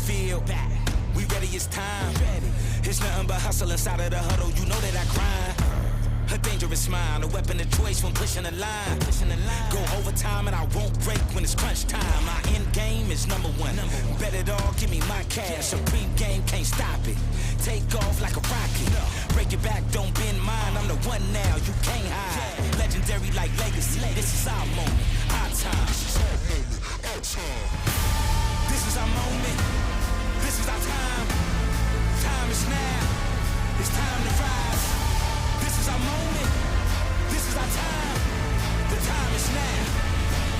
field. We ready, it's time. It's nothing but hustle inside of the huddle. You know that I grind. A dangerous mind, a weapon of choice when pushing the line. Go overtime and I won't break when it's crunch time. My end game is number one. Bet it all, give me my cash. Supreme game, can't stop it. Take off like a rocket. Break your back, don't bend mine. I'm the one now, you can't hide. Legendary like legacy. This is our moment, our time. This is our moment. This is our time. Time is now. It's time to rise. This is our moment. This is our time. The time is now.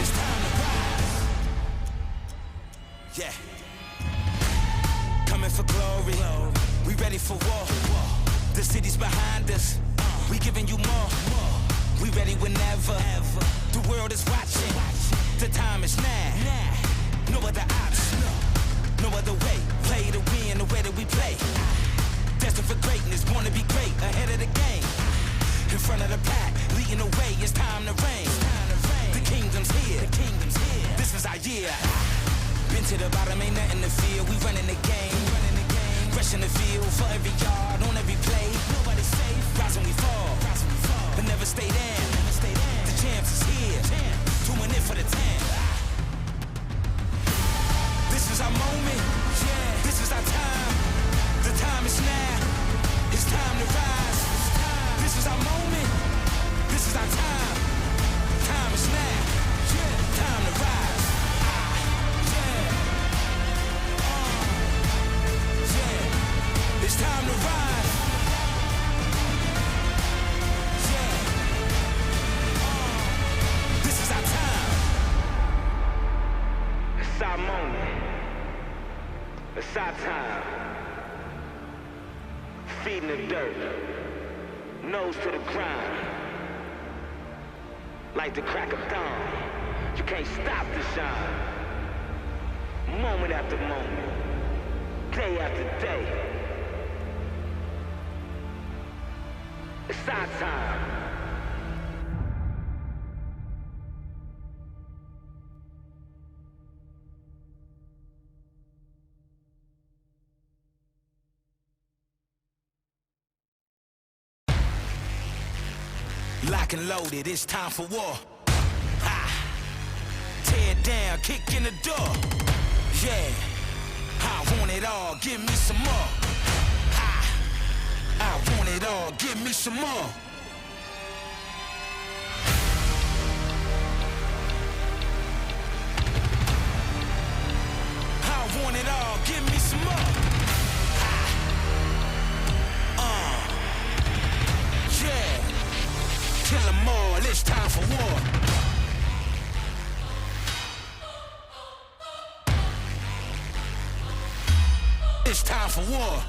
It's time to rise. Yeah. Coming for glory. We ready for war. The city's behind us. We giving you more. We ready whenever. The world is watching. The time is now. No other option. No other way. Play to win the way that we play. Destined for greatness, born to be great, ahead of the game. In front of the pack, leading the way, it's time to reign. The kingdom's here, this is our year. Been to the bottom, ain't nothing to fear, we running the game. Rushing the field for every yard, on every play. Nobody's safe, rise when we fall, but never stay down. The champs is here, doing it for the town. This is our moment, this is our time. The time is now, it's time to rise. This is our moment, this is our time. Time is now, time to rise. It's time to rise. This is our time. It's our moment. It's our time. Feet in the dirt, nose to the ground. Like the crack of dawn, you can't stop the shine. Moment after moment, day after day. It's our time. Lock and loaded, it's time for war. Ha! Tear it down, kick in the door. Yeah, I want it all, give me some more. Ha! I want it all, give me some more. I want it all, give me some more. Ha! Yeah. Kill 'em all, it's time for war. It's time for war.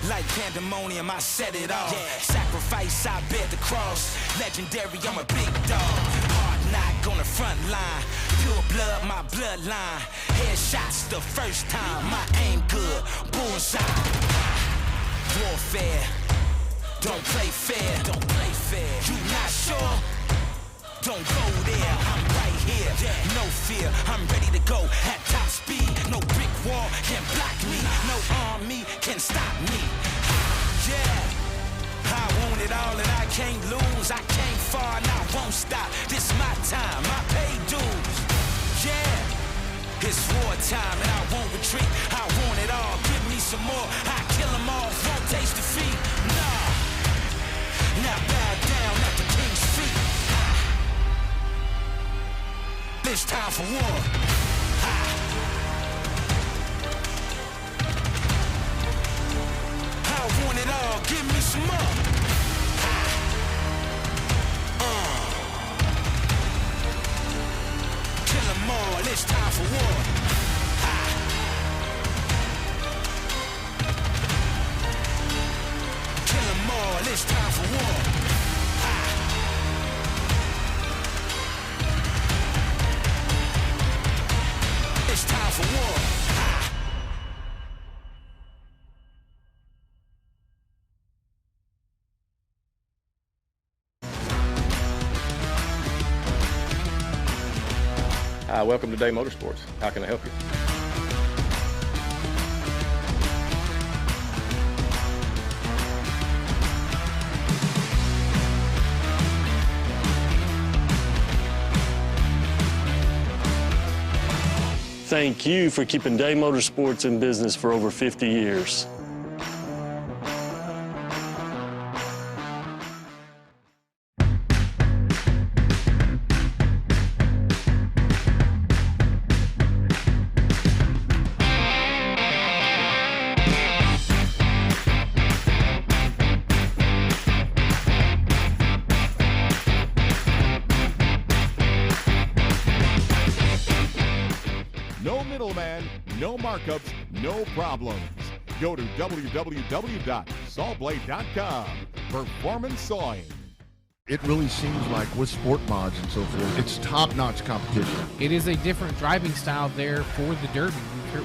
Like pandemonium, I set it off. Sacrifice, I bear the cross. Legendary, I'm a big dog. Hard knock on the front line. Pure blood, my bloodline. Headshots the first time. My aim good, bullseye. Warfare. Don't play fair, don't play fair. You not sure? Don't go there, I'm right here. No fear, I'm ready to go at top speed. No brick wall can block me. No army can stop me. Yeah, I want it all and I can't lose. I came far and I won't stop. This my time, I pay dues. Yeah, it's war time and I won't retreat. I want it all, give me some more. I kill them all, won't taste defeat. Nah. Now bow down at the king's feet. It's time for war. I want it all, give me some more. Kill 'em all, it's time for war. Kill 'em all, it's time for war. It's time for war. Hi, welcome to Day Motorsports. How can I help you? thank you for keeping Day Motorsports in business for over 50 years. No middleman, no markups, no problems. Go to www.sawblade.com. Performance Sawing. It really seems like with sport mods and so forth, it's top-notch competition. It is a different driving style there for the Derby.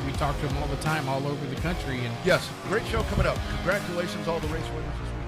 We talk to them all the time, all over the country. And yes, great show coming up. Congratulations, all the race winners this weekend.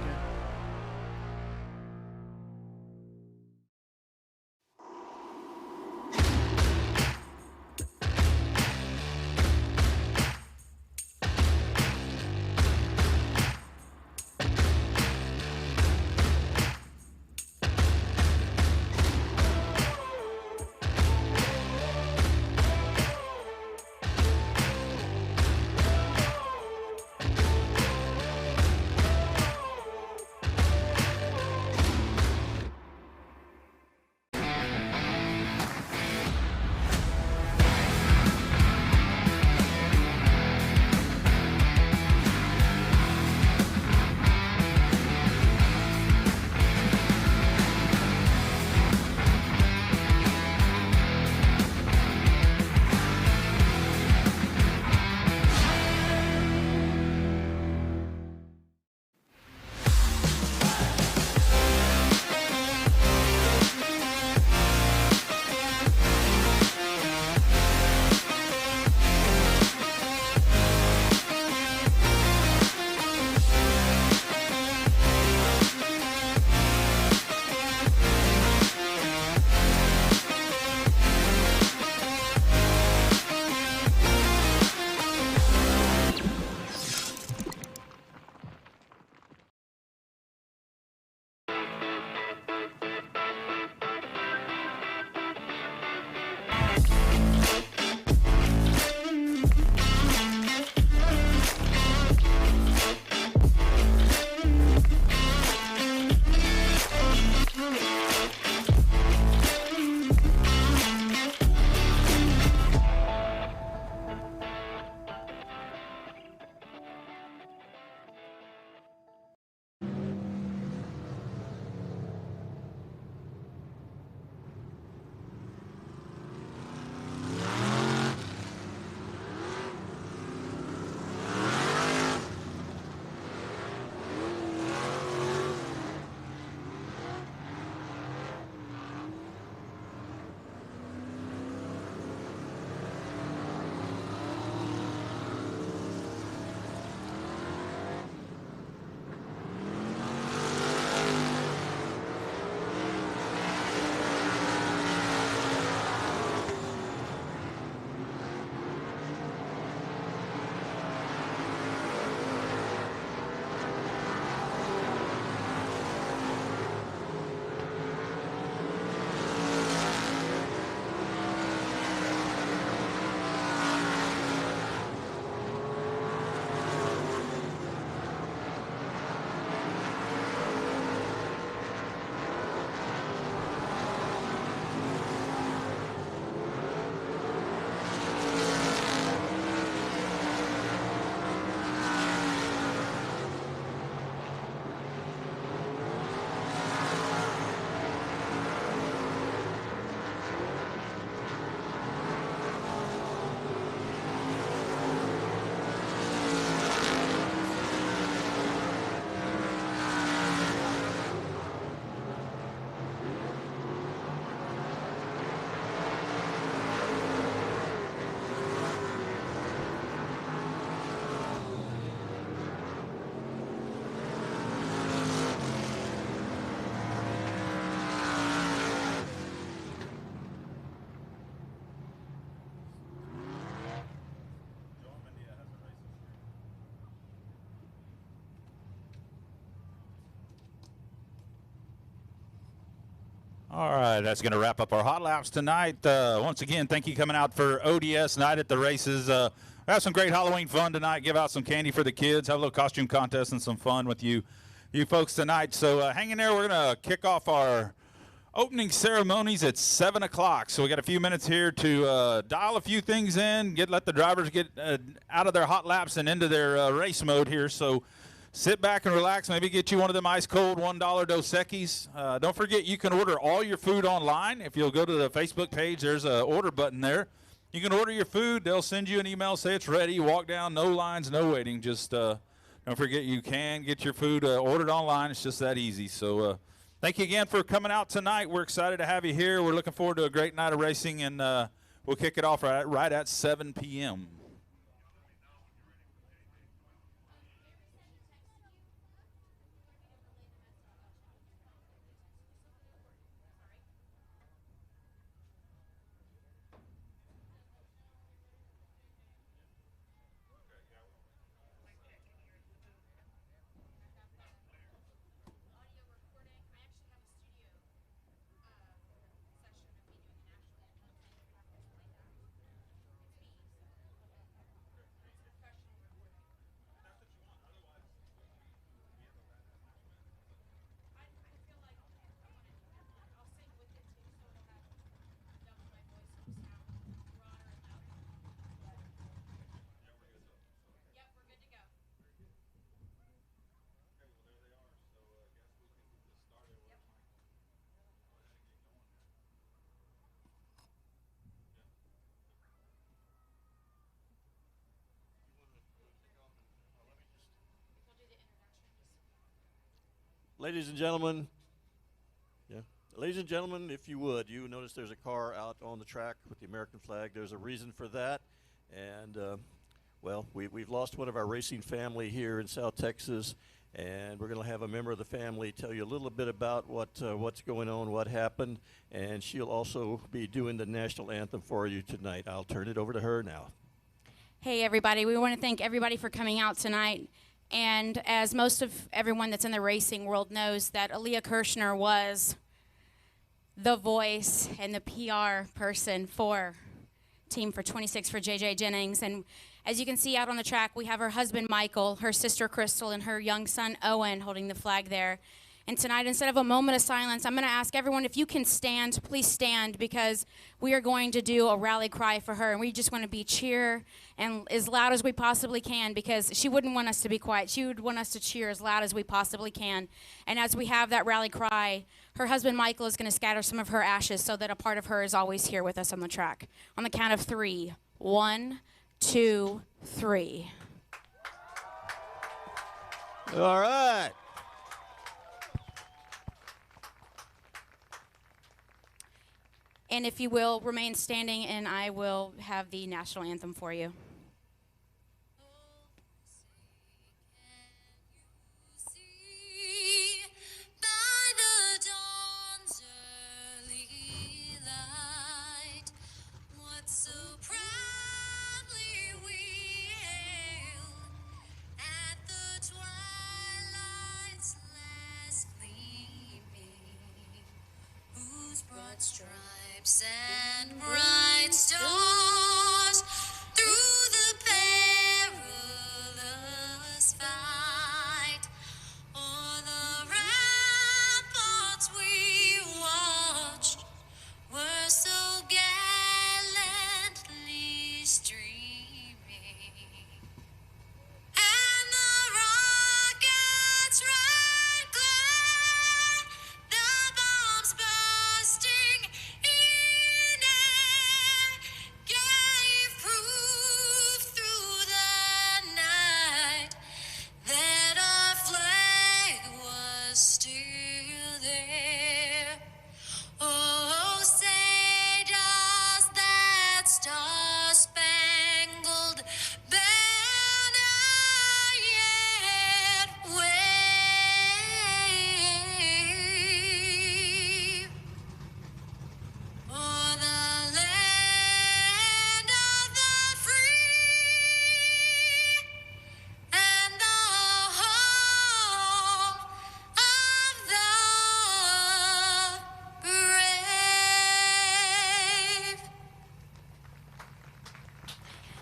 All right, that's going to wrap up our hot laps tonight. Once again, thank you coming out for ODS night at the races. Have some great Halloween fun tonight. Give out some candy for the kids. Have a little costume contest and some fun with you folks tonight. So hang in there. We're going to kick off our opening ceremonies at 7 o'clock. So we got a few minutes here to dial a few things in, let the drivers get out of their hot laps and into their race mode here. So sit back and relax. Maybe get you one of them ice cold $1 Dos Equis. Don't forget, you can order all your food online. If you'll go to the Facebook page, there's an order button there. You can order your food. They'll send you an email, say it's ready. You walk down, no lines, no waiting. Just don't forget, you can get your food ordered online. It's just that easy. So thank you again for coming out tonight. We're excited to have you here. We're looking forward to a great night of racing, and we'll kick it off right at 7 p.m. Ladies and gentlemen, if you would, you notice there's a car out on the track with the American flag. There's a reason for that, and well, we've lost one of our racing family here in South Texas, and we're going to have a member of the family tell you a little bit about what's going on, what happened, and she'll also be doing the national anthem for you tonight. I'll turn it over to her now. Hey everybody, we want to thank everybody for coming out tonight. And as most of everyone that's in the racing world knows, that Aaliyah Kirshner was the voice and the PR person for Team for 26 for JJ Jennings. And as you can see out on the track, we have her husband Michael, her sister Crystal, and her young son Owen holding the flag there. And tonight, instead of a moment of silence, I'm going to ask everyone if you can stand, please stand, because we are going to do a rally cry for her. And we just want to be cheer and as loud as we possibly can, because she wouldn't want us to be quiet. She would want us to cheer as loud as we possibly can. And as we have that rally cry, her husband Michael is going to scatter some of her ashes so that a part of her is always here with us on the track. On the count of 3. 1, 2, 3. All right. And if you will, remain standing, and I will have the national anthem for you. Stripes and bright stars through the perilous fight. O'er the ramparts we watched were so gallantly streaming, and the rockets red glare, the bombs bursting in air,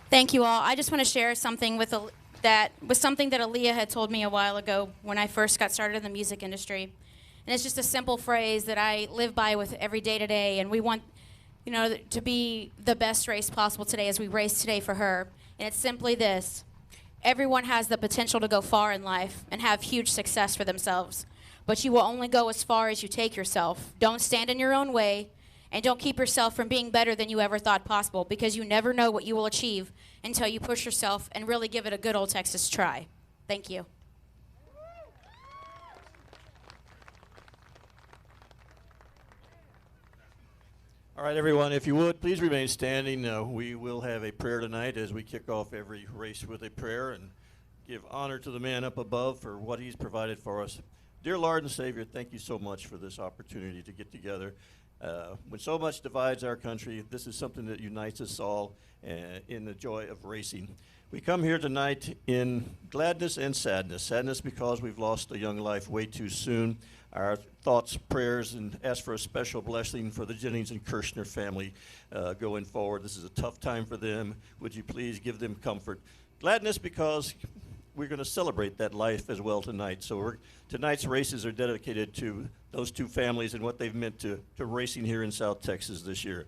Thank you all. I just want to share something with something that Aaliyah had told me a while ago when I first got started in the music industry. And it's just a simple phrase that I live by with every day to day. And we want, to be the best race possible today as we race today for her. And it's simply this: everyone has the potential to go far in life and have huge success for themselves. But you will only go as far as you take yourself. Don't stand in your own way, and don't keep yourself from being better than you ever thought possible, because you never know what you will achieve until you push yourself and really give it a good old Texas try. Thank you. All right, everyone, if you would, please remain standing. We will have a prayer tonight as we kick off every race with a prayer and give honor to the man up above for what he's provided for us. Dear Lord and Savior, thank you so much for this opportunity to get together. When so much divides our country, this is something that unites us all in the joy of racing. We come here tonight in gladness and sadness. Sadness because we've lost a young life way too soon. Our thoughts, prayers, and ask for a special blessing for the Jennings and Kirshner family going forward. This is a tough time for them. Would you please give them comfort? Gladness because we're going to celebrate that life as well tonight. So tonight's races are dedicated to those two families and what they've meant to racing here in South Texas this year.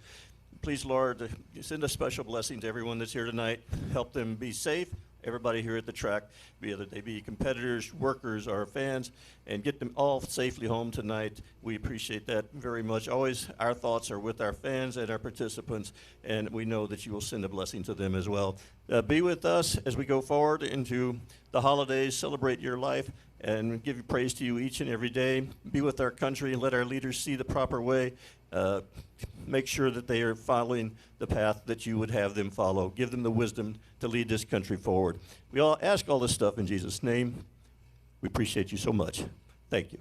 Please, Lord, send a special blessing to everyone that's here tonight. Help them be safe, everybody here at the track, whether they be competitors, workers, or fans, and get them all safely home tonight. We appreciate that very much. Always our thoughts are with our fans and our participants, and we know that you will send a blessing to them as well. Be with us as we go forward into the holidays, celebrate your life, and give praise to you each and every day. Be with our country and let our leaders see the proper way. Make sure that they are following the path that you would have them follow. Give them the wisdom to lead this country forward. We all ask all this stuff in Jesus' name. We appreciate you so much. Thank you.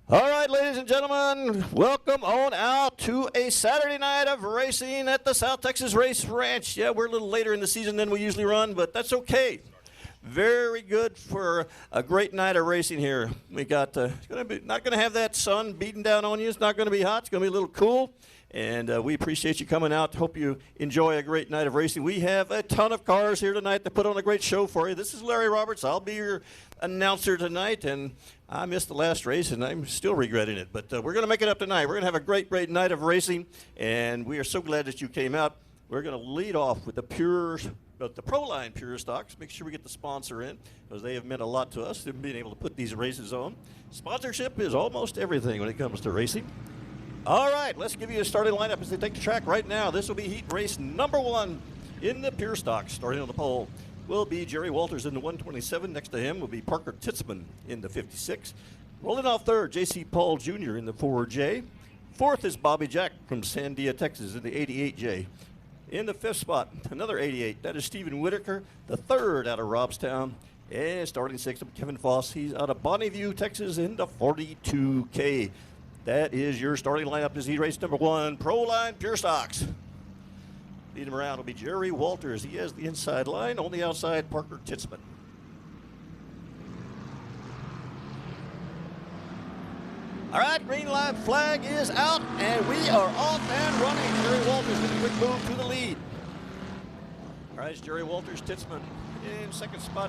All right, ladies and gentlemen, welcome on out to a Saturday night of racing at the South Texas Race Ranch. Yeah, we're a little later in the season than we usually run, but that's okay. Very good for a great night of racing here. We got it's not going to have that sun beating down on you. It's not going to be hot. It's going to be a little cool. And we appreciate you coming out. Hope you enjoy a great night of racing. We have a ton of cars here tonight to put on a great show for you. This is Larry Roberts. I'll be your announcer tonight. And I missed the last race, and I'm still regretting it. But we're going to make it up tonight. We're going to have a great, great night of racing. And we are so glad that you came out. We're going to lead off with the Pro-Line Pure Stocks. Make sure we get the sponsor in, because they have meant a lot to us, being able to put these races on. Sponsorship is almost everything when it comes to racing. All right, let's give you a starting lineup as they take the track right now. This will be heat race number 1 in the Pure Stocks. Starting on the pole will be Jerry Walters in the 127. Next to him will be Parker Titzman in the 56. Rolling off third, J.C. Paul Jr. in the 4J. Fourth is Bobby Jack from Sandia, Texas in the 88J. In the 5th spot, another 88. That is Stephen Whitaker, the 3rd out of Robstown. And starting 6th, Kevin Foss. He's out of Bonneview, Texas in the 42K. That is your starting lineup as heat race number 1, Pro-Line Pure Stocks. Leading him around will be Jerry Walters. He has the inside line. On the outside, Parker Titzman. All right, green light flag is out, and we are off and running. Jerry Walters with a quick move to the lead. All right, it's Jerry Walters, Titzman in second spot.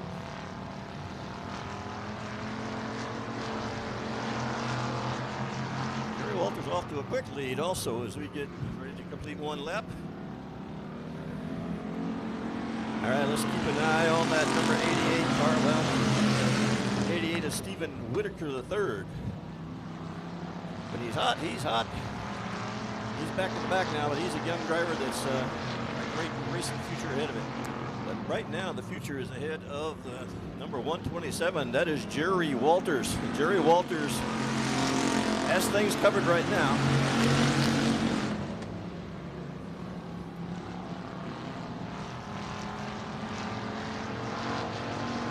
Jerry Walters off to a quick lead also as we get ready to complete one lap. All right, let's keep an eye on that number 88 car. Well, 88 is Stephen Whitaker the 3rd. But he's hot, he's hot. He's back in the back now, but he's a young driver that's a great racing future ahead of him. But right now, the future is ahead of the number 127. That is Jerry Walters. And Jerry Walters has things covered right now.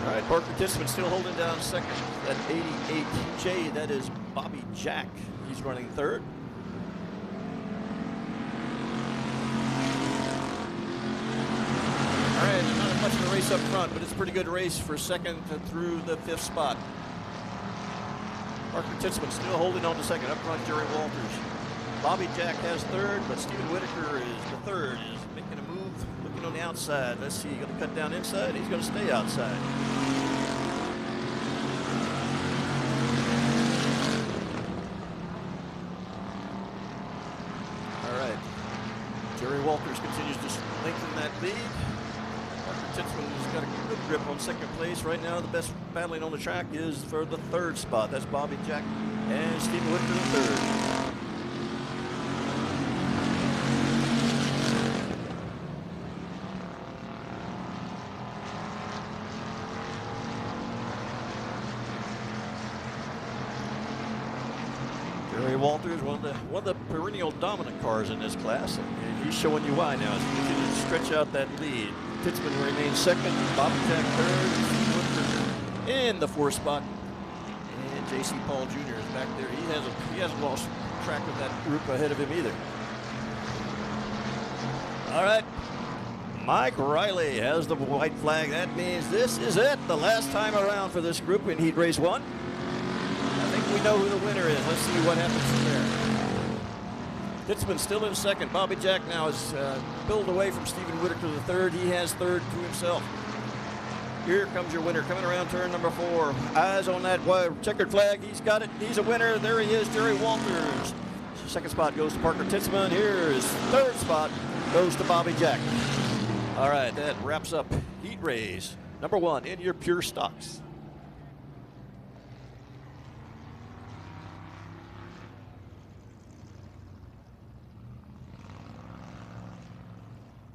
All right, Parker Titzman still holding down second. That 88J, that is Bobby Jack. He's running 3rd. All right, not much of a race up front, but it's a pretty good race for 2nd through the 5th spot. Parker Titzman still holding on to 2nd. Up front, Jerry Walters. Bobby Jack has third, but Stephen Whitaker is the third, is making a move, looking on the outside. Let's see, going to cut down inside. He's going to stay outside. All right. Jerry Walters continues to lengthen that lead. Titzman's got a good grip on second place right now. The best battling on the track is for the third spot. That's Bobby Jack and Stephen Whitaker the third. Jerry Walters, one of the perennial dominant cars in this class, and he's showing you why now as he continues to stretch out that lead. Titzman remains second, Bobby Jack third, Steve Whitaker in the fourth spot, and J.C. Paul Jr. is back there. He hasn't lost track of that group ahead of him either. All right, Mike Riley has the white flag. That means this is it, the last time around for this group in Heat Race 1. I think we know who the winner is. Let's see what happens from there. Titzman still in second. Bobby Jack now is pulled away from Stephen Whitaker the third. He has third to himself. Here comes your winner coming around turn number 4. Eyes on that checkered flag. He's got it. He's a winner. There he is, Jerry Walters. Second spot goes to Parker Titzman. Here's third spot goes to Bobby Jack. All right, that wraps up Heat Race number 1 in your pure stocks.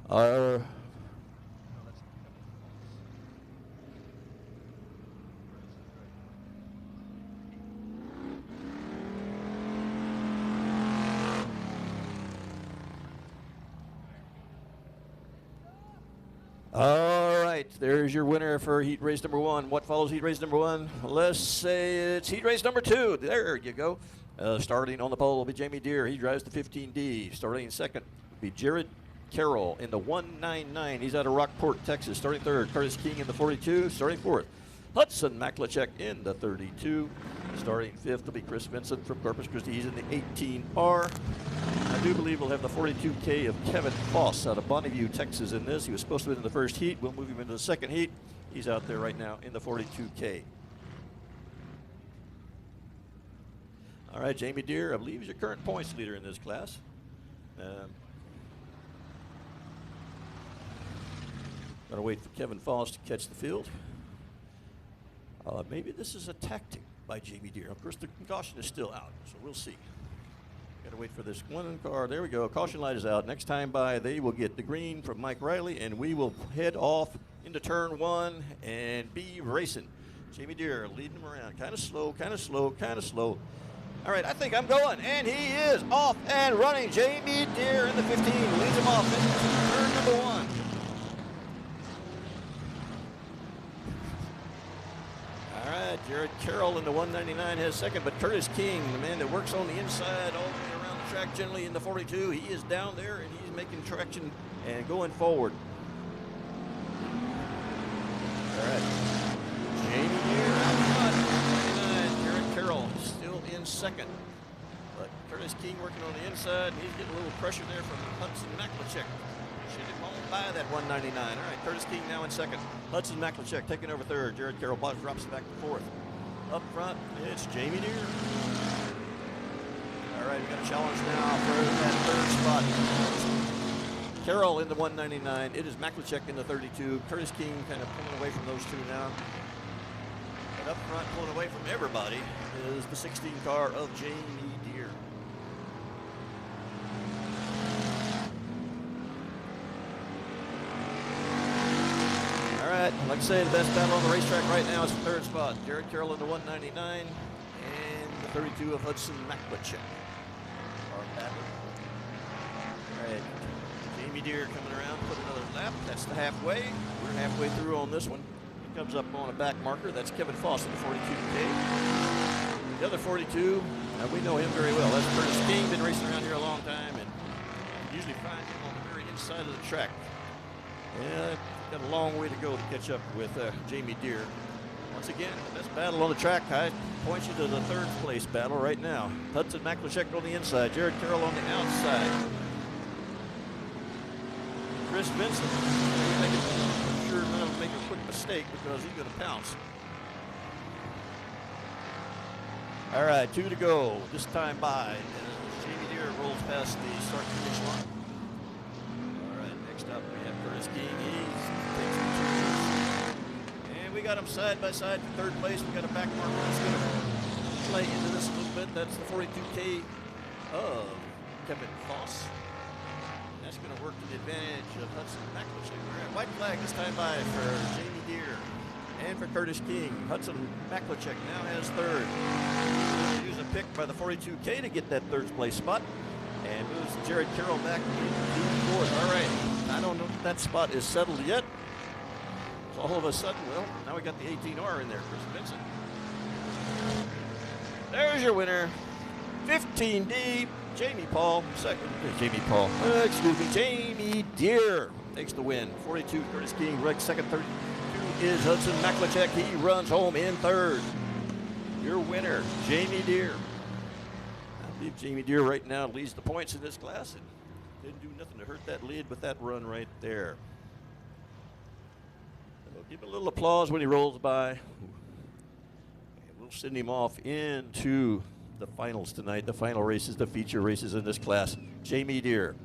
All right, there's your winner for Heat Race number 1. What follows Heat Race number 1? Let's say it's Heat Race number 2. There you go. Starting on the pole will be Jamie Deere. He drives the 15D. Starting second will be Jared Carroll in the 199. He's out of Rockport, Texas. Starting third, Curtis King in the 42. Starting fourth, Hudson Maklachek in the 32. Starting fifth will be Chris Vincent from Corpus Christi. He's in the 18R. I do believe we'll have the 42K of Kevin Foss out of Bonneview, Texas in this. He was supposed to win in the first heat. We'll move him into the second heat. He's out there right now in the 42K. All right, Jamie Deere, I believe, is your current points leader in this class. Gotta wait for Kevin Foss to catch the field. Maybe this is a tactic by Jamie Deere. Of course, the caution is still out, so we'll see. Gotta wait for this one car. There we go. Caution light is out. Next time by, they will get the green from Mike Riley, and we will head off into turn 1 and be racing. Jamie Deere leading them around. Kind of slow, kind of slow, kind of slow. All right, I think I'm going, and he is off and running. Jamie Deere in the 15 leads him off into turn number 1. All right, Jared Carroll in the 199 has second, but Curtis King, the man that works on the inside all the way around the track, generally in the 42, he is down there and he's making traction and going forward. All right, Jamie Deere out front, 199. Jared Carroll still in second, but Curtis King working on the inside, and he's getting a little pressure there from Hudson Maklachek. Should have gone by that 199. All right, Curtis King now in second. Hudson Maklachek taking over third. Jared Carroll drops it back to fourth. Up front, it's Jamie Deere. All right, we got a challenge now for that third spot. Carroll in the 199. It is Maklachek in the 32. Curtis King kind of pulling away from those two now. But up front, pulling away from everybody, is the 16 car of Jamie Deere. All right, like I say, the best battle on the racetrack right now is the third spot. Jared Carroll in the 199 and the 32 of Hudson Maklachek. Our battle. All right, Jamie Deere coming around, put another lap. That's the halfway. We're halfway through on this one. He comes up on a back marker. That's Kevin Foss in the 42K. The other 42, we know him very well. That's Curtis King, been racing around here a long time, and you usually find him on the very inside of the track. Yeah, got a long way to go to catch up with Jamie Deere. Once again, the best battle on the track. I point you to the third place battle right now. Hudson Maklicek on the inside, Jared Carroll on the outside. Chris Vincent, I'm sure not to make a quick mistake because he's going to pounce. All right, 2 to go. This time by. Jamie Deere rolls past the start-finish line. All right, next up we have Curtis King. He takes the 2. And we got him side by side for third place. We got a back marker that's going to play into this a little bit. That's the 42K of Kevin Foss. That's going to work to the advantage of Hudson Maklicek. We're at white flag this time by for Jamie Deere and for Curtis King. Hudson Maklicek now has third. Use a pick by the 42K to get that third place spot. And moves Jared Carroll back to fourth. All right. I don't know if that spot is settled yet. So all of a sudden, well, now we got the 18R in there, Chris Vincent. There's your winner. 15D. Jamie Paul, second. Jamie Deere takes the win. 42, Curtis King, Rick, second. 32 is Hudson Maklicek. He runs home in third. Your winner, Jamie Deere. I believe Jamie Deere right now leads the points in this class and didn't do nothing to hurt that lead with that run right there. So give him a little applause when he rolls by. And we'll send him off into the finals tonight, the final races, the feature races in this class. Jamie Deere.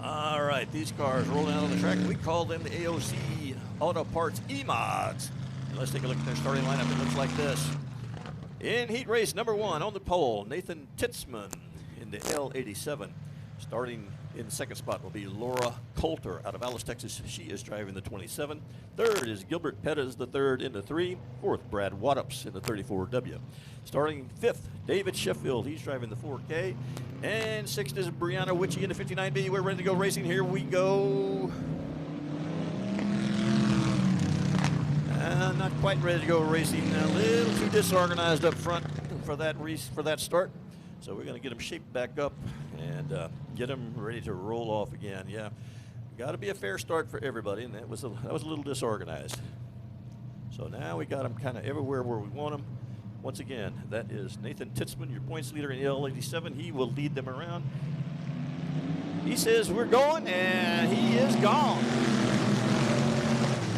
All right, these cars rolling out on the track. We call them the AOC Auto Parts E-Mods. Let's take a look at their starting lineup. It looks like this. In heat race number 1 on the pole, Nathan Titzman in the L87. Starting in the second spot will be Laura Coulter out of Alice, Texas. She is driving the 27. Third is Gilbert Pettis, the third in the 3. Fourth, Brad Wattups in the 34W. Starting fifth, David Sheffield. He's driving the 4K. And sixth is Brianna Witchy in the 59B. We're ready to go racing. Here we go. Not quite ready to go racing. A little too disorganized up front for that start. So we're going to get them shaped back up and get them ready to roll off again. Yeah, got to be a fair start for everybody, and that was a little disorganized. So now we got them kind of everywhere where we want them. Once again, that is Nathan Titzman, your points leader in the L87. He will lead them around. He says we're going, and he is gone.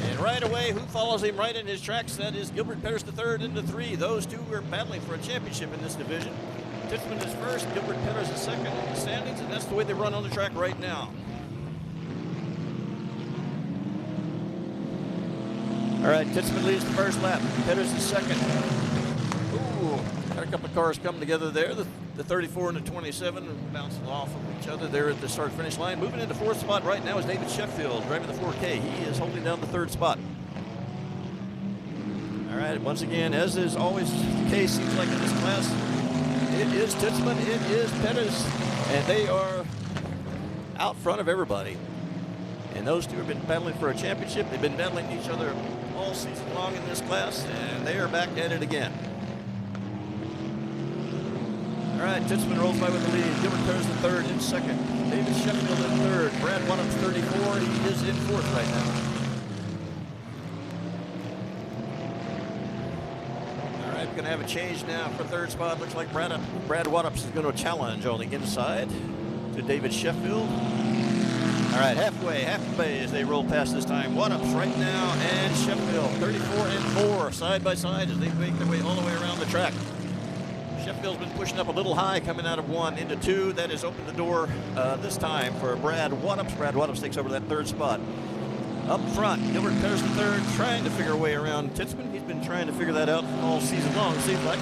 And right away, who follows him right in his tracks? That is Gilbert Pettis the third into 3. Those two are battling for a championship in this division. Titzman is first, Gilbert Pettis is second in the standings, and that's the way they run on the track right now. All right, Titzman leads the first lap. Pettis is second. Ooh, got a couple of cars coming together there. The 34 and the 27 bouncing off of each other there at the start-finish line. Moving into fourth spot right now is David Sheffield, driving the 4K. He is holding down the third spot. All right, once again, as is always the case, seems like in this class, it is Titzman, it is Pettis, and they are out front of everybody. And those two have been battling for a championship. They've been battling each other all season long in this class, and they are back at it again. All right, Titzman rolls by with the lead. Gilbert Pettis the third in second. David Sheffield in third. Brad Wattups 34. He is in fourth right now. We're going to have a change now for third spot. Looks like Brad Wattups is going to challenge on the inside to David Sheffield. All right, halfway as they roll past this time. Wattups right now and Sheffield 34 and 4 side by side as they make their way all the way around the track. Sheffield's been pushing up a little high coming out of 1 into 2. That has opened the door this time for Brad Wattups. Brad Wattups takes over that third spot. Up front, Gilbert Pettis the third, trying to figure a way around Titzman. He's been trying to figure that out all season long, it seems like.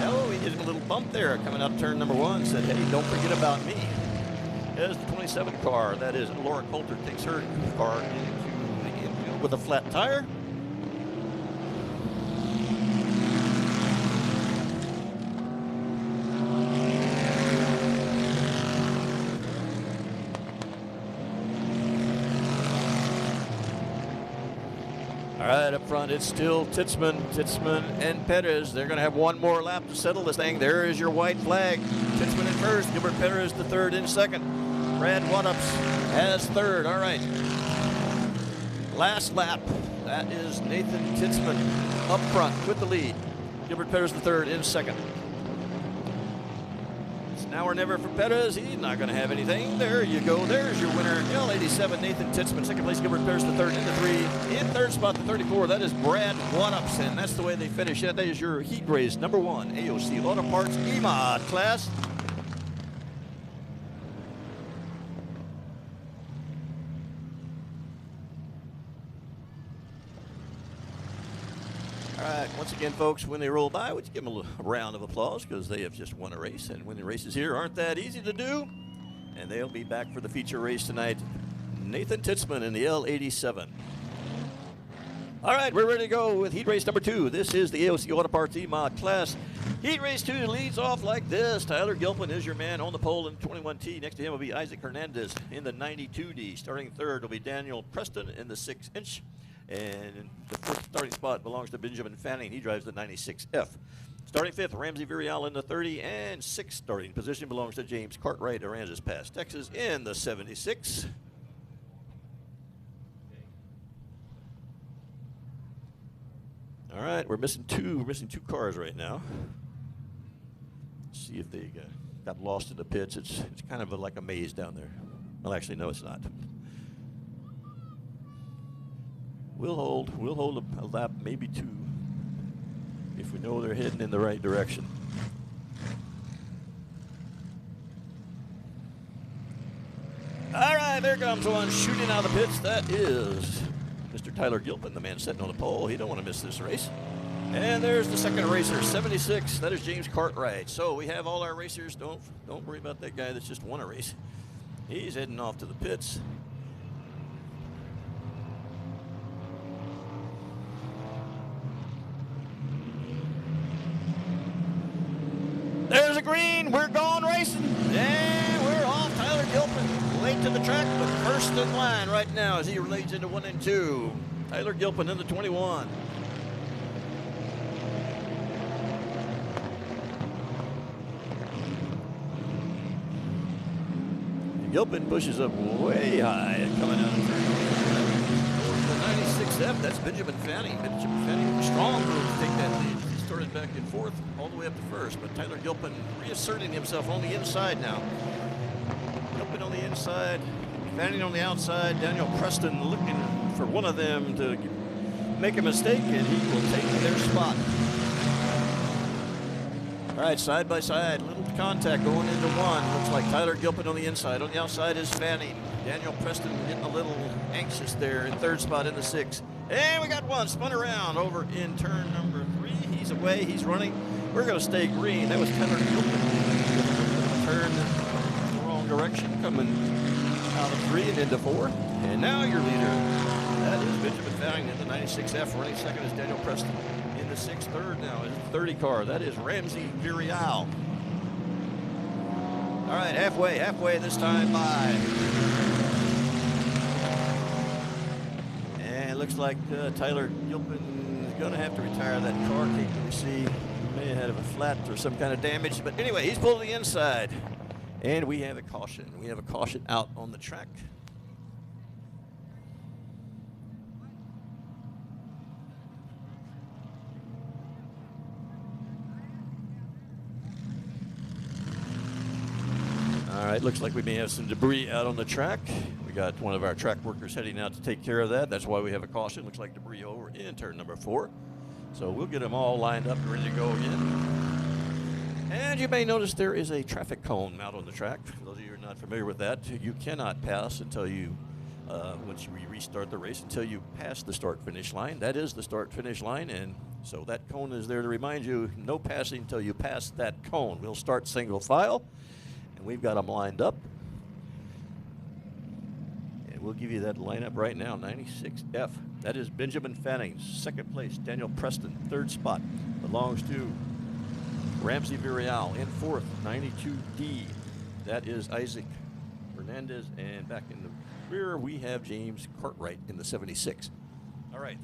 Oh, he did him a little bump there coming out turn number 1. Said, hey, don't forget about me. There's the 27 car. That is Laura Coulter takes her car into the infield with a flat tire. All right, up front, it's still Titzman, and Pettis. They're going to have one more lap to settle this thing. There is your white flag. Titzman in first, Gilbert Pettis the third in second. Brad Wattups has third. All right. Last lap. That is Nathan Titzman up front with the lead. Gilbert Perez the third in second. It's now or never for Perez. He's not going to have anything. There you go. There's your winner. L87 Nathan Titzman. Second place Gilbert Perez the third into three. In third spot the 34. That is Brad One-Ups, and that's the way they finish it. That is your heat race number one AOC Auto Parts EMOD class. All right, once again, folks, when they roll by, would you give them a round of applause because they have just won a race, and winning races here aren't that easy to do. And they'll be back for the feature race tonight. Nathan Titzman in the L87. All right, we're ready to go with heat race number two. This is the AOC Auto Parts EMOD class. Heat race two leads off like this. Tyler Gilpin is your man on the pole in 21T. Next to him will be Isaac Hernandez in the 92D. Starting third will be Daniel Preston in the 6-inch. And the first starting spot belongs to Benjamin Fanning. He drives the 96F. Starting fifth, Ramsey Virial in the 30. And sixth starting position belongs to James Cartwright, Aransas Pass, Texas, in the 76. All right, we're missing two cars right now. Let's see if they got lost in the pits. It's kind of like a maze down there. Well, actually, no, it's not. We'll hold a lap, maybe two, if we know they're heading in the right direction. All right, there comes one shooting out of the pits. That is Mr. Tyler Gilpin, the man sitting on the pole. He don't want to miss this race. And there's the second racer, 76. That is James Cartwright. So we have all our racers. Don't worry about that guy that's just won a race. He's heading off to the pits. There's a green. We're going racing. And we're off. Tyler Gilpin late to the track, but first in line right now as he relays into 1 and 2. Tyler Gilpin in the 21. Gilpin pushes up way high coming out of the 96F. That's Benjamin Fanning. Benjamin Fanning with a strong move to take that lead. He started back in fourth all the way up to first, but Tyler Gilpin reasserting himself on the inside now. Gilpin on the inside, Fanning on the outside. Daniel Preston looking for one of them to make a mistake, and he will take their spot. All right, side by side, little contact going into one. Looks like Tyler Gilpin on the inside. On the outside is Fanning. Daniel Preston getting a little anxious there in third spot in the 6. And we got one spun around over in turn number 3. He's away, he's running. We're going to stay green. That was Tyler Gilpin. Turn the wrong direction, coming out of 3 and into 4. And now your leader, that is Benjamin Fanning in the 96F. Running second is Daniel Preston. In the 6th, third now is the 30 car. That is Ramsey Virial. All right, halfway this time by. And it looks like Tyler Gilpin is going to have to retire that car. Can't really see. May have had a flat or some kind of damage. But anyway, he's pulled to the inside. And we have a caution. We have a caution out on the track. All right, looks like we may have some debris out on the track. We got one of our track workers heading out to take care of that. That's why we have a caution. Looks like debris over in turn number 4. So we'll get them all lined up and ready to go again. And you may notice there is a traffic cone out on the track. For those of you who are not familiar with that, you cannot pass until you, once we restart the race, until you pass the start-finish line. That is the start-finish line, and so that cone is there to remind you, no passing until you pass that cone. We'll start single file. And we've got them lined up. And we'll give you that lineup right now. 96F. That is Benjamin Fanning. Second place, Daniel Preston. Third spot belongs to Ramsey Virial. In fourth, 92D. That is Isaac Hernandez. And back in the rear, we have James Cartwright in the 76. All right.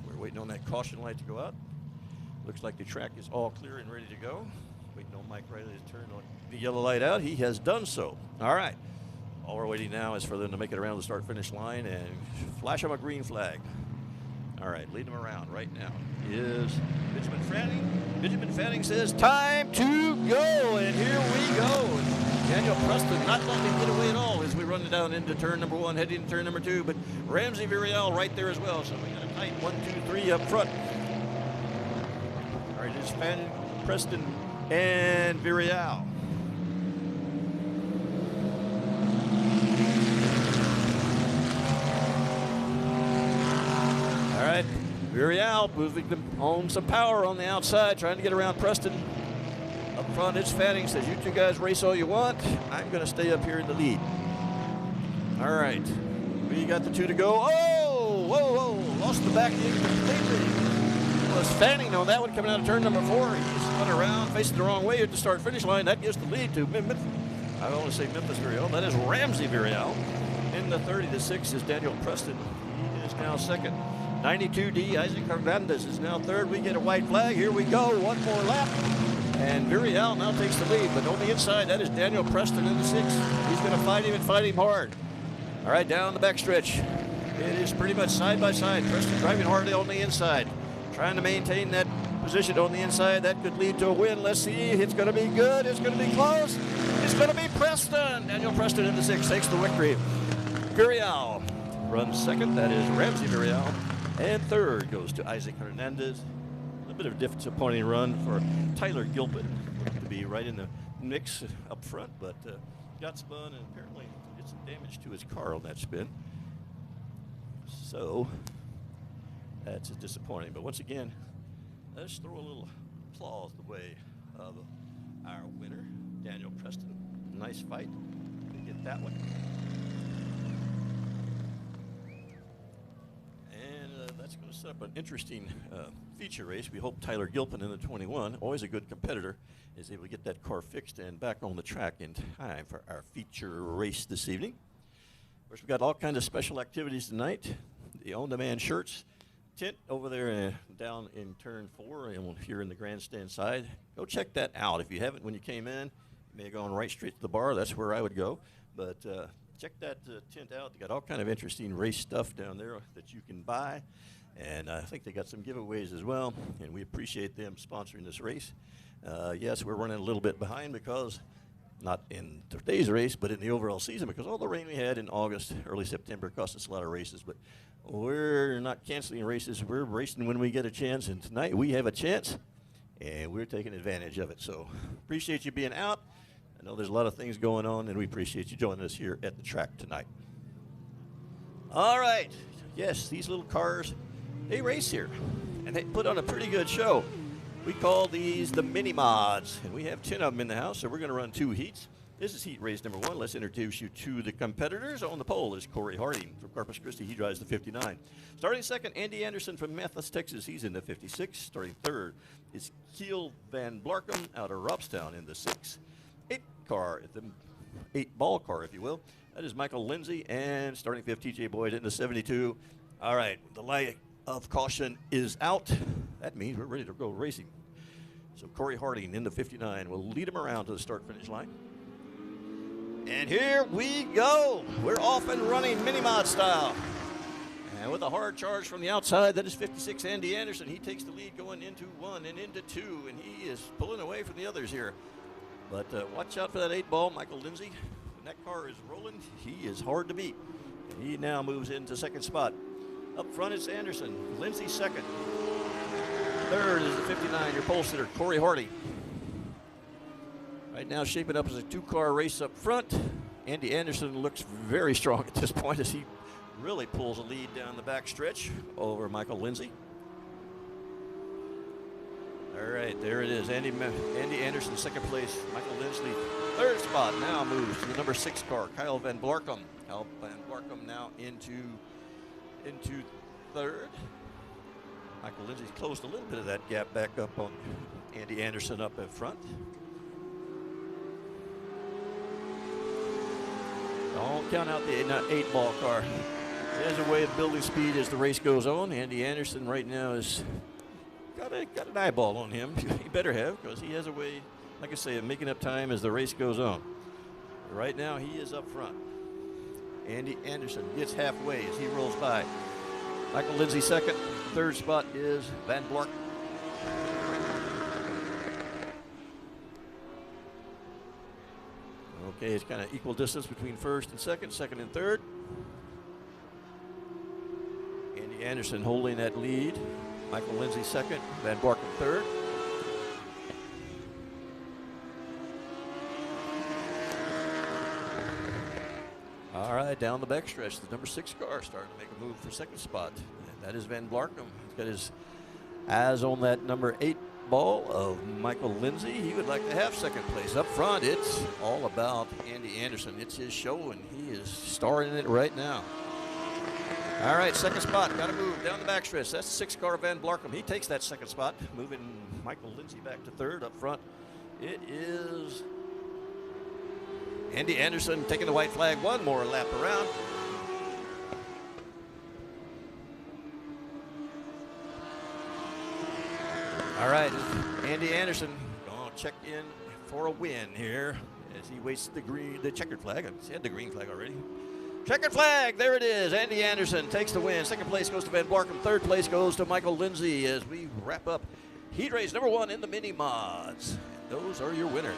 We're waiting on that caution light to go out. Looks like the track is all clear and ready to go. Waiting on Mike Riley to turn on the yellow light out. He has done so. All right. All we're waiting now is for them to make it around the start-finish line and flash them a green flag. All right, lead them around right now is Benjamin Fanning. Benjamin Fanning says, time to go, and here we go. Daniel Preston not letting him get away at all as we run it down into turn number 1, heading into turn number 2, but Ramsey Virial right there as well, so we got a tight 1, 2, 3 up front. All right, it's Fanning, Preston, and Virial. All right, Virial moving them on some power on the outside, trying to get around Preston. Up front, it's Fanning, says, you two guys race all you want. I'm going to stay up here in the lead. All right, we got the 2 to go. Oh, whoa, whoa, lost the back end completely. Was Fanning on that one coming out of turn number 4. He's spun around, facing the wrong way at the start-finish line. That gives the lead to Memphis. I want to say Memphis Virial. That is Ramsey Virial. In the 30-6 is Daniel Preston. He is now second. 92D, Isaac Hernandez is now third. We get a white flag. Here we go. One more lap. And Virial now takes the lead. But on the inside, that is Daniel Preston in the 6th. He's going to fight him and fight him hard. All right, down the backstretch. It is pretty much side by side. Preston driving hard on the inside. Trying to maintain that position on the inside. That could lead to a win. Let's see. It's going to be good. It's going to be close. It's going to be Preston. Daniel Preston in the 6th takes the victory. Virial runs second. That is Ramsey Virial. And third goes to Isaac Hernandez. A bit of a disappointing run for Tyler Gilpin. Looked to be right in the mix up front, but got spun and apparently did some damage to his car on that spin. So that's disappointing. But once again, let's throw a little applause the way of our winner, Daniel Preston. Nice fight to get that one. That's going to set up an interesting feature race. We hope Tyler Gilpin in the 21, always a good competitor, is able to get that car fixed and back on the track in time for our feature race this evening. Of course, we've got all kinds of special activities tonight. The on-demand shirts tent over there down in turn 4 and here in the grandstand side. Go check that out. If you haven't when you came in, you may have gone right straight to the bar. That's where I would go. But check that tent out. They got all kind of interesting race stuff down there that you can buy. And I think they got some giveaways as well, and we appreciate them sponsoring this race. Yes, we're running a little bit behind because, not in today's race, but in the overall season, because all the rain we had in August, early September cost us a lot of races. But we're not canceling races. We're racing when we get a chance, and tonight we have a chance, and we're taking advantage of it. So appreciate you being out. I know there's a lot of things going on, and we appreciate you joining us here at the track tonight. All right. Yes, these little cars, they race here, and they put on a pretty good show. We call these the mini mods, and we have 10 of them in the house, so we're going to run 2 heats. This is heat race number 1. Let's introduce you to the competitors. On the pole is Corey Harding from Corpus Christi. He drives the 59. Starting second, Andy Anderson from Memphis, Texas. He's in the 56. Starting third is Keel Van Blarkum out of Robstown in the 6. 8-ball car, if you will. That is Michael Lindsay, and starting 5th, TJ Boyd in the 72. All right, the light of caution is out. That means we're ready to go racing. So Corey Harding in the 59 will lead him around to the start-finish line. And here we go. We're off and running mini-mod style. And with a hard charge from the outside, that is 56 Andy Anderson. He takes the lead going into 1 and into 2, and he is pulling away from the others here. But watch out for that 8-ball, Michael Lindsay. When that car is rolling, he is hard to beat. And he now moves into second spot. Up front is Anderson. Lindsay second. Third is the 59, your pole sitter, Corey Hardy. Right now shaping up as a 2-car race up front. Andy Anderson looks very strong at this point as he really pulls a lead down the back stretch over Michael Lindsay. All right, there it is. Andy Anderson, second place. Michael Lindsley, third spot. Now moves to the number 6 car, Kyle Van Blarkum. Kyle Van Blarkum now into third. Michael Lindsay's closed a little bit of that gap back up on Andy Anderson up in front. Don't count out the 8-ball car. He has a way of building speed as the race goes on. Andy Anderson right now is got an eyeball on him. He better have, because he has a way, like I say, of making up time as the race goes on. Right now he is up front. Andy Anderson gets halfway as he rolls by. Michael Lindsay second. Third spot is Van Blark. Okay, it's kind of equal distance between first and second and third. Andy Anderson holding that lead. Michael Lindsay second, Van Blark third. All right, down the backstretch, the number 6 car starting to make a move for second spot. And that is Van Blarkum. He's got his eyes on that number 8 ball of Michael Lindsay. He would like to have second place. Up front, it's all about Andy Anderson. It's his show, and he is starring in it right now. All right, second spot, got to move down the backstretch. That's the 6 car Van Blarkum. He takes that second spot, moving Michael Lindsay back to third. Up front, it is Andy Anderson taking the white flag. One more lap around. All right, Andy Anderson going to check in for a win here as he waits the checkered flag. He had the green flag already. Checkered flag, there it is. Andy Anderson takes the win. Second place goes to Van Blarkum. Third place goes to Michael Lindsay as we wrap up heat race number 1 in the mini mods. And those are your winners.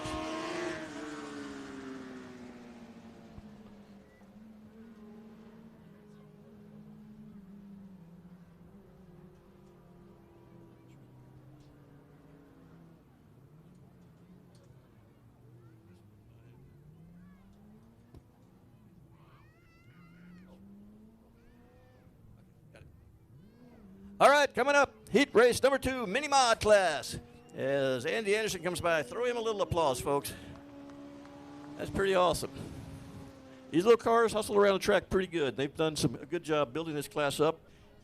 All right, coming up, heat race number 2, mini mod class. As Andy Anderson comes by, throw him a little applause, folks. That's pretty awesome. These little cars hustle around the track pretty good. They've done a good job building this class up,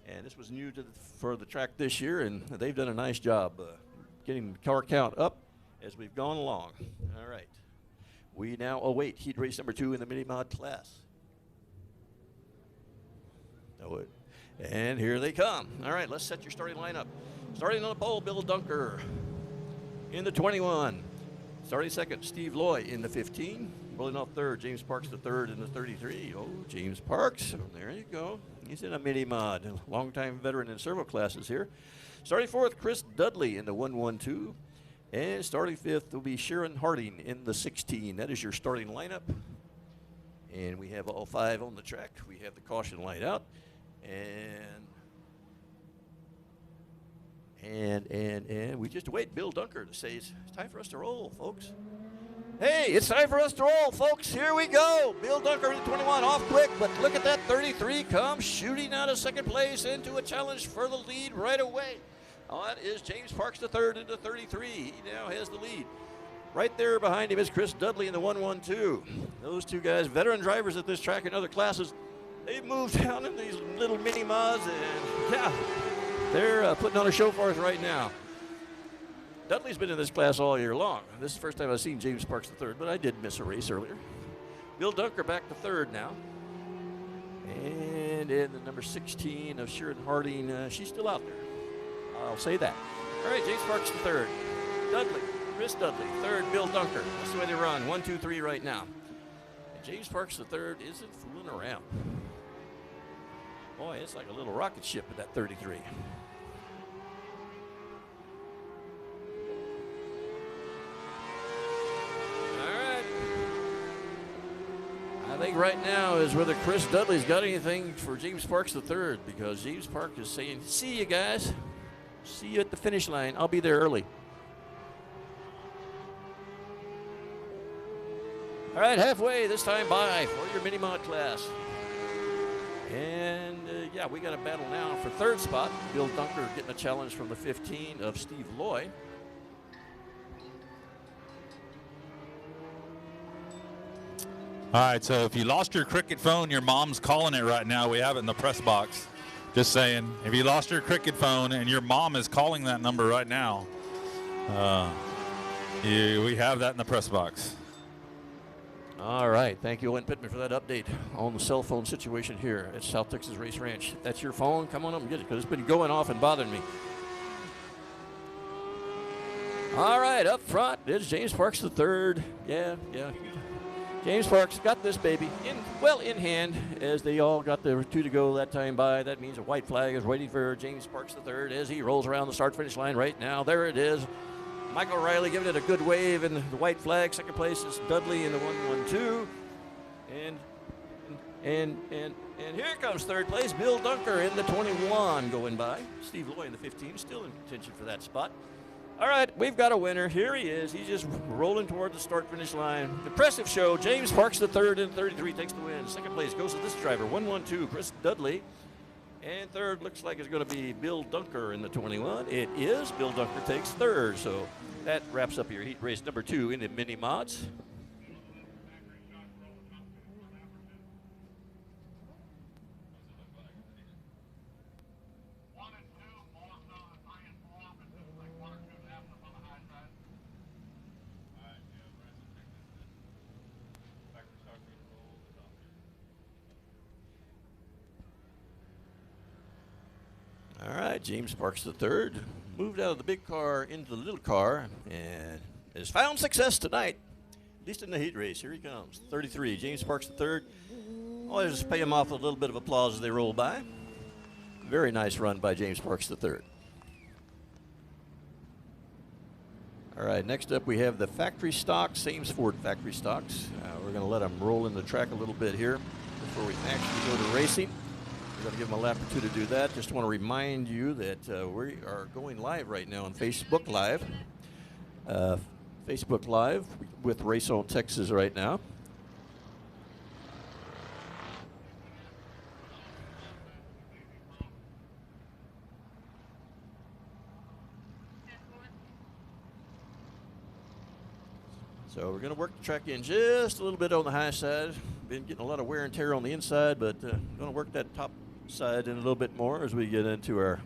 and this was new for the track this year, and they've done a nice job getting the car count up as we've gone along. All right, we now await heat race number 2 in the mini mod class. And here they come. All right, let's set your starting lineup. Starting on the pole, Bill Dunker in the 21. Starting second, Steve Loy in the 15. Rolling off third, James Parks the third in the 33. Oh, James Parks. There you go. He's in a mini mod. A longtime veteran in several classes here. Starting fourth, Chris Dudley in the 112. And starting fifth will be Sharon Harding in the 16. That is your starting lineup. And we have all 5 on the track. We have the caution light out. And we just await Bill Dunker to say it's time for us to roll, folks. Hey, it's time for us to roll, folks. Here we go. Bill Dunker in 21, off quick, but look at that 33 come shooting out of second place into a challenge for the lead right away. That is James Parks the third into 33. He now has the lead. Right there behind him is Chris Dudley in the 112. Those 2 guys, veteran drivers at this track in other classes, they've moved down in these little mini mods, and yeah, they're putting on a show for us right now. Dudley's been in this class all year long. This is the first time I've seen James Parks the third, but I did miss a race earlier. Bill Dunker back to third now. And in the number 16 of Sharon Harding, she's still out there. I'll say that. All right, James Parks the third. Dudley, Chris Dudley, third, Bill Dunker. That's the way they run, 1, 2, 3 right now. And James Parks the third isn't fooling around. Boy, it's like a little rocket ship at that 33. All right. I think right now is whether Chris Dudley's got anything for James Parks the third, because James Parks is saying, see you guys. See you at the finish line. I'll be there early. All right, halfway this time by for your mini mod class. And yeah, we got a battle now for third spot. Bill Dunker getting a challenge from the 15 of Steve Loy. All right, so if you lost your cricket phone, your mom's calling it right now. We have it in the press box. Just saying, if you lost your cricket phone and your mom is calling that number right now, we have that in the press box. All right. Thank you, Owen Pittman, for that update on the cell phone situation here at South Texas Race Ranch. If that's your phone, come on up and get it, because it's been going off and bothering me. All right, up front, it's James Parks the third. Yeah. James Parks got this baby in hand as they all got the 2 to go that time by. That means a white flag is waiting for James Parks III as he rolls around the start-finish line right now. There it is. Michael Riley giving it a good wave, and the white flag. Second place is Dudley in the 1-1-2. And here comes third place, Bill Dunker in the 21 going by. Steve Loy in the 15, still in contention for that spot. All right, we've got a winner. Here he is. He's just rolling toward the start-finish line. Impressive show. James Parks III in 33 takes the win. Second place goes to this driver, 1-1-2, Chris Dudley. And third looks like it's going to be Bill Dunker in the 21. It is. Bill Dunker takes third. So that wraps up your heat race number 2 in the mini mods. All right, James Parks III moved out of the big car into the little car and has found success tonight, at least in the heat race. Here he comes, 33, James Parks III. Always just pay him off with a little bit of applause as they roll by. Very nice run by James Parks III. All right, next up we have the factory stocks, Ames Ford factory stocks. We're going to let them roll in the track a little bit here before we actually go to racing. We're going to give them a lap or two to do that. Just want to remind you that we are going live right now on Facebook Live. Facebook Live with Race on Texas right now. So we're going to work the track in just a little bit on the high side. Been getting a lot of wear and tear on the inside, but going to work that top side in a little bit more as we get into our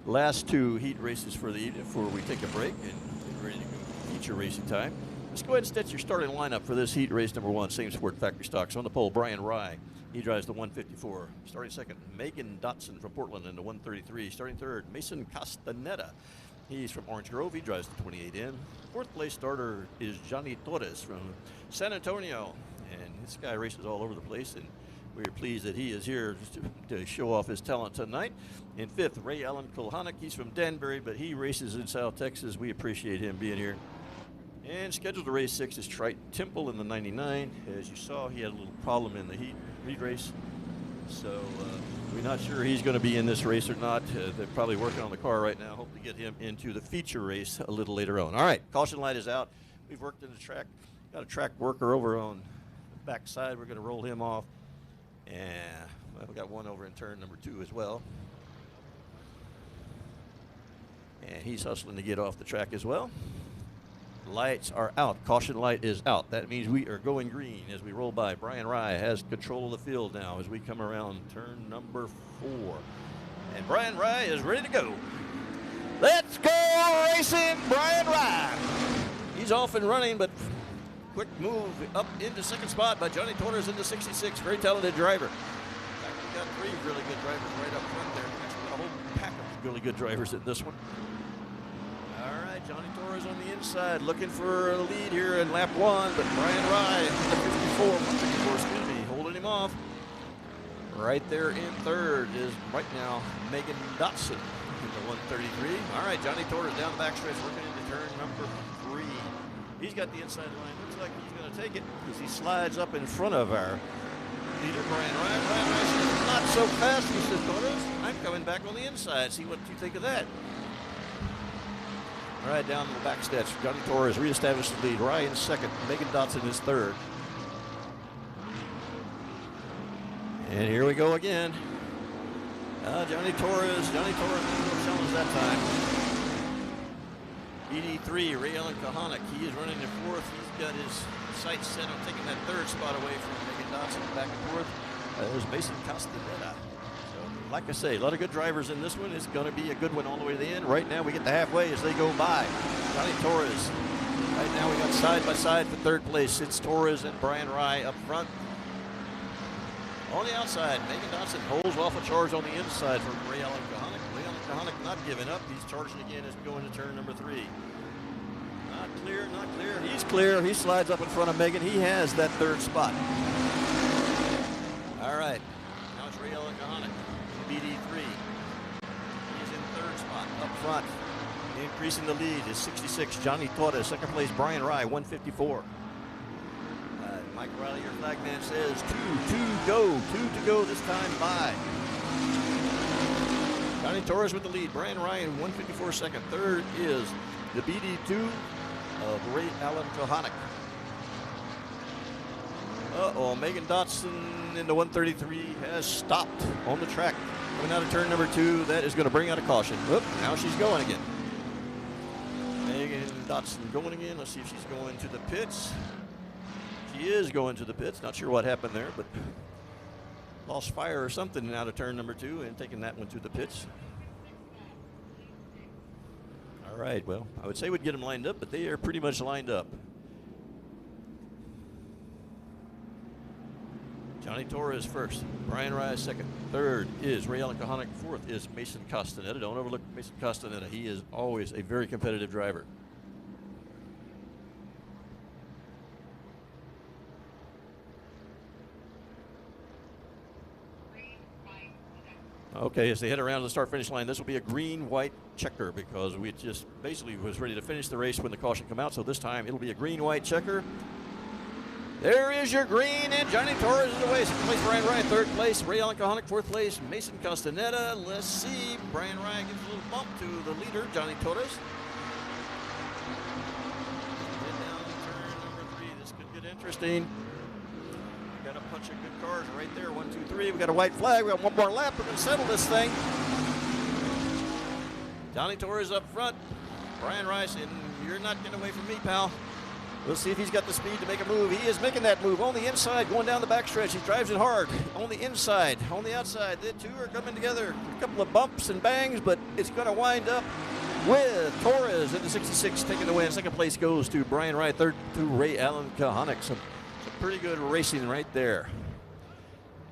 last 2 heat races for the evening before we take a break and get ready to go feature racing time. Let's go ahead and set your starting lineup for this heat race number 1, Ames Ford factory stocks. On the pole, Brian Rye. He drives the 154. Starting second, Megan Dotson from Portland in the 133. Starting third, Mason Castaneda. He's from Orange Grove. He drives the 28 in. Fourth place starter is Johnny Torres from San Antonio. And this guy races all over the place, and we're pleased that he is here to show off his talent tonight. In fifth, Ray Allen Kulhanek. He's from Danbury, but he races in South Texas. We appreciate him being here. And scheduled to race 6 is Triton Temple in the 99. As you saw, he had a little problem in the heat race. So we're not sure he's going to be in this race or not. They're probably working on the car right now. Hope to get him into the feature race a little later on. All right, caution light is out. We've worked in the track. Got a track worker over on the back side. We're going to roll him off. And well, we got one over in turn number 2 as well. And he's hustling to get off the track as well. Lights are out. Caution light is out. That means we are going green as we roll by. Brian Rye has control of the field now as we come around turn number 4. And Brian Rye is ready to go. Let's go racing, Brian Rye. He's off and running, but quick move up into second spot by Johnny Torres into 66. Very talented driver. In fact, we got 3 really good drivers right up front there. Actually, a whole pack of really good drivers in this one. All right, Johnny Torres on the inside, looking for a lead here in lap 1, but Brian Rye, the 54, holding him off. Right there in third is right now Megan Dotson in the 133. All right, Johnny Torres down the backstretch, working into turn number 3. He's got the inside line. Looks like he's going to take it because he slides up in front of our leader, Brian Rye. Brian Rye says, not so fast, he says, Torres. I'm coming back on the inside. See what you think of that. All right, down to the backstretch. Johnny Torres reestablishes the lead. Rye in second. Megan Dotson is third. And here we go again. Johnny Torres no challenge that time. ED3, Ray Allen Kahanek. He is running in fourth. He's got his sights set on taking that third spot away from Megan Dotson. Back and forth. There's Mason Castaneda. Like I say, a lot of good drivers in this one. It's going to be a good one all the way to the end. Right now, we get the halfway as they go by. Johnny Torres. Right now, we got side by side for third place. It's Torres and Brian Rye up front. On the outside, Megan Dotson holds off a charge on the inside from Ray Allen Kahanek. Ray Allen Kahanek not giving up. He's charging again as we go into turn number 3. Not clear, not clear. He's clear. He slides up in front of Megan. He has that third spot. All right. Now it's Ray Allen-Kahanick, BD3. He's in third spot up front. Increasing the lead is 66, Johnny Torres. Second place, Brian Rye, 154. Mike Riley, your flag man, says two to go this time by. Johnny Torres with the lead. Brian Ryan, 154 second. Third is the BD2 of Ray Allen-Kahanick. Uh-oh, Megan Dotson in the 133 has stopped on the track. Coming out of turn number 2, that is going to bring out a caution. Oop, now she's going again. Megan Dotson going again. Let's see if she's going to the pits. She is going to the pits. Not sure what happened there, but lost fire or something out of turn number 2 and taking that one to the pits. All right, well, I would say we'd get them lined up, but they are pretty much lined up. Johnny Torres first, Brian Rye second, third is Ray Allen-Kahanick, fourth is Mason Castaneda. Don't overlook Mason Castaneda. He is always a very competitive driver. Okay, as they head around to the start-finish line, this will be a green-white checker because we just basically was ready to finish the race when the caution came out. So this time it'll be a green-white checker. There is your green, and Johnny Torres is away. Second place, Brian Ryan. Third place, Ray Allen-Kahanick. Fourth place, Mason Castaneda. Let's see. Brian Ryan gives a little bump to the leader, Johnny Torres. Get down to turn number 3. This could get interesting. Got a bunch of good cars right there. 1, 2, 3. We got a white flag. We got one more lap. We're going to settle this thing. Johnny Torres up front. Brian Rice, and you're not getting away from me, pal. We'll see if he's got the speed to make a move. He is making that move on the inside, going down the backstretch. He drives it hard on the inside, on the outside. The two are coming together. A couple of bumps and bangs, but it's going to wind up with Torres in the 66 taking the win. Second place goes to Brian Wright. Third to Ray Allen-Kahanick. Some pretty good racing right there.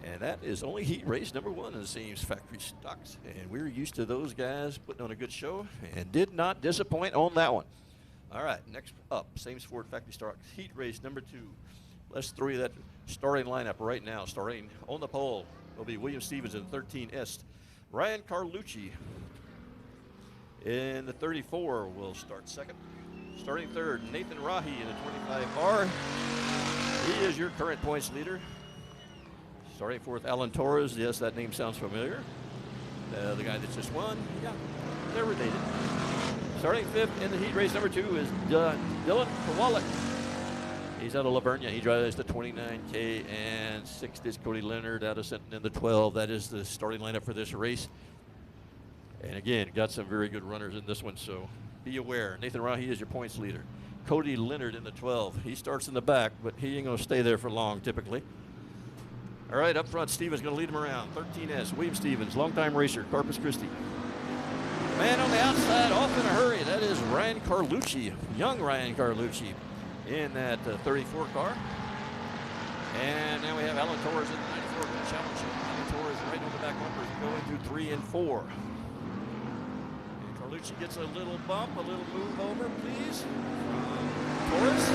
And that is only heat race number 1 in the Seams Factory Stocks. And we're used to those guys putting on a good show and did not disappoint on that one. All right, next up, Sames Ford Factory Stocks heat race number 2. Let's throw you that starting lineup right now. Starting on the pole will be William Stevens in 13S. Ryan Carlucci in the 34 will start second. Starting third, Nathan Rahi in the 25R. He is your current points leader. Starting fourth, Alan Torres. Yes, that name sounds familiar. The guy that just won. Yeah, they're related. Starting fifth in the heat race number 2 is Dylan Kowalik. He's out of Lavernia. He drives the 29K, and sixth is Cody Leonard out of Senton in the 12. That is the starting lineup for this race. And again, got some very good runners in this one, so be aware. Nathan Rahi is your points leader. Cody Leonard in the 12. He starts in the back, but he ain't going to stay there for long typically. All right, up front, Stevens going to lead him around. 13S, William Stevens, longtime racer, Corpus Christi. Man on the outside, off in a hurry. That is Ryan Carlucci, young Ryan Carlucci, in that 34 car. And now we have Alan Torres in the 94 World Championship. Alan Torres right on the back bumpers, going to 3 and 4. And Carlucci gets a little bump, a little move over, please. Torres.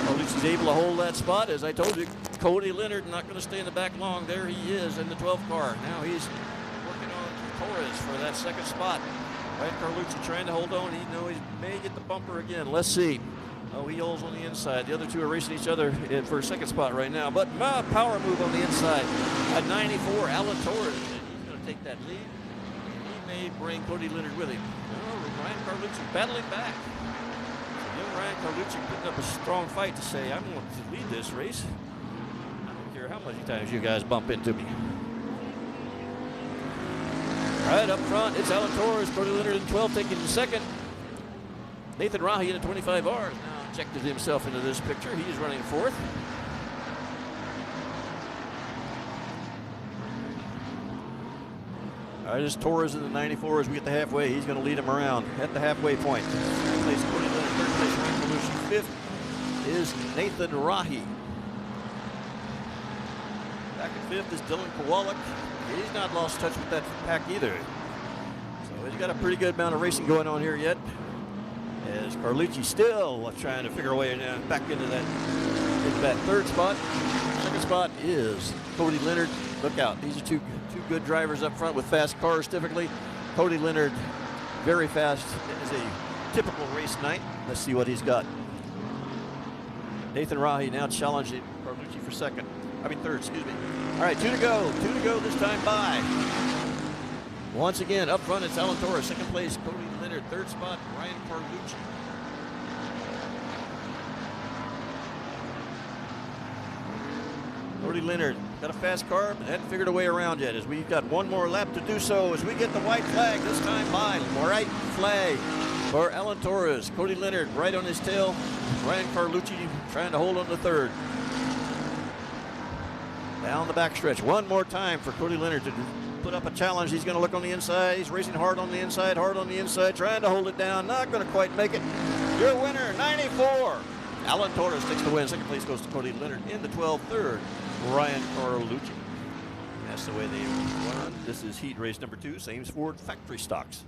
Carlucci's able to hold that spot. As I told you, Cody Leonard not going to stay in the back long. There he is in the 12 car. Now he's working on Torres for that second spot. Ryan Carlucci trying to hold on. He knows he may get the bumper again. Let's see. Oh, he holds on the inside. The other two are racing each other for a second spot right now. But power move on the inside. At 94, Alan Torres. He's going to take that lead. He may bring Cody Leonard with him. Oh, Ryan Carlucci battling back. So young Ryan Carlucci putting up a strong fight to say, I'm going to lead this race. I don't care how many times you guys bump into me. All right, up front, it's Alan Torres, Cody Leonard in 12, taking the second. Nathan Rahi in a 25R now injected himself into this picture. He's running fourth. All right, it's Torres in the 94 as we get the halfway. He's going to lead him around at the halfway point. Second place, Cody Leonard. Third place, Ryan Carlucci. Fifth is Nathan Rahi. Back in fifth is Dylan Kowalik. He's not lost touch with that pack either. So he's got a pretty good amount of racing going on here yet. as Carlucci still trying to figure a way back into that third spot. Second spot is Cody Leonard. Look out. These are two good drivers up front with fast cars typically. Cody Leonard, very fast. It is a typical race night. Let's see what he's got. Nathan Rahi now challenging Carlucci for third, excuse me. All right, two to go this time by. Once again, up front, it's Alan Torres. Second place, Cody Leonard. Third spot, Ryan Carlucci. Cody Leonard got a fast car, but hadn't figured a way around yet, as we've got one more lap to do so as we get the white flag this time by. White flag for Alan Torres. Cody Leonard right on his tail. Ryan Carlucci trying to hold on to third. Down the backstretch. One more time for Cody Leonard to put up a challenge. He's going to look on the inside. He's racing hard on the inside, trying to hold it down. Not going to quite make it. Your winner, 94. Alan Torres takes the win. Second place goes to Cody Leonard in the 12th. Third, Ryan Carlucci. That's the way they run. This is heat race number 2, Ames Ford factory stocks.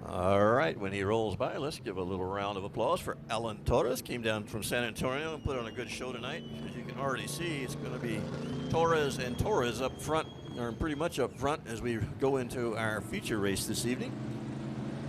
All right, when he rolls by, let's give a little round of applause for Alan Torres. Came down from San Antonio and put on a good show tonight. As you can already see, it's going to be Torres and Torres up front, or pretty much up front, as we go into our feature race this evening.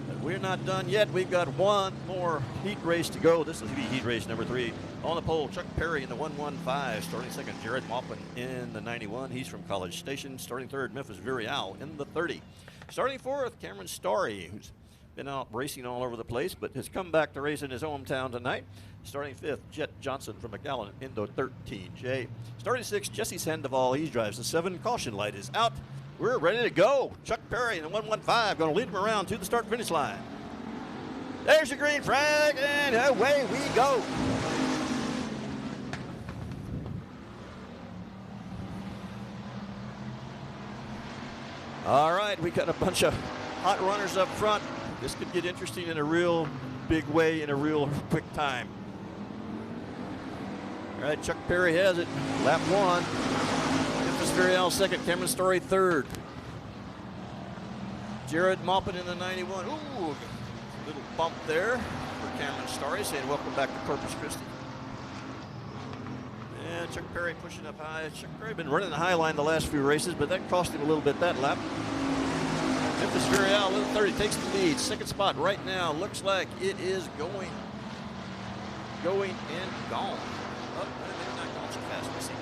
But we're not done yet. We've got one more heat race to go. This will be heat race number 3. On the pole, Chuck Perry in the 115. Starting second, Jared Maupin in the 91. He's from College Station. Starting third, Memphis Virial in the 30. Starting fourth, Cameron Story, who's been out racing all over the place, but has come back to race in his hometown tonight. Starting fifth, Jet Johnson from McAllen in the 13J. Starting sixth, Jesse Sandoval. He drives the 7. Caution light is out. We're ready to go. Chuck Perry in the 115 going to lead him around to the start-finish line. There's your green flag, and away we go. All right, we got a bunch of hot runners up front. This could get interesting in a real big way in a real quick time. All right, Chuck Perry has it. Lap 1. Memphis Virial second. Cameron Story third. Jared Maupin in the 91. Ooh, little bump there for Cameron Story, saying welcome back to Corpus Christi. And Chuck Perry pushing up high. Chuck Perry been running the high line the last few races, but that cost him a little bit that lap. Memphis Virial, little 30, takes the lead. Second spot right now. Looks like it is going and gone. Oh, they're not going so fast. Let's see.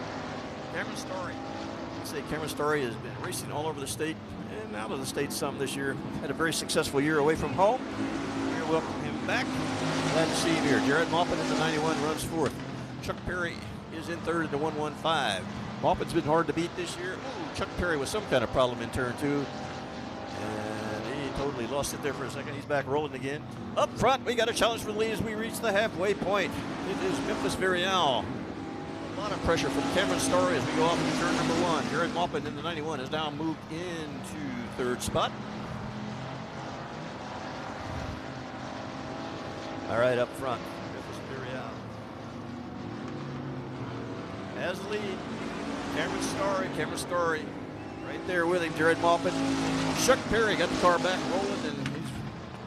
Cameron Story. Let's say Cameron Story has been racing all over the state and out of the state some this year. Had a very successful year away from home. We're welcome him back. Glad to see him here. Jared Maupin in the 91 runs fourth. Chuck Perry is in third in the 115. Maupin's been hard to beat this year. Ooh, Chuck Perry with some kind of problem in turn 2. And he totally lost it there for a second. He's back rolling again. Up front, we got a challenge for the lead as we reach the halfway point. It is Memphis Virial. A lot of pressure from Cameron Story as we go off into turn number 1. Jared Maupin in the 91 has now moved into third spot. All right, up front, Memphis Virial has the lead. Cameron Story right there with him. Jared Maupin. Chuck Perry got the car back rolling, and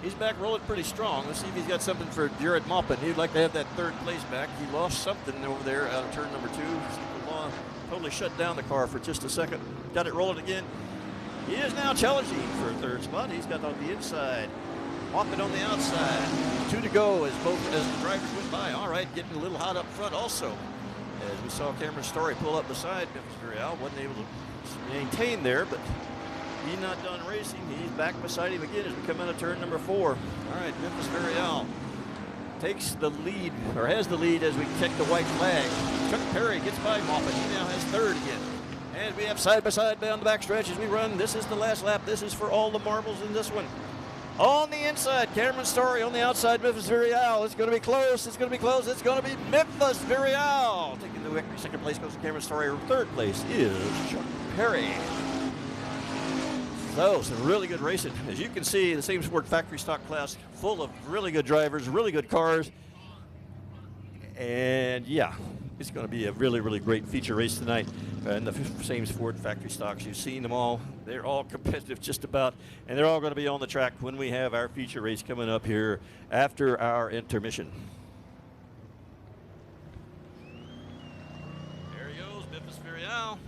he's back rolling pretty strong. Let's see if he's got something for Jared Maupin. He'd like to have that third place back. He lost something over there out of turn number 2. Totally shut down the car for just a second. Got it rolling again. He is now challenging for a third spot. He's got on the inside. Maupin on the outside. 2 to go as the drivers went by. All right, getting a little hot up front also. As we saw Cameron Story pull up beside Memphis Virial. Wasn't able to maintain there, but he's not done racing. He's back beside him again as we come out of turn number 4. All right, Memphis Virial takes the lead, or has the lead as we check the white flag. Chuck Perry gets by Maupin. He now has third again. And we have side by side down the backstretch as we run. This is the last lap. This is for all the marbles in this one. On the inside, Cameron Story. On the outside, Memphis Virial. It's going to be close. It's going to be close. It's going to be Memphis Virial taking the victory. Second place goes to Cameron Story. Third place is Chuck Perry. So, some really good racing. As you can see, the Ames Ford factory stock class full of really good drivers, really good cars. And yeah, it's going to be a really, really great feature race tonight. And the same Ford factory stocks, you've seen them all. They're all competitive just about, and they're all going to be on the track when we have our feature race coming up here after our intermission. There he goes, Memphis Furial.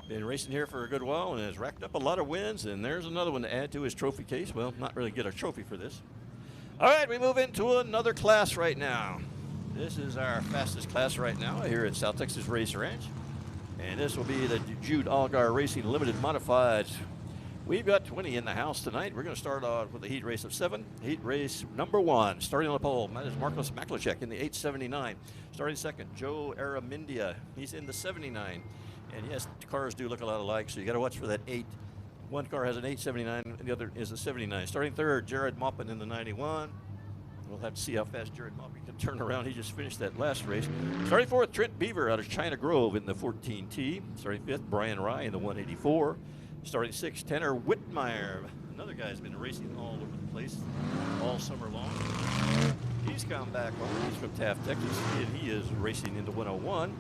Been racing here for a good while and has racked up a lot of wins, and there's another one to add to his trophy case. Well, not really get a trophy for this. All right, we move into another class right now. This is our fastest class right now here at South Texas Race Ranch. And this will be the Jude Allgaier Racing Limited Modifieds. We've got 20 in the house tonight. We're going to start off with a heat race of 7. Heat race number 1, starting on the pole, that is Marcos Maklicek in the 879. Starting second, Joe Aramindia. He's in the 79. And yes, the cars do look a lot alike, so you got to watch for that 8. One car has an 879, and the other is a 79. Starting third, Jared Maupin in the 91. We'll have to see how fast Jared Maupin can turn around. He just finished that last race. Starting fourth, Trent Beaver out of China Grove in the 14T. Starting fifth, Brian Rye in the 184. Starting sixth, Tanner Whitmire. Another guy's been racing all over the place all summer long. He's come back home. He's from Taft, Texas, and he is racing in the 101.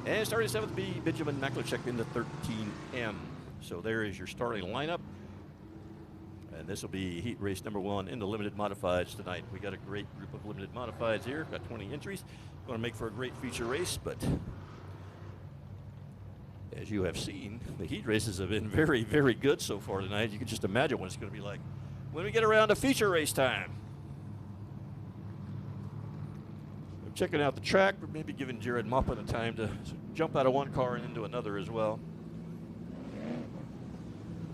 And starting seventh, Benjamin Maklicek in the 13M. So there is your starting lineup. And this will be heat race number 1 in the limited modifieds tonight. We got a great group of limited modifieds here. Got 20 entries. Going to make for a great feature race, but as you have seen, the heat races have been very, very good so far tonight. You can just imagine what it's going to be like when we get around to feature race time. I'm checking out the track, but maybe giving Jared Maupin the time to jump out of one car and into another as well.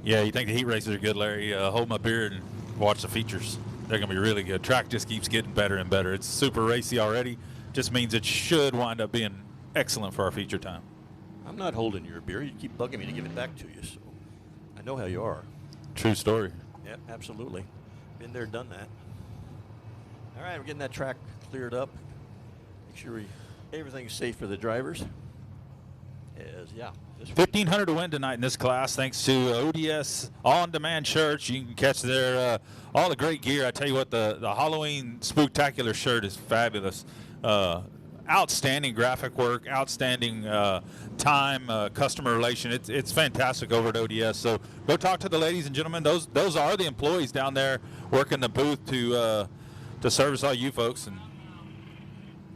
Yeah, you think the heat races are good, Larry? Hold my beer and watch the features. They're going to be really good. Track just keeps getting better and better. It's super racy already. Just means it should wind up being excellent for our feature time. I'm not holding your beer. You keep bugging me to give it back to you, so I know how you are. True story. Yep, absolutely. Been there, done that. All right, we're getting that track cleared up. Make sure everything's safe for the drivers. Yeah. $1,500 to win tonight in this class, thanks to ODS On-Demand shirts. You can catch their all the great gear. I tell you what, the Halloween Spooktacular shirt is fabulous. Outstanding graphic work, outstanding time, customer relation. It's fantastic over at ODS. So go talk to the ladies and gentlemen. Those are the employees down there working the booth to service all you folks, and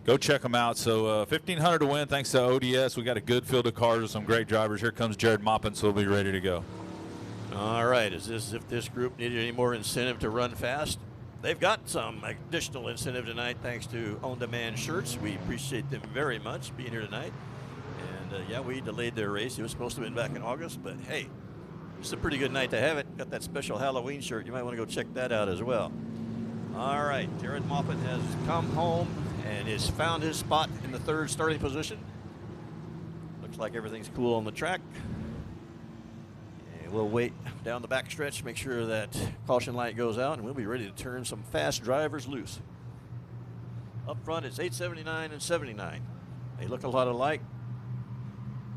go check them out. So $1,500 to win thanks to ODS. We got a good field of cars with some great drivers. Here comes Jared Maupin, so we'll be ready to go. All right. Is this if this group needed any more incentive to run fast? They've got some additional incentive tonight thanks to On-Demand shirts. We appreciate them very much being here tonight. And, yeah, we delayed their race. It was supposed to have been back in August, but, hey, it's a pretty good night to have it. Got that special Halloween shirt. You might want to go check that out as well. All right. Jared Maupin has come home and has found his spot in the third starting position. Looks like everything's cool on the track. And we'll wait down the back stretch, make sure that caution light goes out, and we'll be ready to turn some fast drivers loose. Up front, it's 879 and 79. They look a lot alike,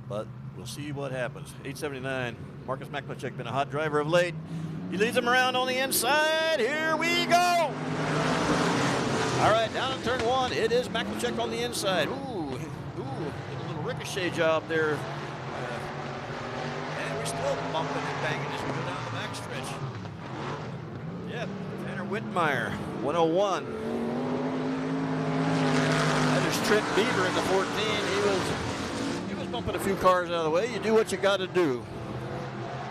but we'll see what happens. 879, Marcus Maklicek, been a hot driver of late. He leads them around on the inside. Here we go. All right, down in turn 1, it is Maklicek on the inside. Ooh, did a little ricochet job there. And we're still bumping and banging as we go down the backstretch. Yep, Tanner Whitmire, 101. That is Trent Beaver in the 14. He was bumping a few cars out of the way. You do what you got to do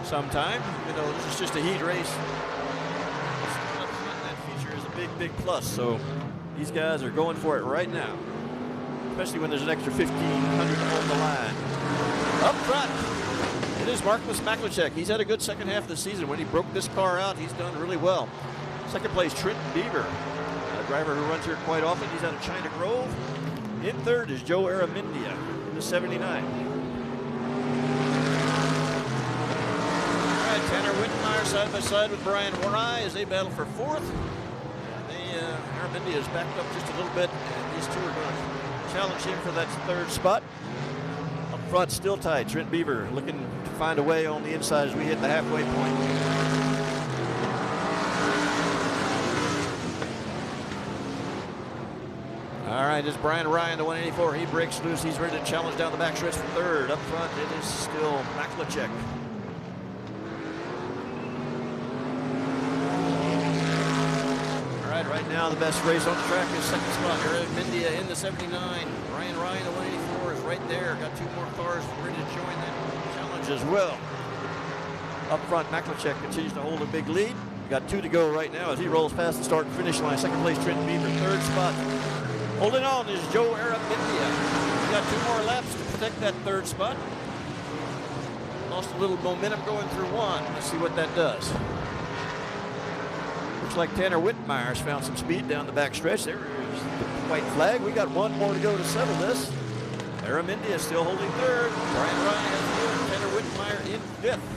sometime. You know, this is just a heat race. That feature is a big, big plus. So these guys are going for it right now, especially when there's an extra $1,500 on the line. Up front, it is Marcus Maklicek. He's had a good second half of the season. When he broke this car out, he's done really well. Second place, Trent Beaver, a driver who runs here quite often. He's out of China Grove. In third is Joe Aramindia in the 79. All right, Tanner Whitmire side by side with Brian Warai as they battle for fourth. Aramindia is backed up just a little bit, and these two are going to challenge him for that third spot. Up front, still tight. Trent Beaver looking to find a way on the inside as we hit the halfway point. All right, it's Brian Ryan, the 184. He breaks loose. He's ready to challenge down the backstretch for third. Up front, it is still Maklachek. All right, right now the best race on the track is second spot. Eric Mindia in the 79. Brian Ryan, the 184, is right there. Got two more cars ready to join that challenge as well. Up front, Maklachek continues to hold a big lead. Got two to go right now as he rolls past the start and finish line. Second place, Trent Bieber. Third spot, holding on is Joe Aramindia. He's got two more laps to protect that third spot. Lost a little momentum going through one. Let's see what that does. Looks like Tanner Whitmire's found some speed down the back stretch. There is the white flag. We got one more to go to settle this. Aramindia still holding third. Brian Ryan has fourth. Tanner Whitmire in fifth.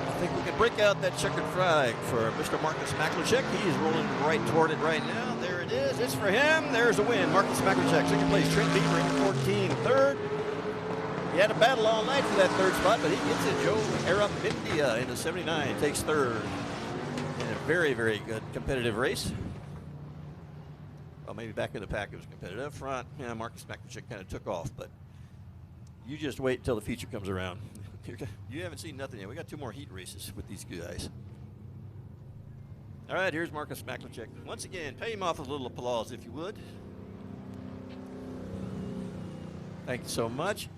I think we can break out that checkered flag for Mr. Marcus Maklachek. He is rolling right toward it right now. There it is. It's for him. There's a win. Marcus Maklachek, second place. Trent Bieber in 14, third. He had a battle all night for that third spot, but he gets it. Joe Aramindia in the 79 takes third in a very, very good competitive race. Well, maybe back in the pack it was competitive. Up front, yeah, Marcus Maklachek kind of took off, but you just wait until the feature comes around. You haven't seen nothing yet. We got two more heat races with these guys. All right, here's Marcus Maklachek. Once again, pay him off with a little applause if you would. Thank you so much.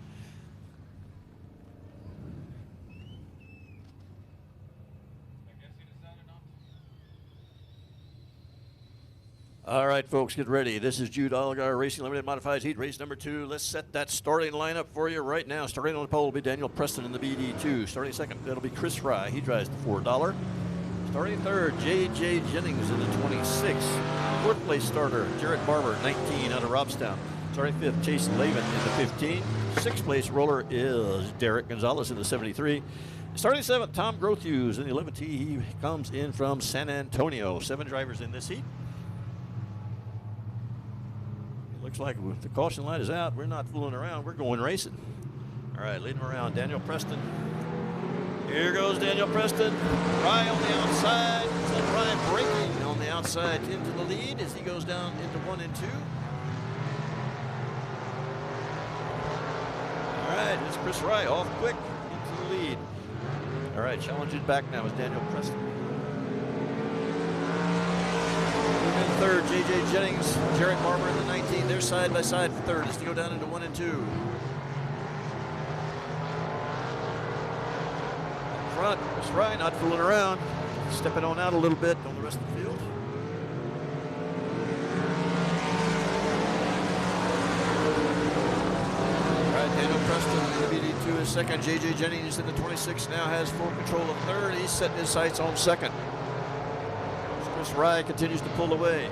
All right, folks, get ready. This is Jude Allgaier Racing Limited Modifieds Heat Race number 2. Let's set that starting lineup for you right now. Starting on the pole will be Daniel Preston in the BD2. Starting second, that'll be Chris Fry. He drives the $4. Starting third, J.J. Jennings in the 26. Fourth place starter, Jarrett Barber, 19 out of Robstown. Starting fifth, Chase Lavin in the 15. Sixth place roller is Derek Gonzalez in the 73. Starting seventh, Tom Grothuse in the 11T. He comes in from San Antonio. 7 drivers in this heat. Looks like the caution light is out. We're not fooling around. We're going racing. All right, leading around, Daniel Preston. Here goes Daniel Preston. Rye on the outside. Rye braking on the outside into the lead as he goes down into 1 and 2. All right, it's Chris Rye off quick into the lead. All right, challenging back now is Daniel Preston. In third, J.J. Jennings, Jarrett Barber in the 19. They're side by side for third as they go down into 1 and 2. Up front, Chris Rye not fooling around. Stepping on out a little bit on the rest of the field. All right, Daniel Preston in the BD2 is second. J.J. Jennings in the 26 now has full control of third. He's setting his sights on second. Chris Rye continues to pull away.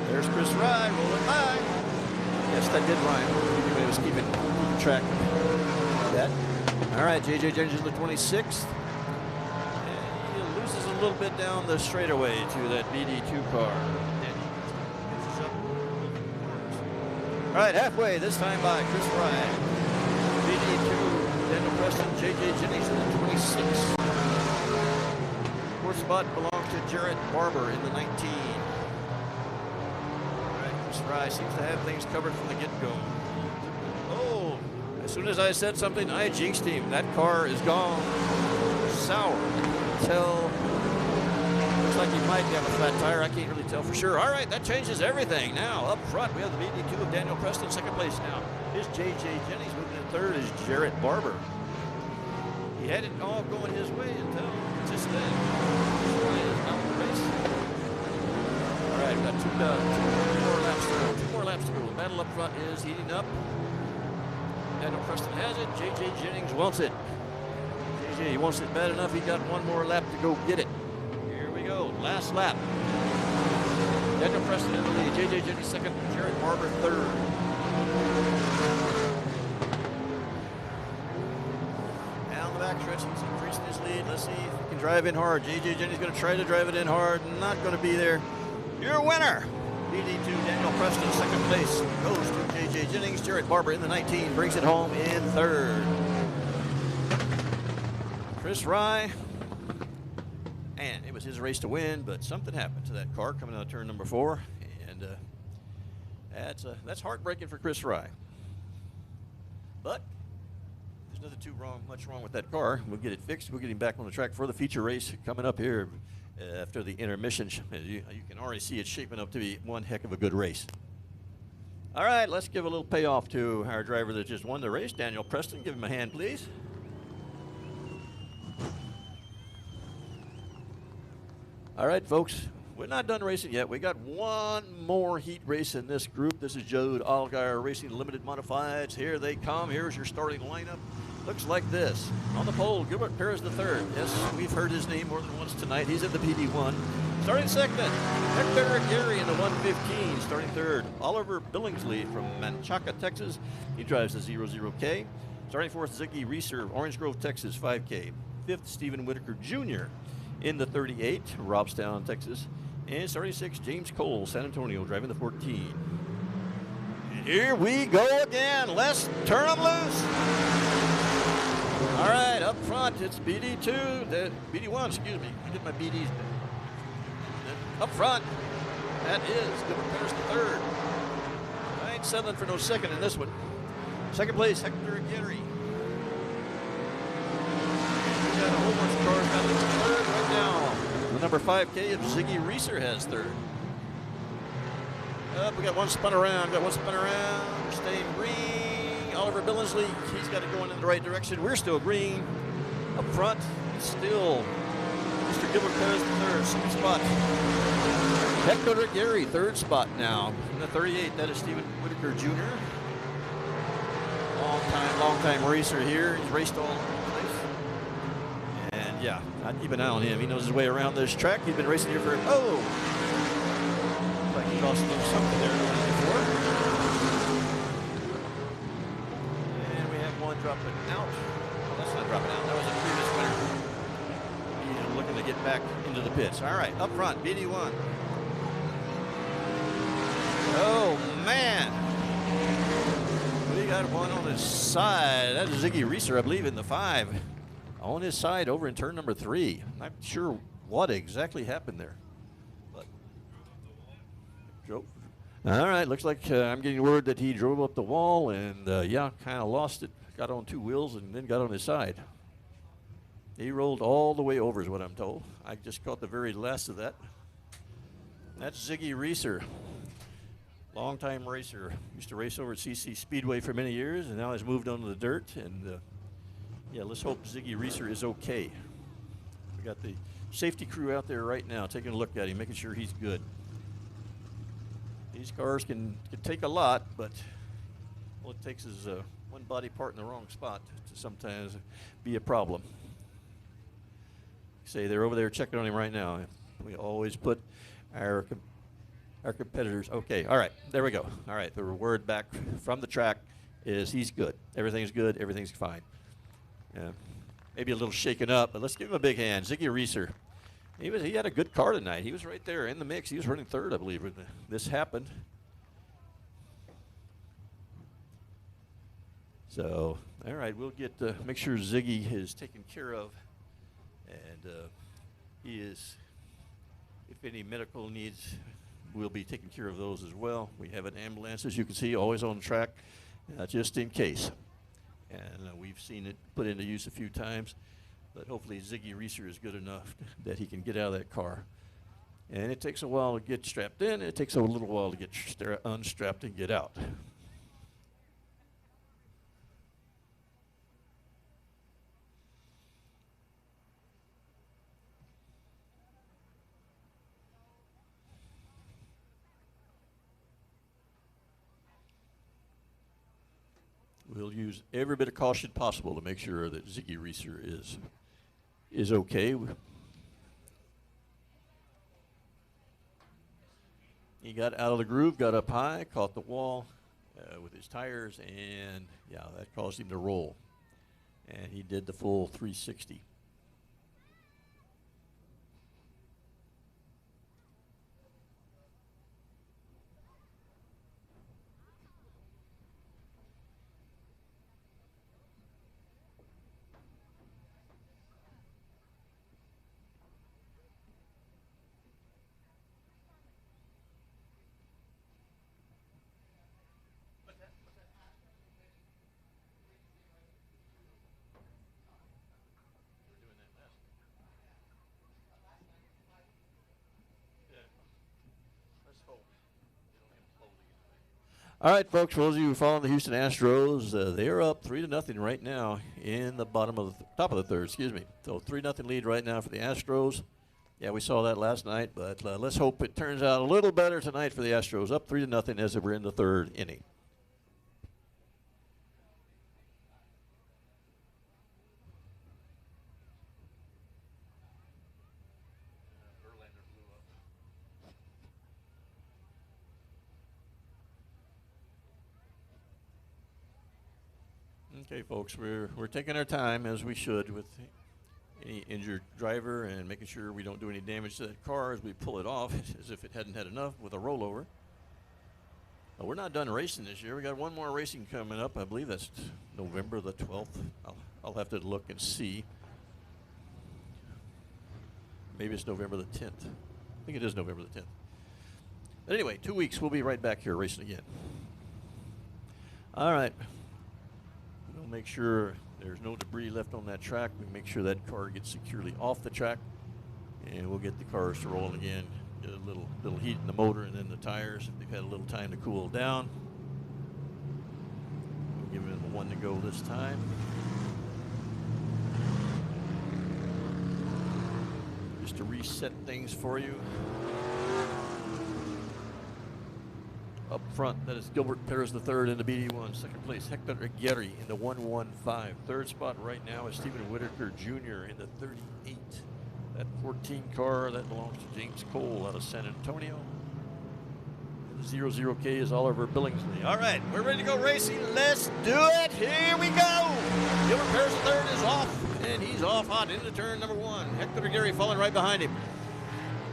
There's Chris Rye rolling by. Yes, that did rhyme. He was keeping track of that. All right, J.J. Jennings in the 26th. And he loses a little bit down the straightaway to that BD2 car. All right, halfway, this time by Chris Rye. BD2, Daniel Preston, J.J. Jennings in the 26th. Fourth spot belongs to Jarrett Barber in the 19. All right, Chris Rye seems to have things covered from the get-go. Oh, as soon as I said something, I jinxed him. That car is gone sour. Tell. Looks like he might have a flat tire. I can't really tell for sure. All right, that changes everything. Now, up front, we have the BD2 of Daniel Preston, second place now. Here's J.J. Jennings. Moving in third is Jarrett Barber. He had it all going his way until just then. Out the race. All right, we've got two more laps to go. 2 more laps to go. The battle up front is heating up. Daniel Preston has it. J.J. Jennings wants it. J.J. he wants it bad enough. He got 1 more lap to go get it. Here we go. Last lap. Daniel Preston in the lead. J.J. Jennings second. Jarrett Barber third. Stretch. He's increasing his lead. Let's see if he can drive in hard. J.J. Jennings going to try to drive it in hard. Not going to be there. Your winner, BD2 Daniel Preston, second place goes to J.J. Jennings. Jarrett Barber in the 19 brings it home in third. Chris Rye, and it was was his race to win, but something happened to that car coming out of turn number 4, and that's heartbreaking for Chris Rye. But there's nothing much wrong with that car. We'll get it fixed. We'll get him back on the track for the feature race coming up here after the intermission. You can already see it shaping up to be one heck of a good race. All right, let's give a little payoff to our driver that just won the race, Daniel Preston. Give him a hand, please. All right, folks, we're not done racing yet. We got one more heat race in this group. This is Jude Allgaier Racing Limited Modifieds. Here they come. Here's your starting lineup. Looks like this. On the pole, Gilbert Perez III. Yes, we've heard his name more than once tonight. He's in the PD1. Starting second, Hector Gary in the 115. Starting third, Oliver Billingsley from Manchaca, Texas. He drives the 00K. Starting fourth, Ziggy Reeser, Orange Grove, Texas, 5K. Fifth, Stephen Whitaker Jr. in the 38, Robstown, Texas. And starting sixth, James Cole, San Antonio, driving the 14. And here we go again. Let's turn them loose. All right, up front, it's BD2, BD1, excuse me. I get my BDs. Up front, that is Gilbert Perez III. I ain't settling for no second in this one. Second place, Hector Gary. We got a whole bunch of cars down to third right now. The number 5K of Ziggy Reeser has third. Up, we got one spun around, staying green. Oliver Billingsley, he's got it going in the right direction. We're still green. Up front, still Mr. Gilbert Perez III, second spot. Hector Gary, third spot now. In the 38, that is Stephen Whitaker Jr. Long time racer here. He's raced all over the place. And yeah, I'd keep an eye on him. He knows his way around this track. He's been racing here for, looks like he lost a little something there before. And we have one dropping out. Oh, that's not dropping out. That was a previous winner. He's looking to get back into the pits. All right, up front, BD1. Oh, man. We got one on his side. That is Ziggy Reeser, I believe, in the 5. On his side over in turn number 3. Not sure what exactly happened there. But all right, looks like I'm getting word that he drove up the wall and, kind of lost it. Got on 2 wheels and then got on his side. He rolled all the way over is what I'm told. I just caught the very last of that. That's Ziggy Reeser. Long-time racer. Used to race over at CC Speedway for many years, and now has moved on to the dirt. And, let's hope Ziggy Reeser is okay. We got the safety crew out there right now taking a look at him, making sure he's good. These cars can take a lot, but all it takes is one body part in the wrong spot to sometimes be a problem. Say they're over there checking on him right now. We always put our competitors. Okay, all right, there we go. All right, the word back from the track is he's good. Everything's good. Everything's fine. Maybe a little shaken up, but let's give him a big hand. Ziggy Reeser. He had a good car tonight. He was right there in the mix. He was running third, I believe, when this happened. So, all right, we'll get make sure Ziggy is taken care of, and he is. If any medical needs, we'll be taking care of those as well. We have an ambulance, as you can see, always on track, just in case. And we've seen it put into use a few times, but hopefully Ziggy Reeser is good enough that he can get out of that car. And it takes a while to get strapped in. It takes a little while to get unstrapped and get out. We'll use every bit of caution possible to make sure that Ziggy Reeser is okay. He got out of the groove, got up high, caught the wall with his tires, and that caused him to roll. And he did the full 360. All right, folks, for those of you who follow the Houston Astros, they are up 3-0 right now in the top of the third, excuse me. So 3-0 lead right now for the Astros. Yeah, we saw that last night, but let's hope it turns out a little better tonight for the Astros. Up 3-0 as we're in the third inning. Okay, folks, we're taking our time, as we should, with any injured driver and making sure we don't do any damage to that car as we pull it off as if it hadn't had enough with a rollover. We're not done racing this year. We got one more racing coming up. I believe that's November the 12th. I'll have to look and see. Maybe it's November the 10th. I think it is November the 10th. But anyway, 2 weeks, we'll be right back here racing again. All right. We'll make sure there's no debris left on that track. We make sure that car gets securely off the track, and we'll get the cars to rolling again. Get a little heat in the motor and then the tires if they've had a little time to cool down. We'll give them one to go this time. Just to reset things for you. Up front, that is Gilbert Perez III in the BD1. Second place, Hector Aguirre in the 115. Third spot right now is Stephen Whitaker Jr. in the 38. That 14 car, that belongs to James Cole out of San Antonio. And the 00K is Oliver Billingsley. All right, we're ready to go racing. Let's do it. Here we go. Gilbert Perez III is off, and he's off hot into turn number 1. Hector Aguirre following right behind him.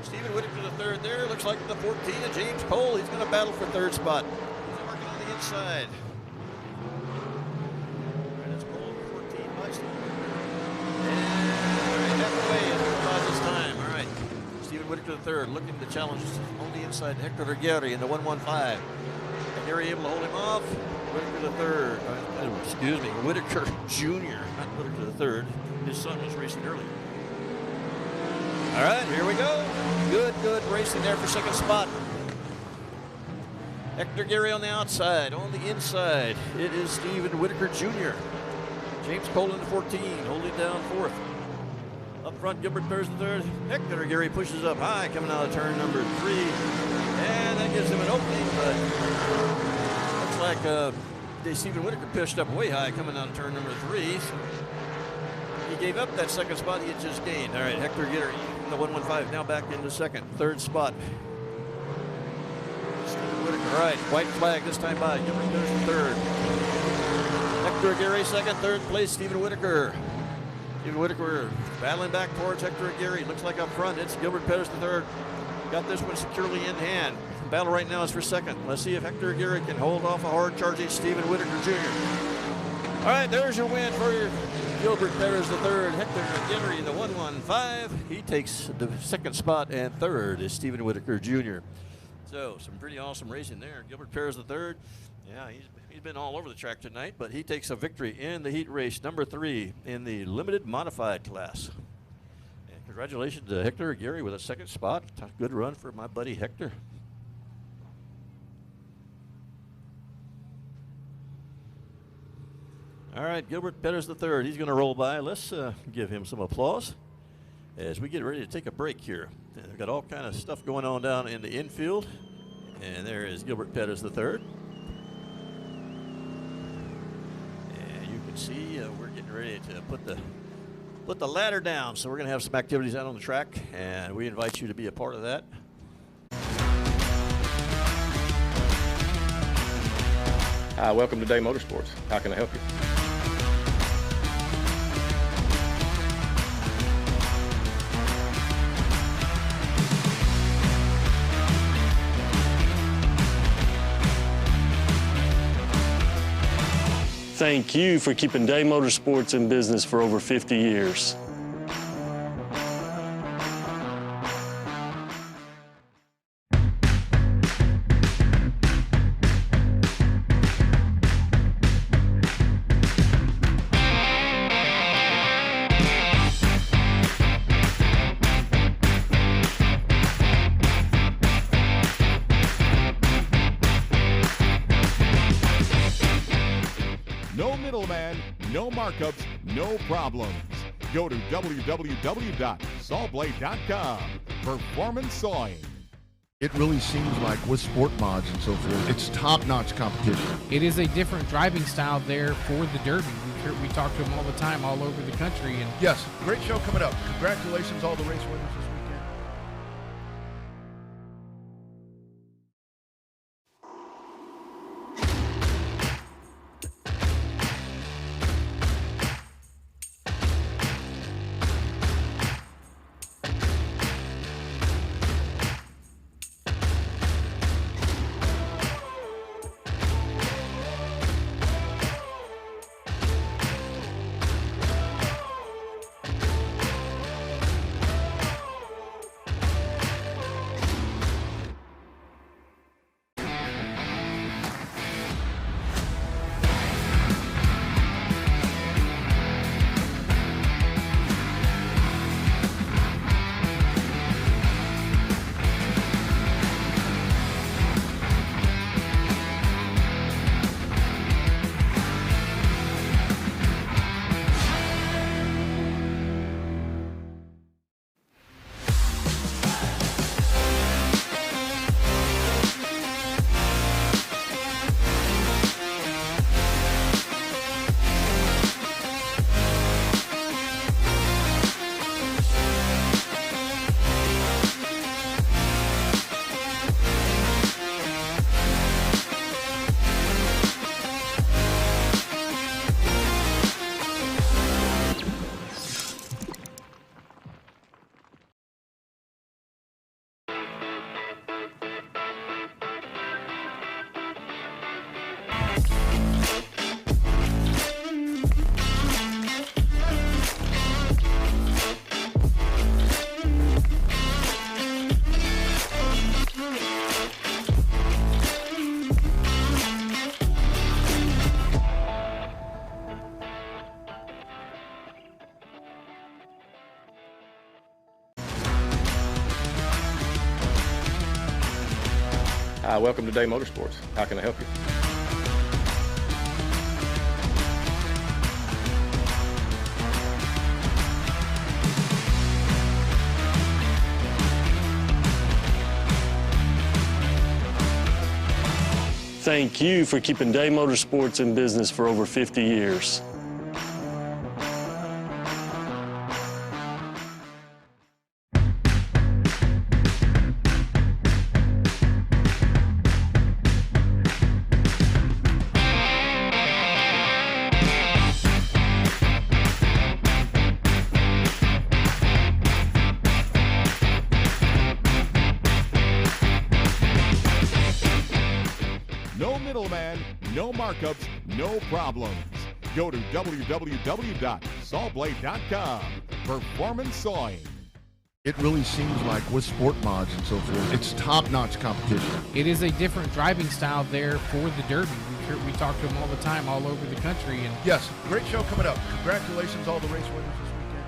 Stephen Whitaker the third there. Looks like the 14 of James Cole. He's going to battle for third spot. He's working on the inside. All right, that's Cole, 14 by Stephen Whitaker. And halfway this time. All right. Stephen Whitaker the third looking to challenge on the inside. Hector Aguirre in the 115. Aguirre able to hold him off. Whitaker the third. Excuse me. Whitaker Jr. Not Whitaker the third. His son was racing earlier. All right, here we go. Good racing there for second spot. Hector Aguirre on the outside. On the inside, it is Stephen Whitaker Jr. James Cole in the 14, holding down fourth. Up front, Gilbert Perez the third. Hector Aguirre pushes up high, coming out of turn number 3. And that gives him an opening, but looks like Stephen Whitaker pushed up way high, coming out of turn number 3. So he gave up that second spot he had just gained. All right, Hector Aguirre in the 115, now back into second. Third spot. Stephen Whitaker, all right, white flag this time by Gilbert Perez the third. Hector Aguirre second, third place, Stephen Whitaker. Stephen Whitaker battling back towards Hector Aguirre. Looks like up front, it's Gilbert Perez the third. Got this one securely in hand. The battle right now is for second. Let's see if Hector Aguirre can hold off a hard charging Stephen Whitaker Jr. All right, there's your win for your Gilbert Perez the third. Hector Aguirre in the 115. He takes the second spot, and third is Stephen Whitaker Jr. So some pretty awesome racing there. Gilbert Perez the third. Yeah, he's been all over the track tonight, but he takes a victory in the heat race number 3 in the limited modified class. And congratulations to Hector Aguirre with a second spot. Good run for my buddy Hector. All right, Gilbert Perez the third. He's going to roll by. Let's give him some applause as we get ready to take a break here. And we've got all kind of stuff going on down in the infield. And there is Gilbert Perez the third. And you can see we're getting ready to put the ladder down. So we're going to have some activities out on the track, and we invite you to be a part of that. Hi, welcome to Day Motorsports. How can I help you? Thank you for keeping Day Motorsports in business for over 50 years. markups, no problems. Go to www.sawblade.com. Performance Sawing. It really seems like with sport mods and so forth, it's top-notch competition. It is a different driving style there for the Derby. We talk to them all the time, all over the country. And Yes, great show coming up. Congratulations, all the race winners this weekend. Hi, welcome to Day Motorsports. How can I help you? Thank you for keeping Day Motorsports in business for over 50 years. No middleman, no markups, no problems. Go to www.sawblade.com. Performance Sawing. It really seems like with sport mods and so forth, it's top-notch competition. it is a different driving style there for the Derby. We talk to them all the time, all over the country. And Yes, great show coming up. Congratulations, all the race winners this weekend.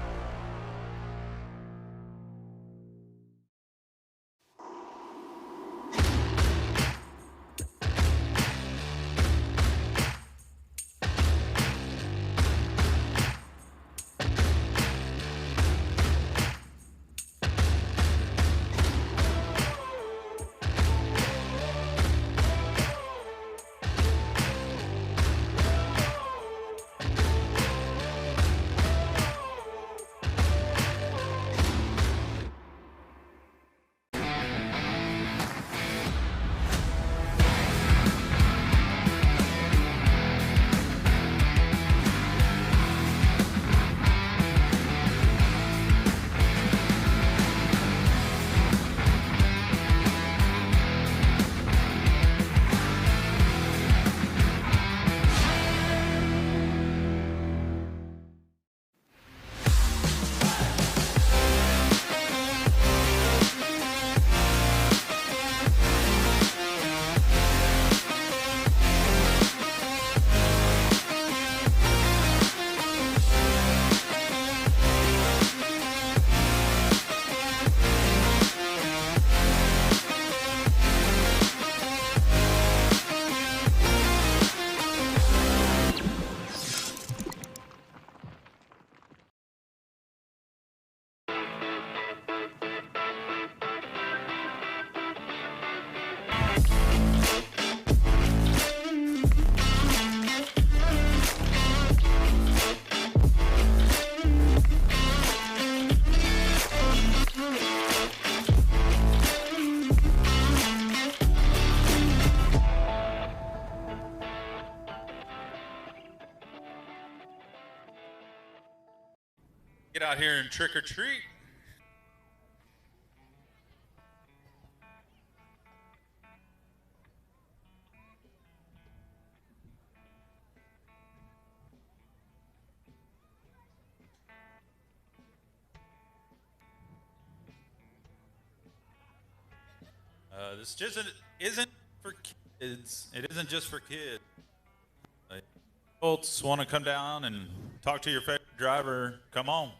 out here and trick or treat. This just isn't for kids. It isn't just for kids. Adults want to come down and talk to your favorite driver. Come on.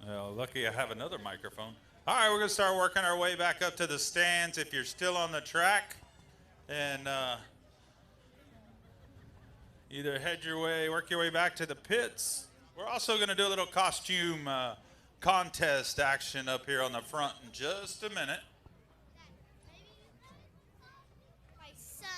Well, lucky I have another microphone. All right, we're going to start working our way back up to the stands. If you're still on the track, and either work your way back to the pits. We're also going to do a little costume contest action up here on the front in just a minute. My son.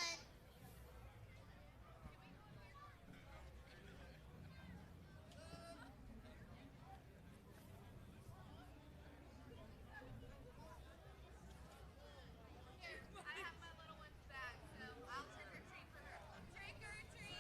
I have my little one's back, so I'll trick or treat for her. Trick or treat!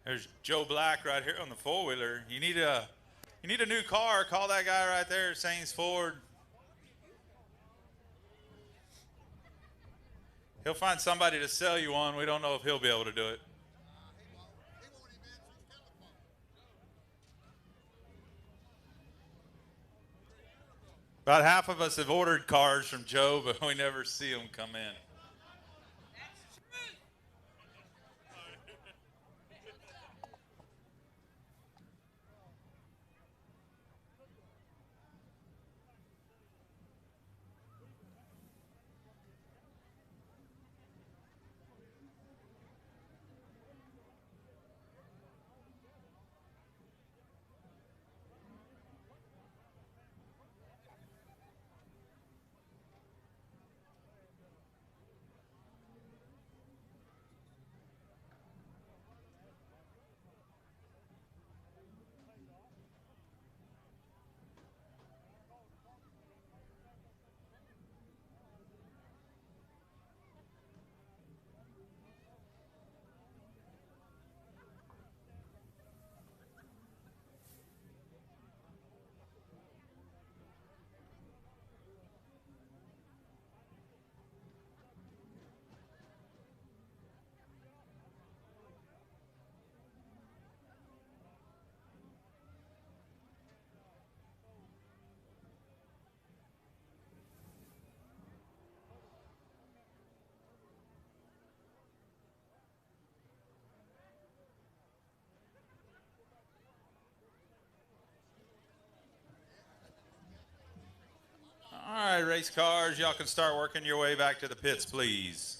There's Joe Black right here on the four-wheeler. You need a new car. Call that guy right there, Saints Ford. He'll find somebody to sell you one. We don't know if he'll be able to do it. About half of us have ordered cars from Joe, but we never see them come in. All right, race cars, y'all can start working your way back to the pits, please.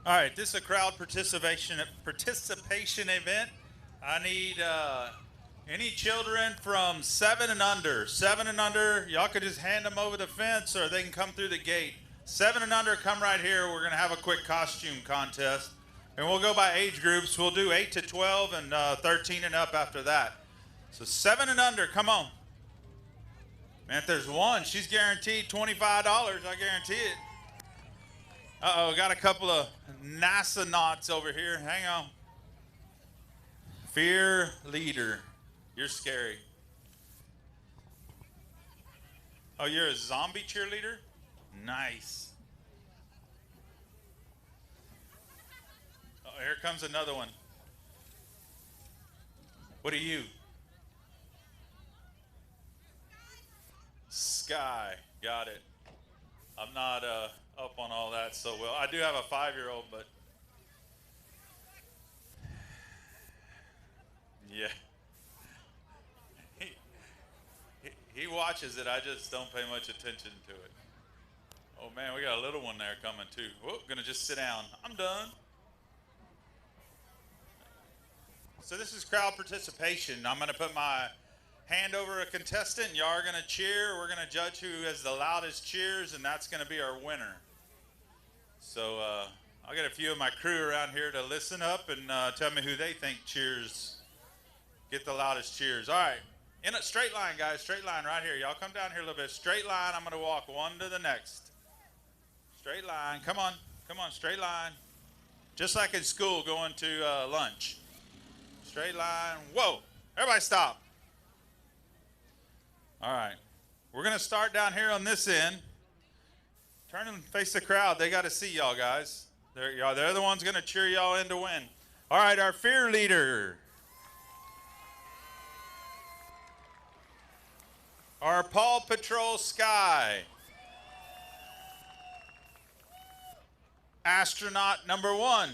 All right, this is a crowd participation event. I need any children from 7 and under. 7 and under, y'all could just hand them over the fence or they can come through the gate. 7 and under, come right here. We're going to have a quick costume contest. And we'll go by age groups. We'll do 8 to 12 and 13 and up after that. So 7 and under, come on. Man, if there's one, she's guaranteed $25. I guarantee it. Uh-oh, got a couple of NASA knots over here. Hang on. Fear leader. You're scary. Oh, you're a zombie cheerleader? Nice. Oh, here comes another one. What are you? Sky. Got it. I'm not up on all that so well. I do have a 5-year-old, but yeah. He watches it. I just don't pay much attention to it. Oh man, we got a little one there coming too. Whoop, gonna just sit down. I'm done. So this is crowd participation. I'm gonna put my hand over a contestant. Y'all are gonna cheer. We're gonna judge who has the loudest cheers, and that's gonna be our winner. So I'll get a few of my crew around here to listen up and tell me who they think cheers, get the loudest cheers. All right, in a straight line, guys, straight line right here. Y'all come down here a little bit. Straight line, I'm gonna walk one to the next. Straight line, come on, straight line. Just like in school going to lunch. Straight line, whoa, everybody stop. All right, we're gonna start down here on this end. Turn and face the crowd. They got to see y'all, guys. They're the ones gonna cheer y'all in to win. All right, our fear leader. Our Paw Patrol Sky. Astronaut number 1.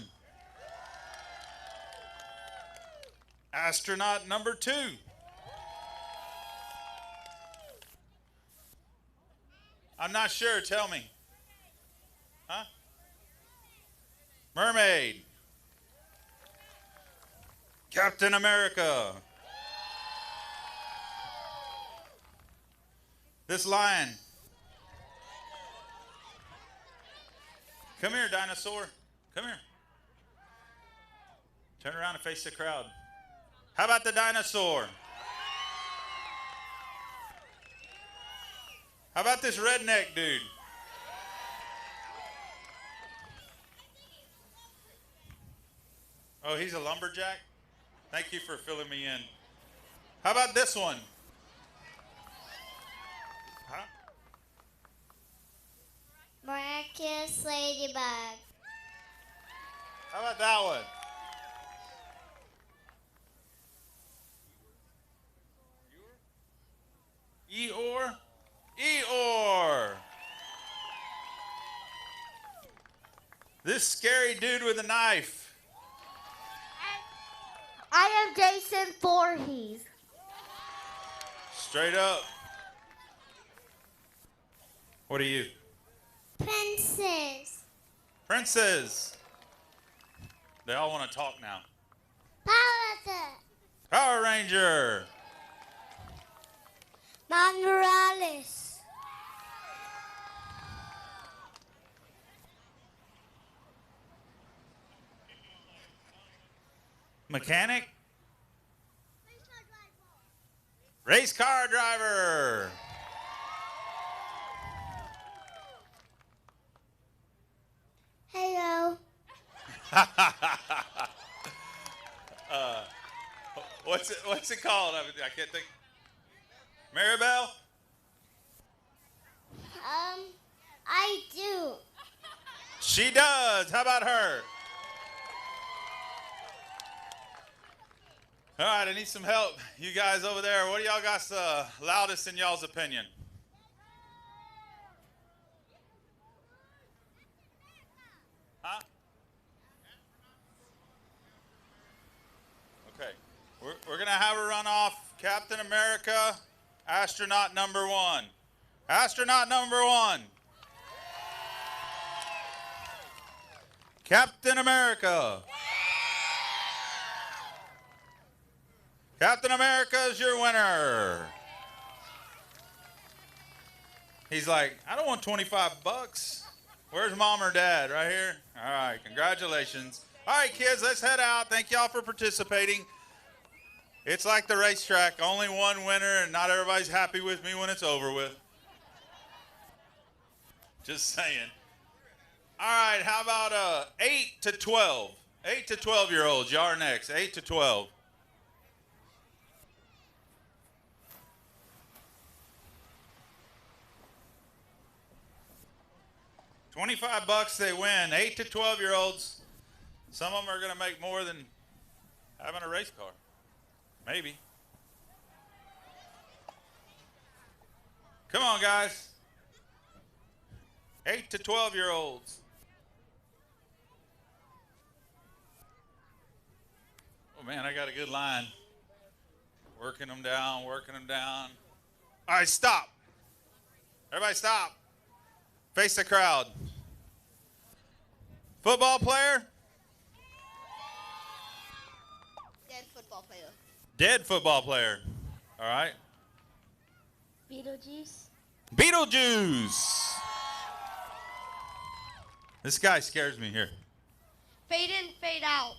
Astronaut number 2. I'm not sure, tell me. Huh? Mermaid. Captain America. This lion. Come here, dinosaur. Come here. Turn around and face the crowd. How about the dinosaur? How about this redneck dude? Oh, he's a lumberjack? Thank you for filling me in. How about this one? Huh? Miraculous Ladybug. How about that one? Eeyore? Eeyore! This scary dude with a knife. I am Jason Voorhees. Straight up. What are you? Princess. Princess. They all want to talk now. Power Power Ranger. Miles Morales. Mechanic. Race car driver. Hello. What's it called? I can't think. Maribel? I do. She does. How about her? All right, I need some help. You guys over there, what do y'all got loudest in y'all's opinion? Huh? Okay. We're going to have a runoff. Captain America, astronaut number 1. Astronaut number 1. Captain America. Captain America is your winner. He's like, I don't want 25 bucks. Where's mom or dad? Right here? All right, congratulations. All right, kids, let's head out. Thank y'all for participating. It's like the racetrack, only one winner, and not everybody's happy with me when it's over with. Just saying. All right, how about 8 to 12? 8 to 12-year-olds, y'all are next, 8 to 12. $25 they win, 8 to 12-year-olds. Some of them are going to make more than having a race car. Maybe. Come on, guys. 8 to 12-year-olds. Oh, man, I got a good line. Working them down, working them down. All right, stop. Everybody stop. Face the crowd. Football player? Dead football player. Dead football player. All right. Beetlejuice. Beetlejuice. This guy scares me here. Fade in, fade out.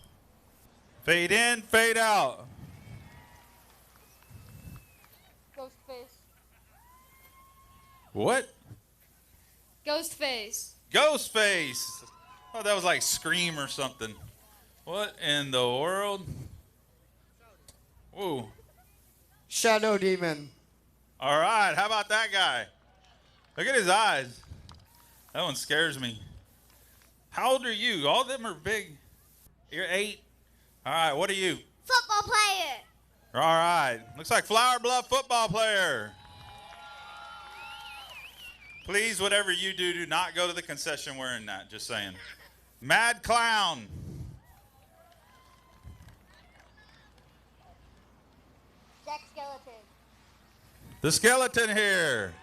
Fade in, fade out. Ghostface. What? Ghostface. Ghostface. Oh, that was like Scream or something. What in the world? Whoa. Shadow Demon. All right, how about that guy? Look at his eyes. That one scares me. How old are you? All of them are big. You're 8. All right, what are you? Football player. All right. Looks like Flower Bluff football player. Please, whatever you do, do not go to the concession wearing that. Just saying. Mad Clown. Jack Skeleton. The skeleton here.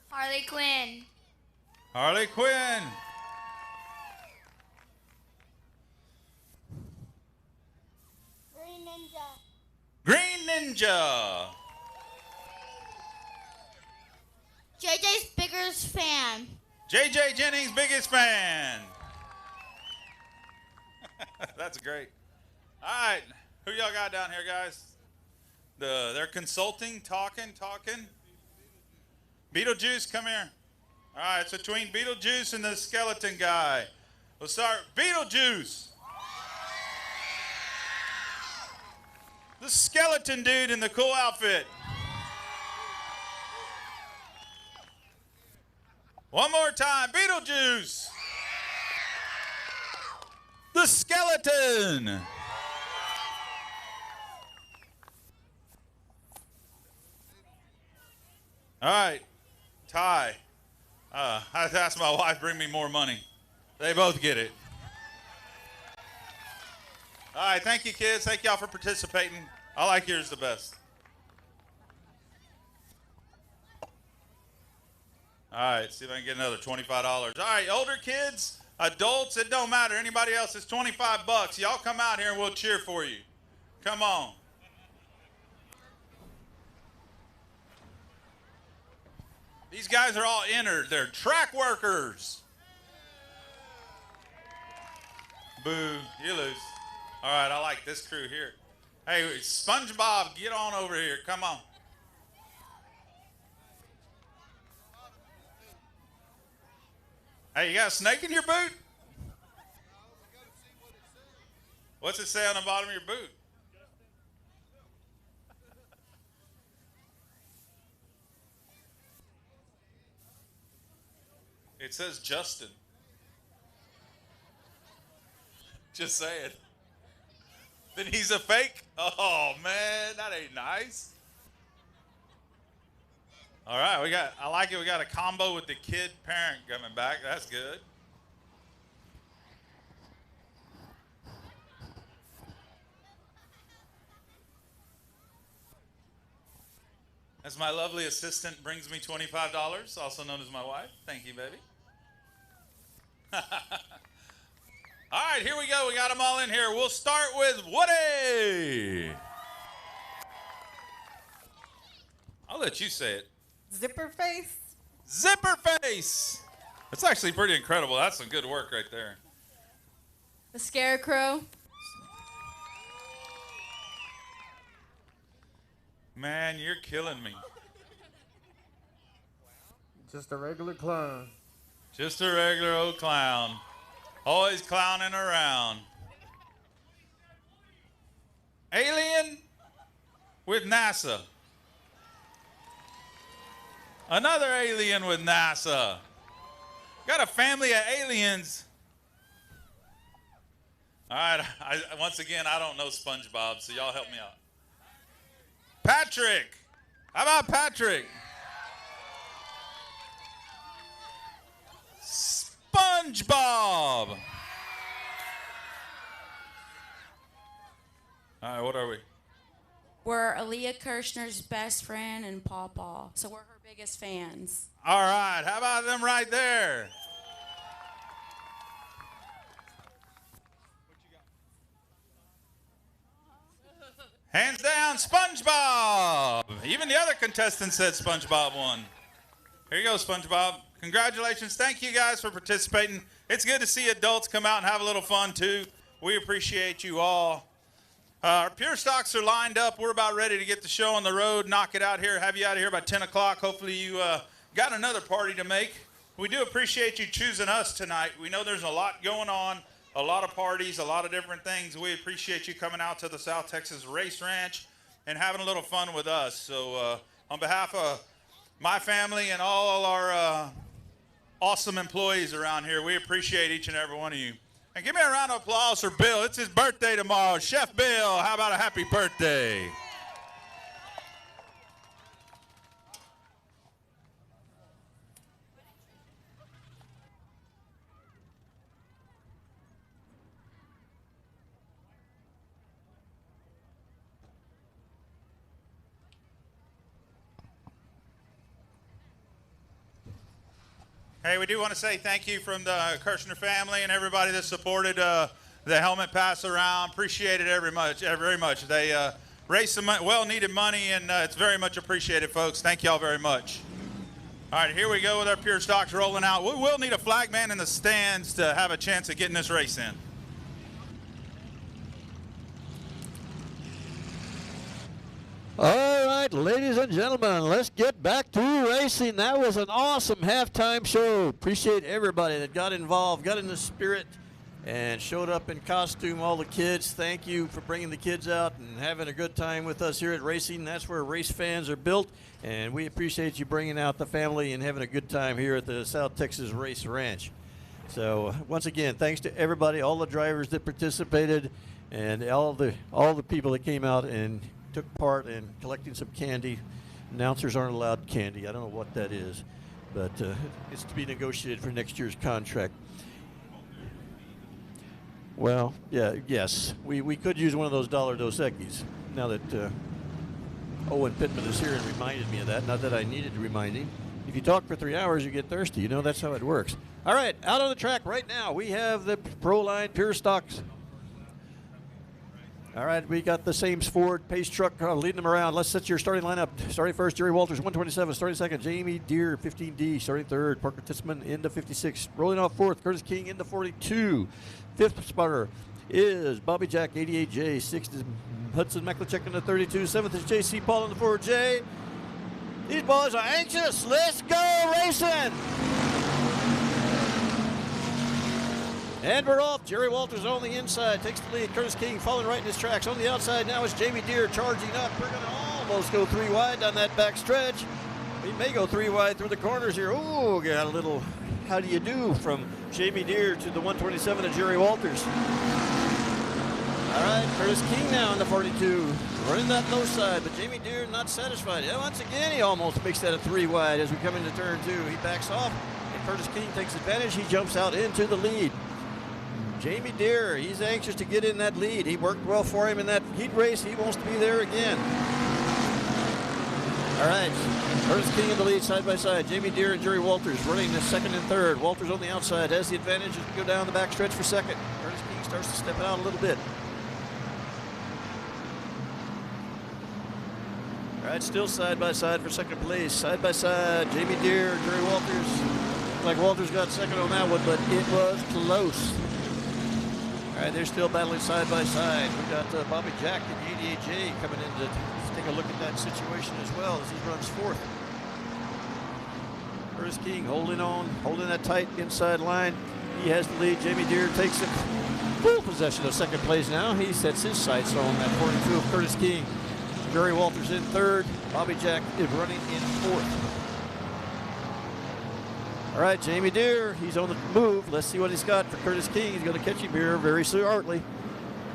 Harley Quinn. Harley Quinn. Green Ninja. Green Ninja. JJ's biggest fan. JJ Jennings' biggest fan. That's great. All right. Who y'all got down here, guys? They're consulting, talking. Beetlejuice, come here. All right, it's between Beetlejuice and the skeleton guy. We'll start. Beetlejuice. The skeleton dude in the cool outfit. One more time. Beetlejuice. The skeleton. All right, Ty. I have to ask my wife, bring me more money. They both get it. All right, thank you, kids. Thank y'all for participating. I like yours the best. All right, see if I can get another $25. All right, older kids, adults, it don't matter. Anybody else, it's $25. Y'all come out here and we'll cheer for you. Come on. These guys are all entered. They're track workers. Boo, you lose. All right, I like this crew here. Hey, SpongeBob, get on over here. Come on. Hey, you got a snake in your boot? What's it say on the bottom of your boot? It says Justin. Just saying. Then he's a fake? Oh, man, that ain't nice. All right, I like it. We got a combo with the kid parent coming back. That's good. As my lovely assistant brings me $25, also known as my wife. Thank you, baby. All right, here we go. We got them all in here. We'll start with Woody. I'll let you say it. Zipper face. Zipper face. That's actually pretty incredible. That's some good work right there. The Scarecrow. Man, you're killing me. Just a regular clown. Just a regular old clown. Always clowning around. Alien with NASA. Another alien with NASA. Got a family of aliens. All right, once again, I don't know SpongeBob, so y'all help me out. Patrick. How about Patrick? SpongeBob. All right, what are we? We're Aaliyah Kirshner's best friend and Pawpaw, so we're her biggest fans. All right, how about them right there? Hands down, SpongeBob. Even the other contestant said SpongeBob won. Here you go, SpongeBob. Congratulations. Thank you guys for participating. It's good to see adults come out and have a little fun, too. We appreciate you all. Our Pure Stocks are lined up. We're about ready to get the show on the road, knock it out here, have you out of here by 10 o'clock. Hopefully you got another party to make. We do appreciate you choosing us tonight. We know there's a lot going on, a lot of parties, a lot of different things. We appreciate you coming out to the South Texas Race Ranch and having a little fun with us. So on behalf of my family and all our awesome employees around here, we appreciate each and every one of you. And give me a round of applause for Bill. It's his birthday tomorrow. Chef Bill, how about a happy birthday? Hey, we do want to say thank you from the Kirshner family and everybody that supported the helmet pass around. Appreciate it very much. They raised some well-needed money, and it's very much appreciated, folks. Thank you all very much. All right, here we go with our Pure Stocks rolling out. We will need a flag man in the stands to have a chance of getting this race in. All right, ladies and gentlemen, let's get back to racing. That was an awesome halftime show. Appreciate everybody that got involved, got in the spirit, and showed up in costume. All the kids, thank you for bringing the kids out and having a good time with us here at racing. That's where race fans are built, and we appreciate you bringing out the family and having a good time here at the South Texas Race Ranch. So once again, thanks to everybody, all the drivers that participated, and all the people that came out and took part in collecting some candy. Announcers aren't allowed candy. I don't know what that is, but it's to be negotiated for next year's contract. Well, yes, we could use one of those $1 Dos Equis now that Owen Pittman is here and reminded me of that. Not that I needed reminding. If you talk for 3 hours, you get thirsty. You know, that's how it works. All right, out on the track right now, we have the Pro Line Pure Stocks. All right, we got the Sames Ford Pace truck leading them around. Let's set your starting lineup. Starting first, Jerry Walters, 127. Starting second, Jamie Deere, 15D. Starting third, Parker Titzman, into 56. Rolling off fourth, Curtis King, into 42. Fifth spotter is Bobby Jack, 88J. Sixth is Hudson McLachek in the 32. Seventh is J.C. Paul in the 4J. These boys are anxious. Let's go racing. And we're off. Jerry Walters on the inside. Takes the lead. Curtis King following right in his tracks. On the outside now is Jamie Deere charging up. We're going to almost go 3 wide down that back stretch. We may go 3 wide through the corners here. Ooh, got a little how do you do from Jamie Deere to the 127 of Jerry Walters. All right, Curtis King now in the 42. Running that low side, but Jamie Deere not satisfied. Yeah, once again, he almost makes that a 3 wide as we come into turn 2. He backs off, and Curtis King takes advantage. He jumps out into the lead. Jamie Deere, he's anxious to get in that lead. He worked well for him in that heat race. He wants to be there again. All right, Curtis King in the lead side by side. Jamie Deere and Jerry Walters running the second and third. Walters on the outside has the advantage as we go down the back stretch for second. Curtis King starts to step it out a little bit. All right, still side by side for second place. Side by side, Jamie Deere, Jerry Walters. Looks like Walters got second on that one, but it was close. All right, they're still battling side by side. We got Bobby Jack and the 88J coming in to take a look at that situation as well as he runs fourth. Curtis King holding on, holding that tight inside line. He has the lead. Jamie Deere takes it full possession of second place now. He sets his sights on that 42 of Curtis King. Jerry Walters in third. Bobby Jack is running in fourth. All right, Jamie Deere, he's on the move. Let's see what he's got for Curtis King. He's going to catch him here very shortly.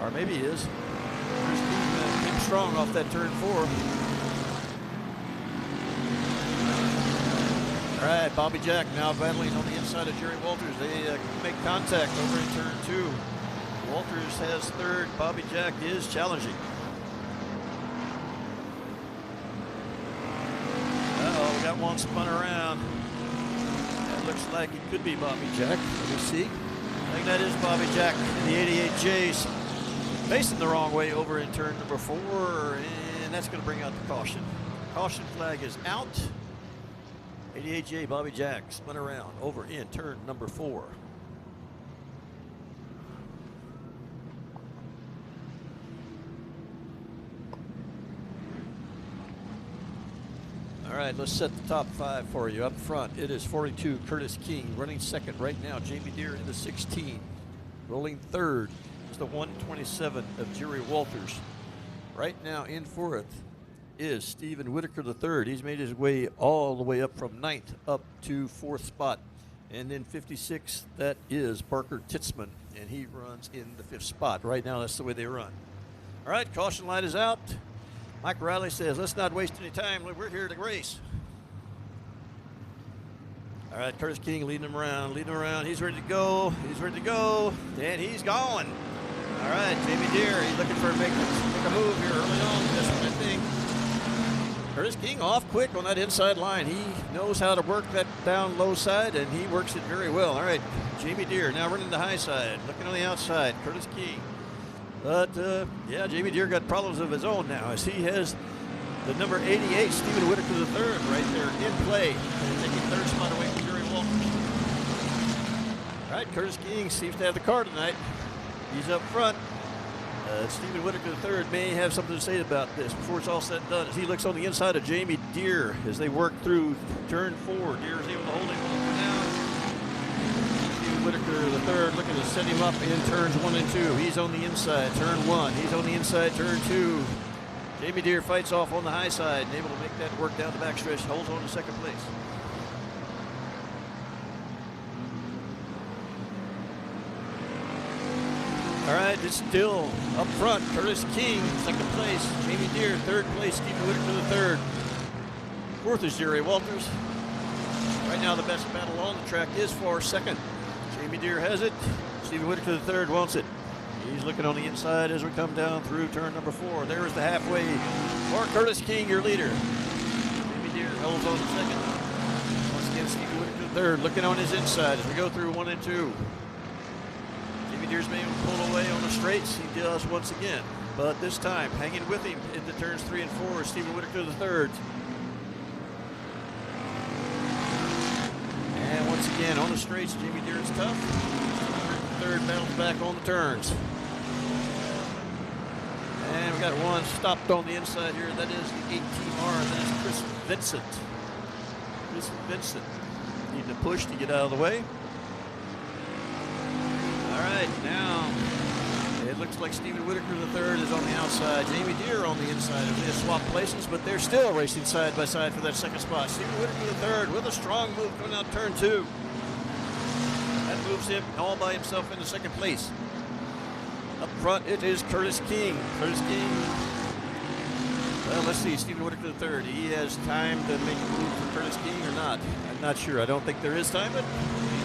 Or maybe he is. Curtis King came strong off that turn 4. All right, Bobby Jack now battling on the inside of Jerry Walters. They make contact over in turn 2. Walters has third. Bobby Jack is challenging. We got one spun around. That looks like it could be Bobby Jack. Let me see. I think that is Bobby Jack in the 88J's. Facing the wrong way over in turn number 4, and that's going to bring out the caution. Caution flag is out. 88J Bobby Jack spun around over in turn number 4. All right, let's set the top 5 for you. Up front, it is 42, Curtis King. Running second right now, Jamie Deere in the 16. Rolling third is the 127 of Jerry Walters. Right now in fourth is Stephen Whitaker III. He's made his way all the way up from 9th up to 4th spot. And then 56, that is Parker Titzman, and he runs in the 5th spot. Right now, that's the way they run. All right, caution light is out. Mike Riley says, let's not waste any time. We're here to race. All right, Curtis King leading him around, He's ready to go. And he's going. All right, Jamie Deere, he's looking for make a move here early on in this one, I think. Curtis King off quick on that inside line. He knows how to work that down low side, and he works it very well. All right, Jamie Deere now running the high side, looking on the outside. Curtis King. But, yeah, Jamie Deere got problems of his own now as he has the number 88, Stephen Whitaker III, right there in play. And taking third spot away from Jerry Walters. All right, Curtis King seems to have the car tonight. He's up front. Stephen Whitaker III may have something to say about this before it's all said and done as he looks on the inside of Jamie Deere as they work through turn 4. Deere is able to hold him for now. Whitaker III looking to set him up in turns 1 and 2. He's on the inside, turn 1. He's on the inside, turn 2. Jamie Deere fights off on the high side and able to make that work down the backstretch. Holds on to second place. All right, it's still up front. Curtis King, second place. Jamie Deere, third place. Stephen Whitaker III. Fourth is Jerry Walters. Right now, the best battle on the track is for second. Jamie Deere has it. Stephen Whitaker III wants it. He's looking on the inside as we come down through turn number 4. There's the halfway for Curtis King, your leader. Jamie Deere holds on to second. Once again, Stephen Whitaker III looking on his inside as we go through 1 and 2. Jamie Deere's been able to pull away on the straights. He does once again. But this time, hanging with him into turns 3 and 4 is Stephen Whitaker III. And once again, on the straights, Jamie Deere is tough. Third battles back on the turns. And we got one stopped on the inside here. That is the 18R. That is Chris Vincent. Chris Vincent needing to push to get out of the way. All right, now it looks like Stephen Whitaker III is on the outside. Jamie Deere on the inside. They have swapped places, but they're still racing side by side for that second spot. Stephen Whitaker III with a strong move going out turn 2. That moves him all by himself into second place. Up front, it is Curtis King. Curtis King. Well, let's see, Stephen Whitaker III. He has time to make a move for Curtis King or not. I'm not sure. I don't think there is time, but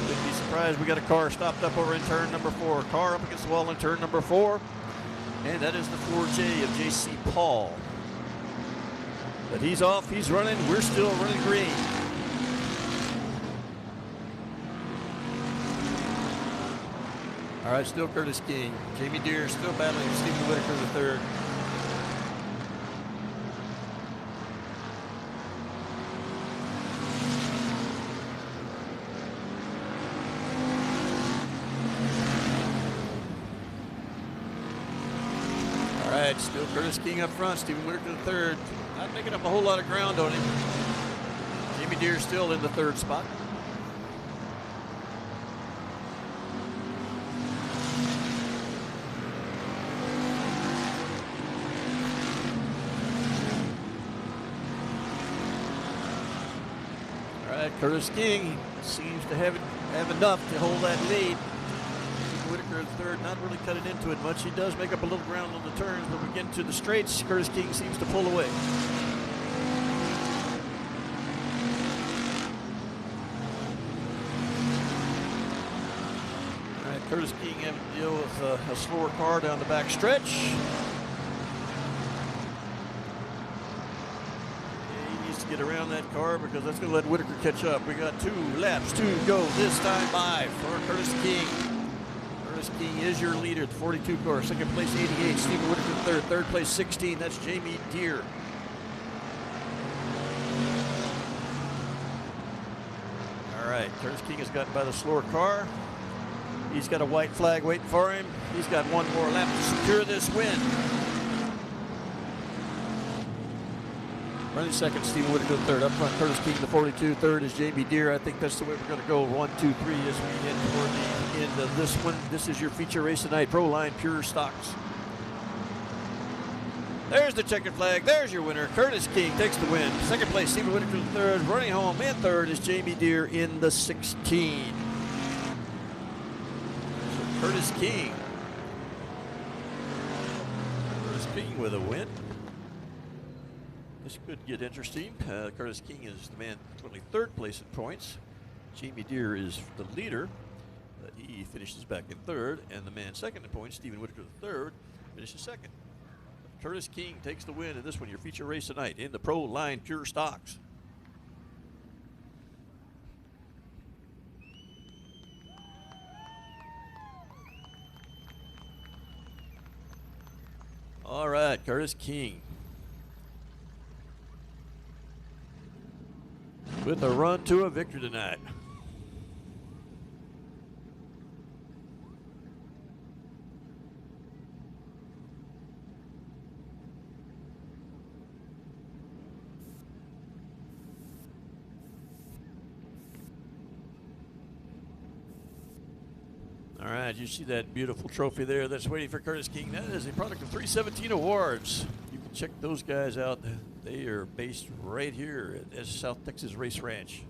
wouldn't be surprised. We got a car stopped up over in turn number 4. Car up against the wall in turn number 4. And that is the 4J of J.C. Paul. But he's off, he's running, we're still running green. All right, still Curtis King. Jamie Deere still battling Stephen Whitaker the third. All right, still Curtis King up front. Stephen Whitaker the third. Not making up a whole lot of ground on him. Jamie Deere still in the third spot. Curtis King seems to have enough to hold that lead. Whitaker at third, not really cutting into it much. He does make up a little ground on the turns, but we get into the straights. Curtis King seems to pull away. All right, Curtis King having to deal with a slower car down the back stretch. Get around that car because that's going to let Whitaker catch up. We got 2 laps to go this time by for Curtis King. Curtis King is your leader, the 42 car. Second place, 88. Stephen Whitaker third. Third place, 16. That's Jamie Deere. All right, Curtis King has gotten by the slower car. He's got a white flag waiting for him. He's got one more lap to secure this win. Running second, Stephen Whitaker third. Up front, Curtis King, the 42. Third is Jamie Deere. I think that's the way we're going to go. 1, 2, 3 as we head toward the end of this one. This is your feature race tonight. Pro Line Pure Stocks. There's the checkered flag. There's your winner. Curtis King takes the win. Second place, Stephen Whitaker the third. Running home in third is Jamie Deere in the 16. So Curtis King. Curtis King with a win. This could get interesting. Curtis King is the man currently third place in points. Jamie Deere is the leader. He finishes back in third. And the man second in points, Stephen Whitaker the third, finishes second. Curtis King takes the win in this one, your feature race tonight in the Pro Line Pure Stocks. All right, Curtis King with a run to a victory tonight. All right, you see that beautiful trophy there that's waiting for Curtis King. That is a product of 317 Awards. You can check those guys out. They are based right here at South Texas Race Ranch.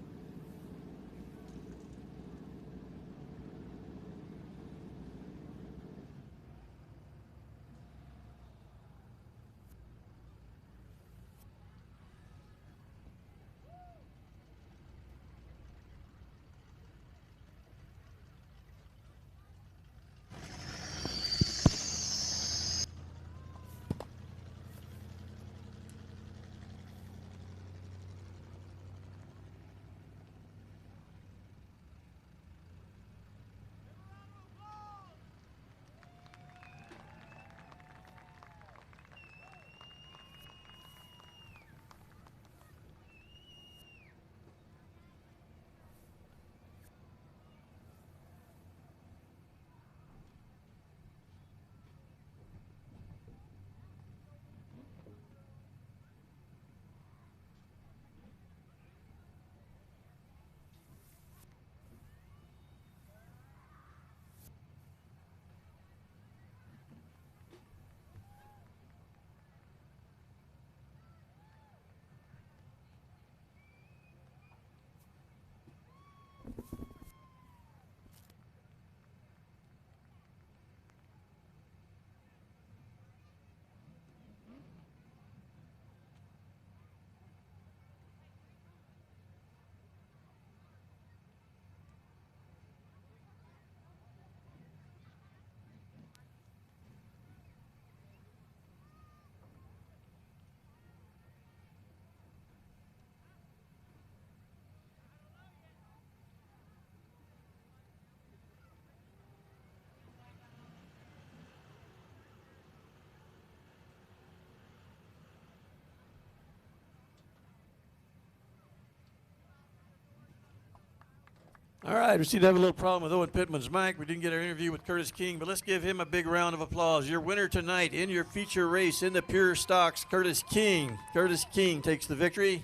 All right, we seem to have a little problem with Owen Pittman's mic. We didn't get our interview with Curtis King, but let's give him a big round of applause. Your winner tonight in your feature race in the pure stocks, Curtis King. Curtis King takes the victory,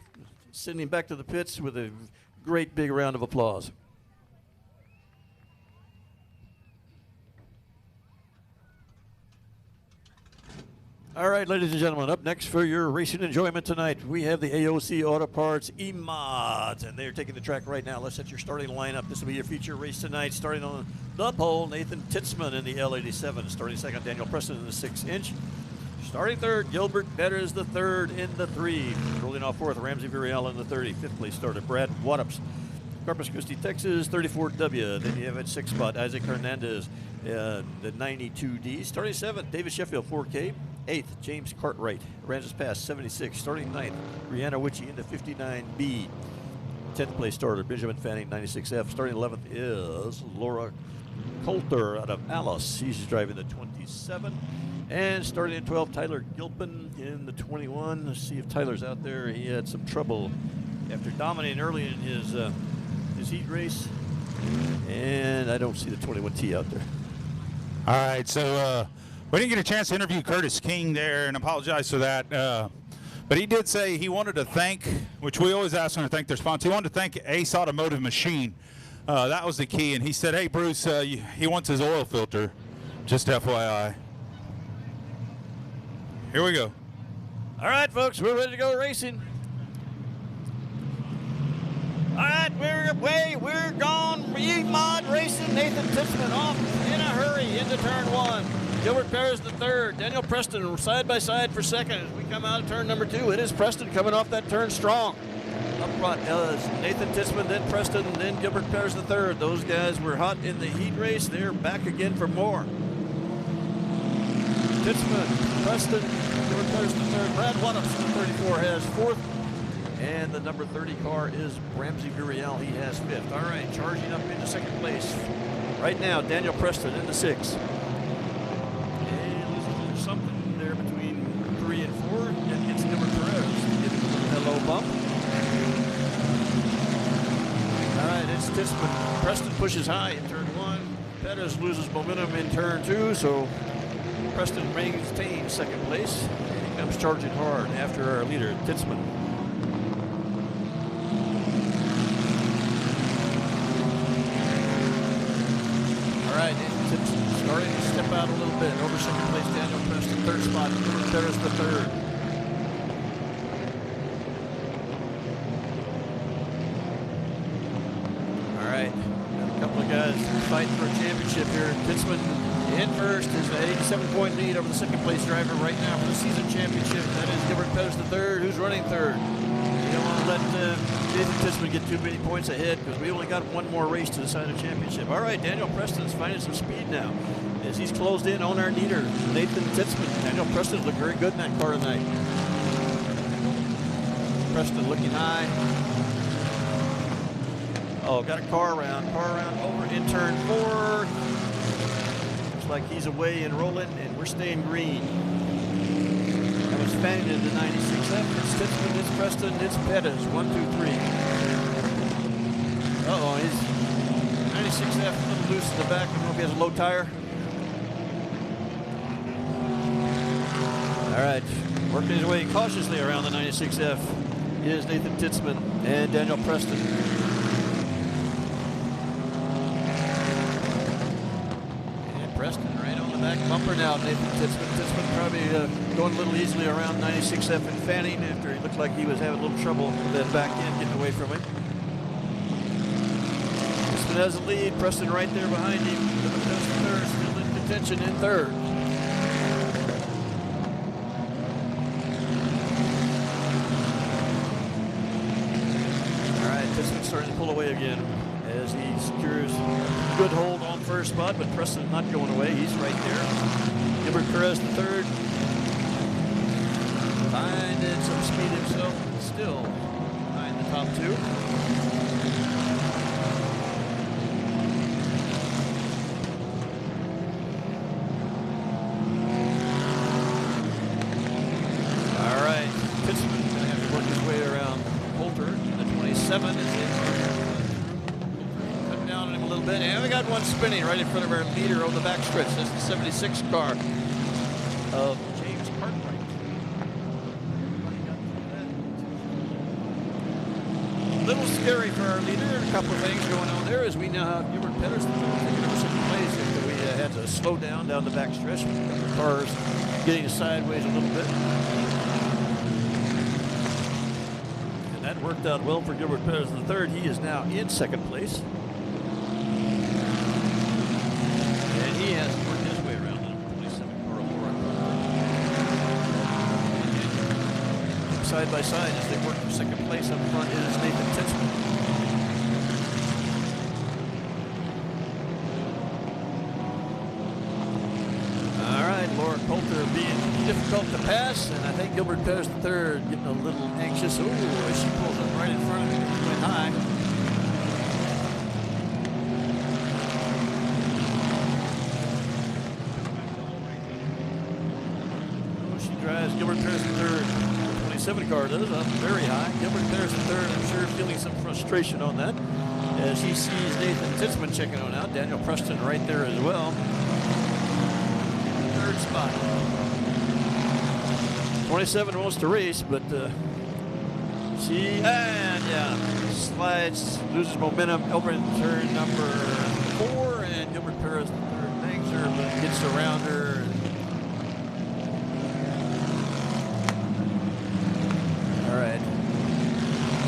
sending him back to the pits with a great big round of applause. All right, ladies and gentlemen, up next for your racing enjoyment tonight, we have the AOC Auto Parts E-Mods, and they're taking the track right now. Let's set your starting lineup. This will be your feature race tonight. Starting on the pole, Nathan Titzman in the L87. Starting second, Daniel Preston in the 6-inch. Starting third, Gilbert Betters the third in the 3. Rolling off fourth, Ramsey Virial in the 30. Fifth place starter, Brad Wattups. Corpus Christi, Texas, 34W. Then you have at 6th spot, Isaac Hernandez, the 92D. Starting 7th, David Sheffield, 4K. 8th, James Cartwright, Aransas Pass, 76. Starting 9th, Brianna Witchy in the 59B. 10th place starter, Benjamin Fanning, 96F. Starting 11th is Laura Coulter out of Alice. He's driving the 27. And starting at 12, Tyler Gilpin in the 21. Let's see if Tyler's out there. He had some trouble after dominating early in his heat race. And I don't see the 21T out there. All right, so we didn't get a chance to interview Curtis King there, and apologize for that. But he did say he wanted to thank, which we always ask them to thank their sponsor. He wanted to thank Ace Automotive Machine. That was the key. And he said, hey, Bruce, he wants his oil filter. Just FYI. Here we go. All right, folks, we're ready to go racing. All right, we're gone. E-Mod racing. Nathan Titzman off in a hurry into turn 1. Gilbert Perez the third. Daniel Preston side by side for second as we come out of turn number 2. It is Preston coming off that turn strong. Up front is Nathan Titzman, then Preston, then Gilbert Perez the third. Those guys were hot in the heat race. They're back again for more. Titzman, Preston, Gilbert Perez the third. Brad Wattups, the 34, has 4th. And the number 30 car is Ramsey Virial. He has 5th. All right, charging up into 2nd place. Right now, Daniel Preston in the 6. And loses a little something there between 3 and 4. And hits Gilbert Perez to get a low bump. All right, it's Titzman. Preston pushes high in turn 1. Perez loses momentum in turn 2, so Preston maintains 2nd place. And he comes charging hard after our leader, Titzman. All right, Titzman starting to step out a little bit. Over 2nd place, Daniel Preston, 3rd spot. Gilbert Perez the 3rd. All right, got a couple of guys fighting for a championship here. Titzman in first is an 87-point lead over the 2nd place driver right now for the season championship. That is Gilbert Perez the 3rd, who's running 3rd. You don't want to let Nathan Titzman get too many points ahead because we only got one more race to decide a championship. All right, Daniel Preston's finding some speed now as he's closed in on our leader, Nathan Titzman. Daniel Preston's looked very good in that car tonight. Preston looking high. Oh, got a car around over in turn 4. Looks like he's away and rolling, and we're staying green. That was Fanning in the 96F. It's Titzman, it's Preston, it's Pettis. 1, 2, 3. Uh-oh, he's 96F a little loose in the back. I don't know if he has a low tire. All right, working his way cautiously around the 96F is Nathan Titzman and Daniel Preston. And Preston right on the back bumper now, Nathan Titzman. Titzman probably going a little easily around 96F and Fanning after he looked like he was having a little trouble with that back end getting away from him. Titzman has the lead, Preston right there behind him. Third, still in contention in 3rd. Titzman's starting to pull away again as he secures good hold on 1st spot, but Preston not going away. He's right there. Gilbert Perez the 3rd. Finding some speed himself, still behind the top 2. All right, Titzman's going to have to work his way around Holter. 7 is in. Cutting bit. And we got one spinning right in front of our leader on the backstretch. That's the 76 car of James Cartwright. A little scary for our leader. A couple of things going on there as we now have Gilbert Pedersen taking second place. We had to slow down the backstretch. The cars getting sideways a little bit. And that worked out well for Gilbert Pedersen III. He is now in second place. And he has worked his way around the 27 car of Laura. Side by side as they work for second place up front is Nathan Titzman. Laura Coulter being difficult to pass, and I think Gilbert Pedersen III getting a little anxious. Ooh, she pulls up right in front of him. Went high. Oh, she drives Gilbert Pedersen III. 27 car does up very high. Gilbert Pedersen III, I'm sure, feeling some frustration on that as he sees Nathan Titzman checking on out. Daniel Preston right there as well. Spot. 27 wants to race, but she slides, loses momentum over in turn number 4, and Gilbert Pedersen III bangs her, but gets around her.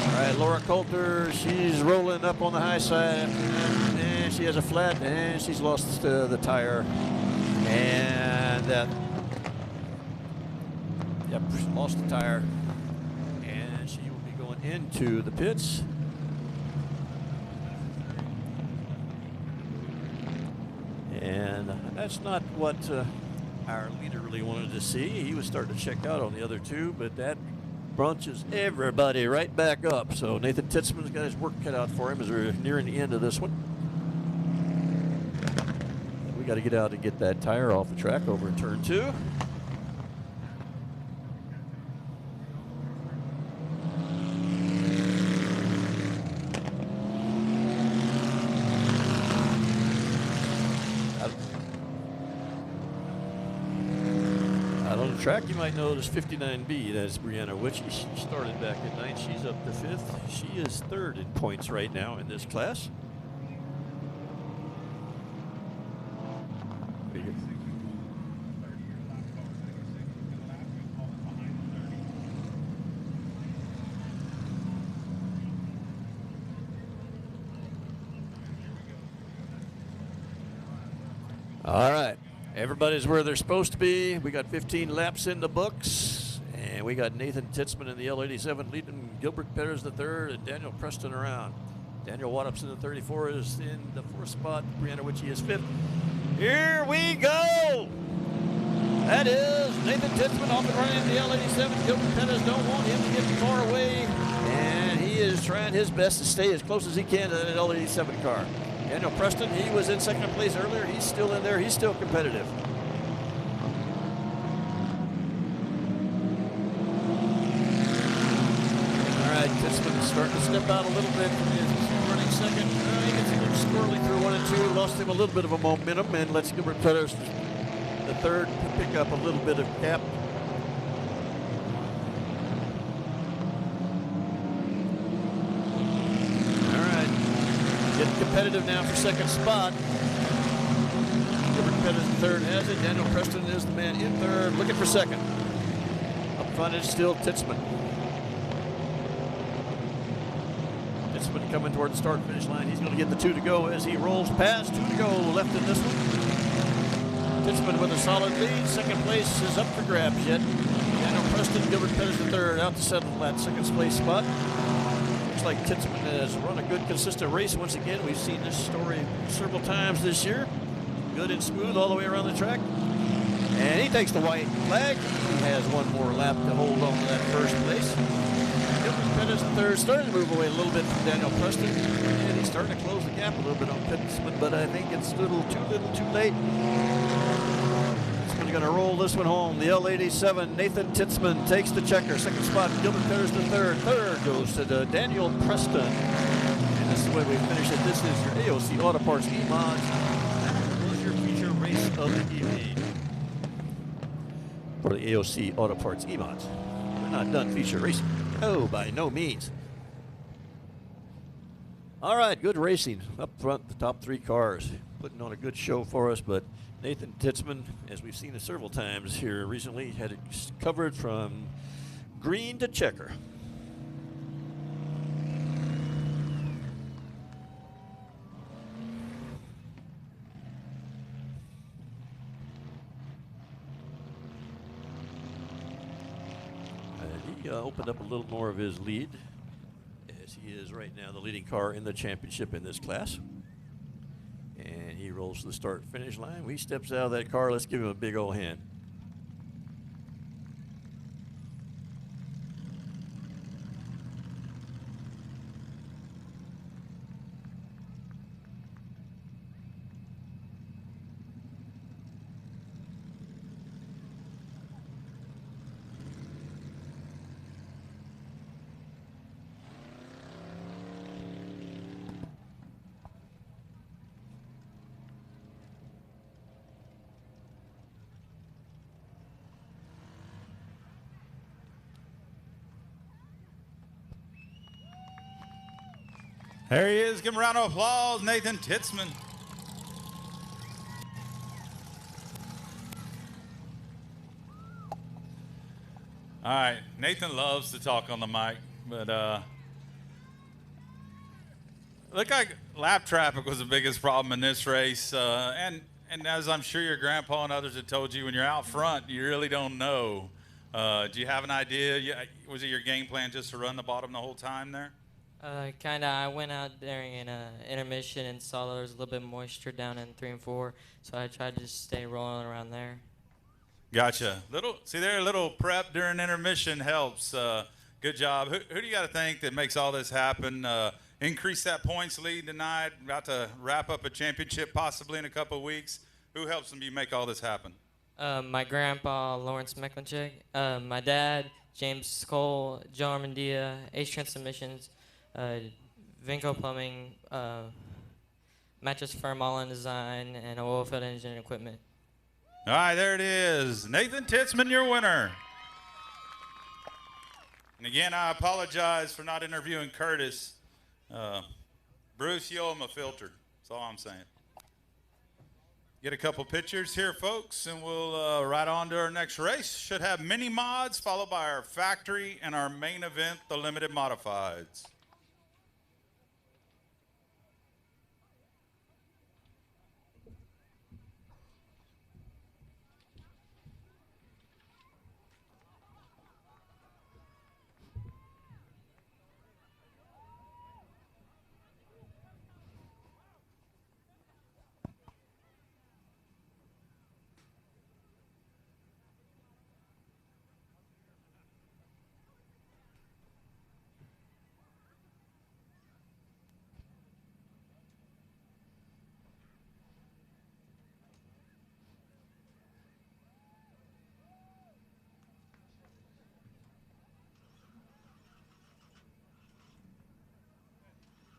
All right, Laura Coulter, she's rolling up on the high side, and she has a flat, and she's lost the tire. And lost the tire, and she will be going into the pits. And that's not what our leader really wanted to see. He was starting to check out on the other two, but that bunches everybody right back up. So Nathan Titzman's got his work cut out for him as we're nearing the end of this one. Got to get out and get that tire off the track over in turn 2. Out on the track, you might notice 59B. That's Brianna Witchy. She started back at 9th. She's up to 5th. She is 3rd in points right now in this class. All right, everybody's where they're supposed to be. We got 15 laps in the books, and we got Nathan Titzman in the L87 leading Gilbert Pedersen III and Daniel Preston around. Daniel Waddup's in the 34 is in the 4th spot. Brianna Witchy is 5th. Here we go. That is Nathan Titzman off and running in the L87. Gilbert Pedersen don't want him to get far away, and he is trying his best to stay as close as he can to that L87 car. Daniel Preston, he was in second place earlier. He's still in there. He's still competitive. All right, Titzman starting to step out a little bit. He's running second. He gets a little squirrely through 1 and 2. Lost him a little bit of a momentum, and lets Gilbert Pedersen, the third, pick up a little bit of gap. Getting competitive now for second spot. Gilbert Pedersen third has it. Daniel Preston is the man in third, looking for second. Up front is still Titzman. Titzman coming toward the start finish line. He's going to get the 2 to go as he rolls past. 2 to go left in this one. Titzman with a solid lead. Second place is up for grabs yet. Daniel Preston, Gilbert Pedersen third, out to settle that second place spot. Looks like Titzman has run a good, consistent race once again. We've seen this story several times this year. Good and smooth all the way around the track. And he takes the white flag. He has one more lap to hold on to that first place. Gilbert Pedersen third, starting to move away a little bit from Daniel Preston. And he's starting to close the gap a little bit on Titzman, but I think it's a little too late. Going to roll this one home. The L87, Nathan Titzman takes the checker. Second spot, Gilbert Pedersen third. Third goes to Daniel Preston. And the this is when we finish it. This is your AOC Auto Parts E-Mods. That was your feature race of the evening for the AOC Auto Parts E-Mods. We're not done feature racing. No, by no means. All right, good racing. Up front, the top 3 cars. Putting on a good show for us, but Nathan Titzman, as we've seen it several times here recently, had it covered from green to checker. And he opened up a little more of his lead, as he is right now the leading car in the championship in this class. And he rolls to the start-finish line. He steps out of that car. Let's give him a big old hand. There he is. Give him a round of applause, Nathan Titzman. All right, Nathan loves to talk on the mic, but looked like lap traffic was the biggest problem in this race. And as I'm sure your grandpa and others have told you, when you're out front, you really don't know. Do you have an idea? Was it your game plan just to run the bottom the whole time there? Kind of. I went out during an intermission and saw there was a little bit of moisture down in 3 and 4, so I tried to just stay rolling around there. Gotcha. A little prep during intermission helps. Good job. Who do you got to thank that makes all this happen? Increase that points lead tonight. About to wrap up a championship possibly in a couple of weeks. Who helps you make all this happen? My grandpa, Lawrence Meklinchik, my dad, James Cole, Joe Armandia, Ace Transmissions, Vinco Plumbing, Mattress Firm All-In Design, and Oilfield Engine Equipment. All right, there it is. Nathan Titzman, your winner. And again, I apologize for not interviewing Curtis. Bruce, you owe him a filter. That's all I'm saying. Get a couple pictures here, folks, and we'll ride on to our next race. Should have mini mods, followed by our factory and our main event, the limited modifieds.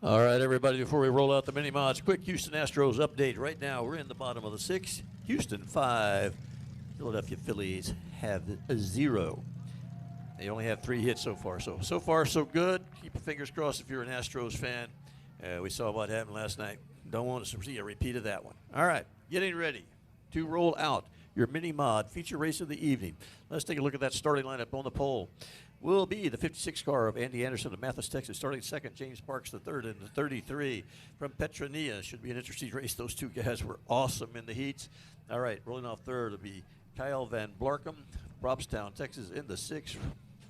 All right, everybody, before we roll out the mini mods, quick Houston Astros update. Right now, we're in the bottom of the 6th. Houston 5. Philadelphia Phillies have a 0. They only have 3 hits so far. So far, so good. Keep your fingers crossed if you're an Astros fan. We saw what happened last night. Don't want to see a repeat of that one. All right, getting ready to roll out your mini mod feature race of the evening. Let's take a look at that starting lineup on the pole. Will be the 56 car of Andy Anderson of Mathis, Texas. Starting second, James Parks the third, and the 33 from Petronia. Should be an interesting race. Those two guys were awesome in the heats. All right, rolling off third will be Kyle Van Blarkum, Robstown, Texas, in the 6.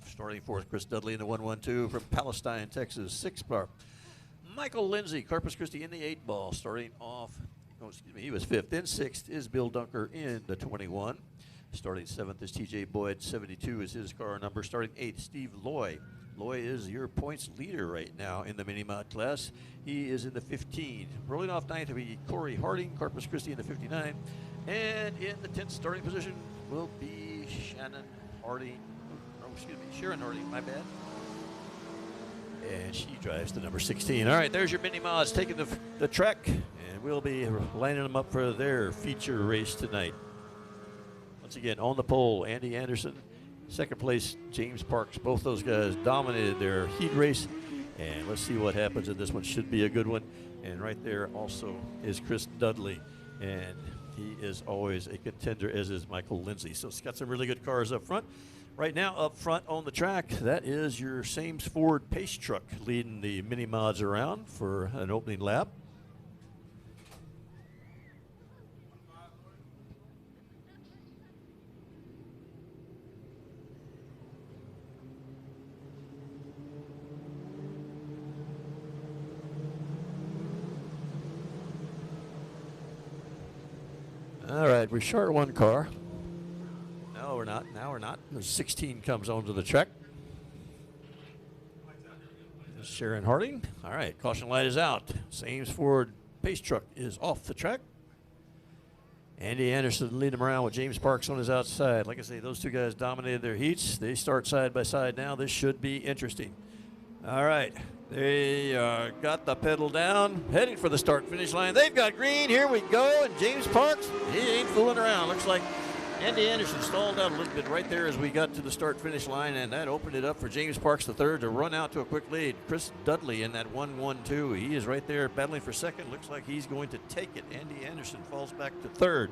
Starting fourth, Chris Dudley in the 112 from Palestine, Texas, 6 car. Michael Lindsay, Corpus Christi in the 8 ball. Starting off, he was 5th. In 6th is Bill Dunker in the 21. Starting 7th is TJ Boyd, 72 is his car number. Starting 8th, Steve Loy. Loy is your points leader right now in the mini mod class. He is in the 15. Rolling off 9th will be Corey Harding, Corpus Christi in the 59. And in the 10th starting position will be Sharon Harding, my bad. and she drives the number 16. All right, there's your mini mods taking the track, and we'll be lining them up for their feature race tonight. Once again, on the pole, Andy Anderson. Second place, James Parks. Both those guys dominated their heat race, and let's see what happens in this one. Should be a good one. And right there also is Chris Dudley, and he is always a contender, as is Michael Lindsay. So it's got some really good cars up front. Right now, up front on the track, that is your Sames Ford Pace truck leading the mini mods around for an opening lap. All right, we're short one car. No, we're not. Now we're not. The 16 comes onto the track. Sharon Harding. All right, caution light is out. Sames Ford Pace truck is off the track. Andy Anderson leading him around with James Parks on his outside. Like I say, those two guys dominated their heats. They start side by side now. This should be interesting. All right, they got the pedal down, heading for the start-finish line. They've got green. Here we go. And James Parks, he ain't fooling around. Looks like Andy Anderson stalled out a little bit right there as we got to the start-finish line, and that opened it up for James Parks III to run out to a quick lead. Chris Dudley in that 1-1-2. He is right there battling for second. Looks like he's going to take it. Andy Anderson falls back to third.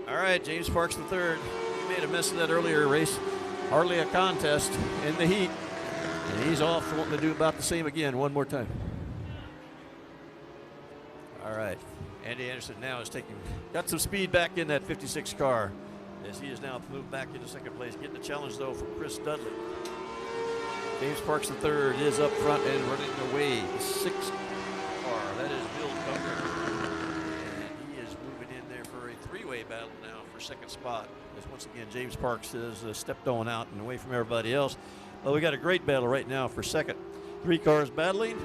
All right, James Parks III. He made a mess of that earlier race. Hardly a contest in the heat. And he's off wanting to do about the same again one more time. All right. Andy Anderson now is got some speed back in that 56 car as he is now moved back into second place. Getting the challenge, though, from Chris Dudley. James Parks III is up front and running away. The sixth car, that is Bill Dunker. And he is moving in there for a three-way battle now for second spot. As once again, James Parks has stepped on out and away from everybody else. Well, we got a great battle right now for second. Three cars battling,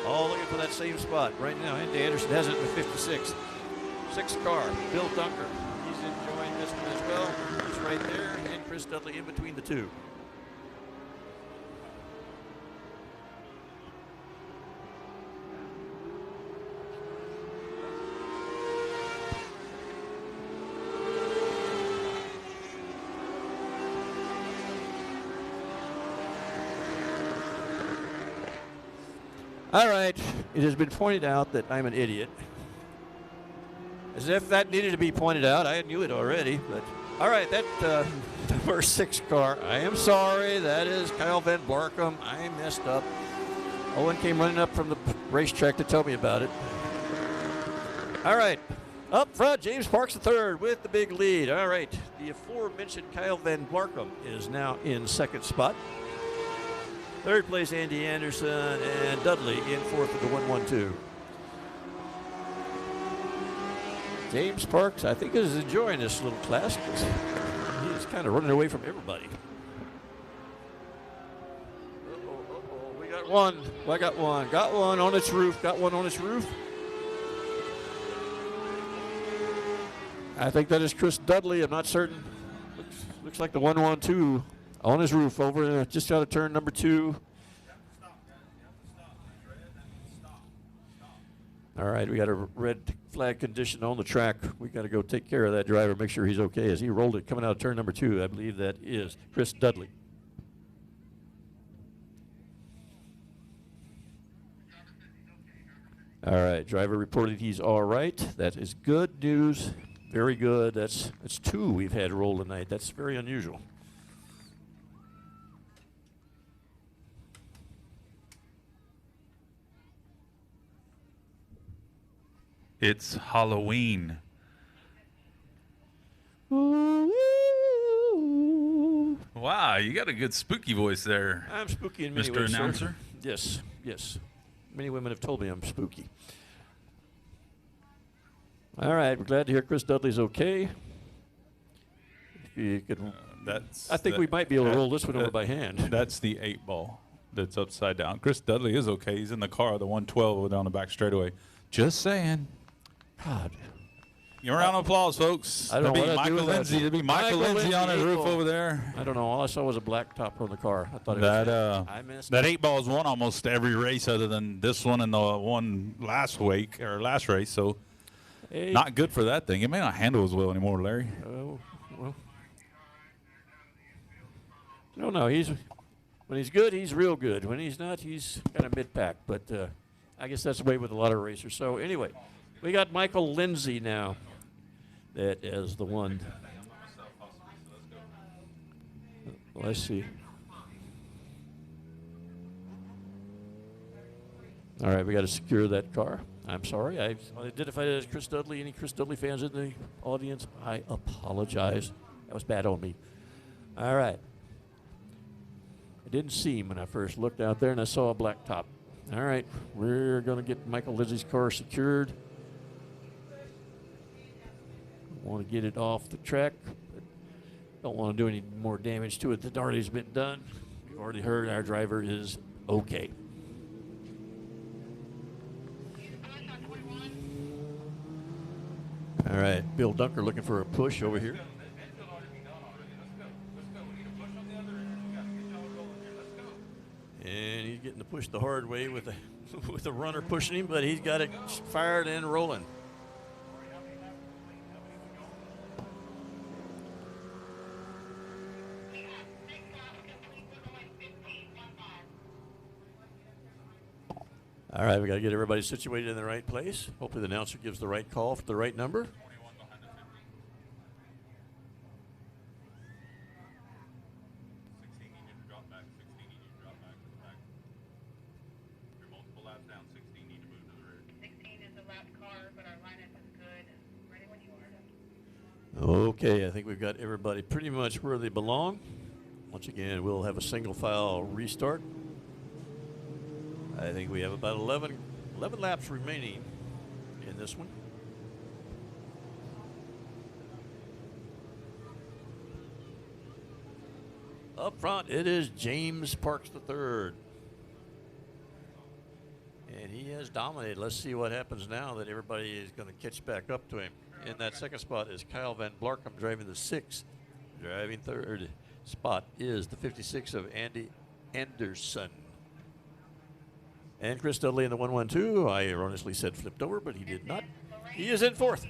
all looking for that same spot. Right now, Andy Anderson has it in the 56. Sixth car, Bill Dunker. He's enjoying this one as well. He's right there, and Chris Dudley in between the two. All right, it has been pointed out that I'm an idiot. As if that needed to be pointed out. I knew it already, but all right, that number 6 car. I am sorry. That is Kyle Van Barkum. I messed up. Owen came running up from the racetrack to tell me about it. All right, up front, James Parks III with the big lead. All right, the aforementioned Kyle Van Barkum is now in second spot. Third place, Andy Anderson, and Dudley in fourth with the 1-1-2. James Parks, I think, is enjoying this little class because he's kind of running away from everybody. We got one. I got one. Got one on its roof. Got one on its roof. I think that is Chris Dudley. I'm not certain. Looks like the 1-1-2. On his roof over just out of turn number 2. All right, we got a red flag condition on the track. We got to go take care of that driver, make sure he's okay. As he rolled it coming out of turn number 2, I believe that is Chris Dudley. All right, driver reported he's all right. That is good news. Very good. That's 2 we've had roll tonight. That's very unusual. It's Halloween. Wow, you got a good spooky voice there. I'm spooky in many Mr. ways, Announcer. sir. Yes, yes. Many women have told me I'm spooky. All right, we're glad to hear Chris Dudley's okay. If you could, I think we might be able to roll this one over by hand. That's the 8-ball that's upside down. Chris Dudley is okay. He's in the car, the 112 down the back straightaway. Just saying. God. Give a round of applause, folks. I don't know That'd be what I'd do Michael without Lindsay. you. It'd be Michael Lindsay on his roof over there. I don't know. All I saw was a black top on the car. I thought it That was I missed that it. 8 Ball's won almost every race other than this one and the one last week or last race. So not good for that thing. It may not handle as well anymore, Larry. Oh, well. No, when he's good, he's real good. When he's not, he's kind of mid-pack. But I guess that's the way with a lot of racers. So anyway, we got Michael Lindsay now. That is the one. Let's see. All right, we got to secure that car. I'm sorry. I identified it as Chris Dudley. Any Chris Dudley fans in the audience? I apologize. That was bad on me. All right. I didn't see him when I first looked out there, and I saw a black top. All right, we're going to get Michael Lindsay's car secured. Want to get it off the track, but don't want to do any more damage to it that already has been done. We've already heard our driver is okay. All right, Bill Dunker looking for a push over here. And he's getting to push the hard way with the runner pushing him, but he's got it fired and rolling. All right, we got to get everybody situated in the right place. Hopefully the announcer gives the right call for the right number. Okay, I think we've got everybody pretty much where they belong. Once again, we'll have a single file restart. I think we have about 11 laps remaining in this one. Up front, it is James Parks III. And he has dominated. Let's see what happens now that everybody is going to catch back up to him. In that second spot is Kyle Van Blarkum driving the 6. Driving third spot is the 56 of Andy Anderson. And Chris Dudley in the 112. I erroneously said flipped over, but he did not. He is in fourth.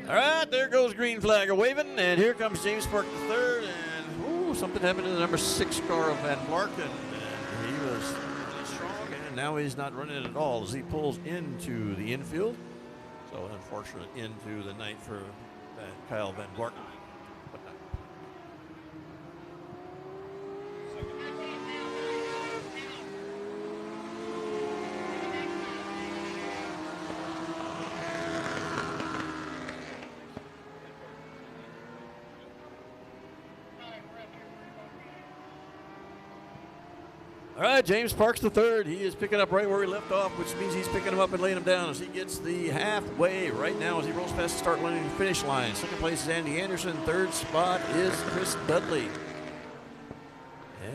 All right, there goes green flag waving, and here comes James Park the third, and something happened to the number 6 car of Van Blarkum, and he was really strong, and now he's not running at all as he pulls into the infield. So an unfortunate end to the night for Kyle Van Blarkum. All right, James Parks the third. He is picking up right where he left off, which means he's picking him up and laying him down as he gets the halfway right now as he rolls past the start line and finish line. Second place is Andy Anderson. Third spot is Chris Dudley.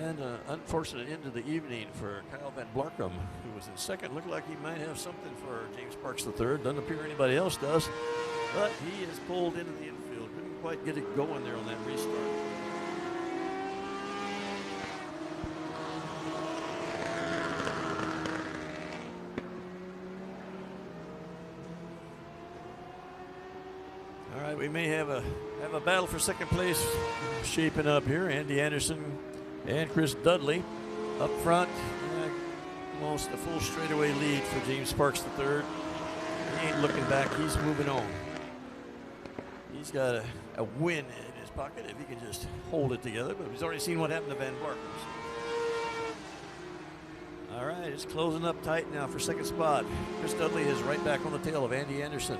And an unfortunate end of the evening for Kyle Van Blarkum, who was in second. Looked like he might have something for James Parks the third. Doesn't appear anybody else does. But he is pulled into the infield. Couldn't quite get it going there on that restart. All right, we may have a battle for second place shaping up here. Andy Anderson and Chris Dudley up front. Almost a full straightaway lead for James Parks III. He ain't looking back. He's moving on. He's got a win in his pocket if he can just hold it together. But he's already seen what happened to Van Blarkum. All right, it's closing up tight now for second spot. Chris Dudley is right back on the tail of Andy Anderson.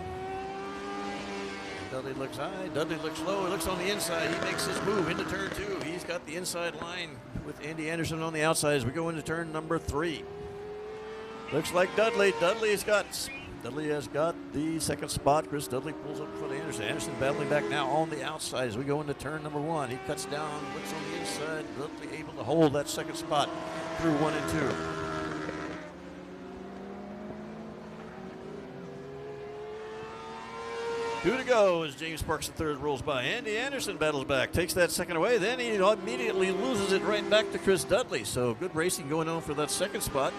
Dudley looks high, Dudley looks low, he looks on the inside, he makes his move into turn 2. He's got the inside line with Andy Anderson on the outside as we go into turn number 3. Looks like Dudley has got the second spot. Chris Dudley pulls up for Anderson. Anderson battling back now on the outside as we go into turn number 1. He cuts down, looks on the inside, Dudley able to hold that second spot through 1 and 2. Two to go as James Parks III rolls by. Andy Anderson battles back, takes that second away. Then he immediately loses it right back to Chris Dudley. So good racing going on for that second spot.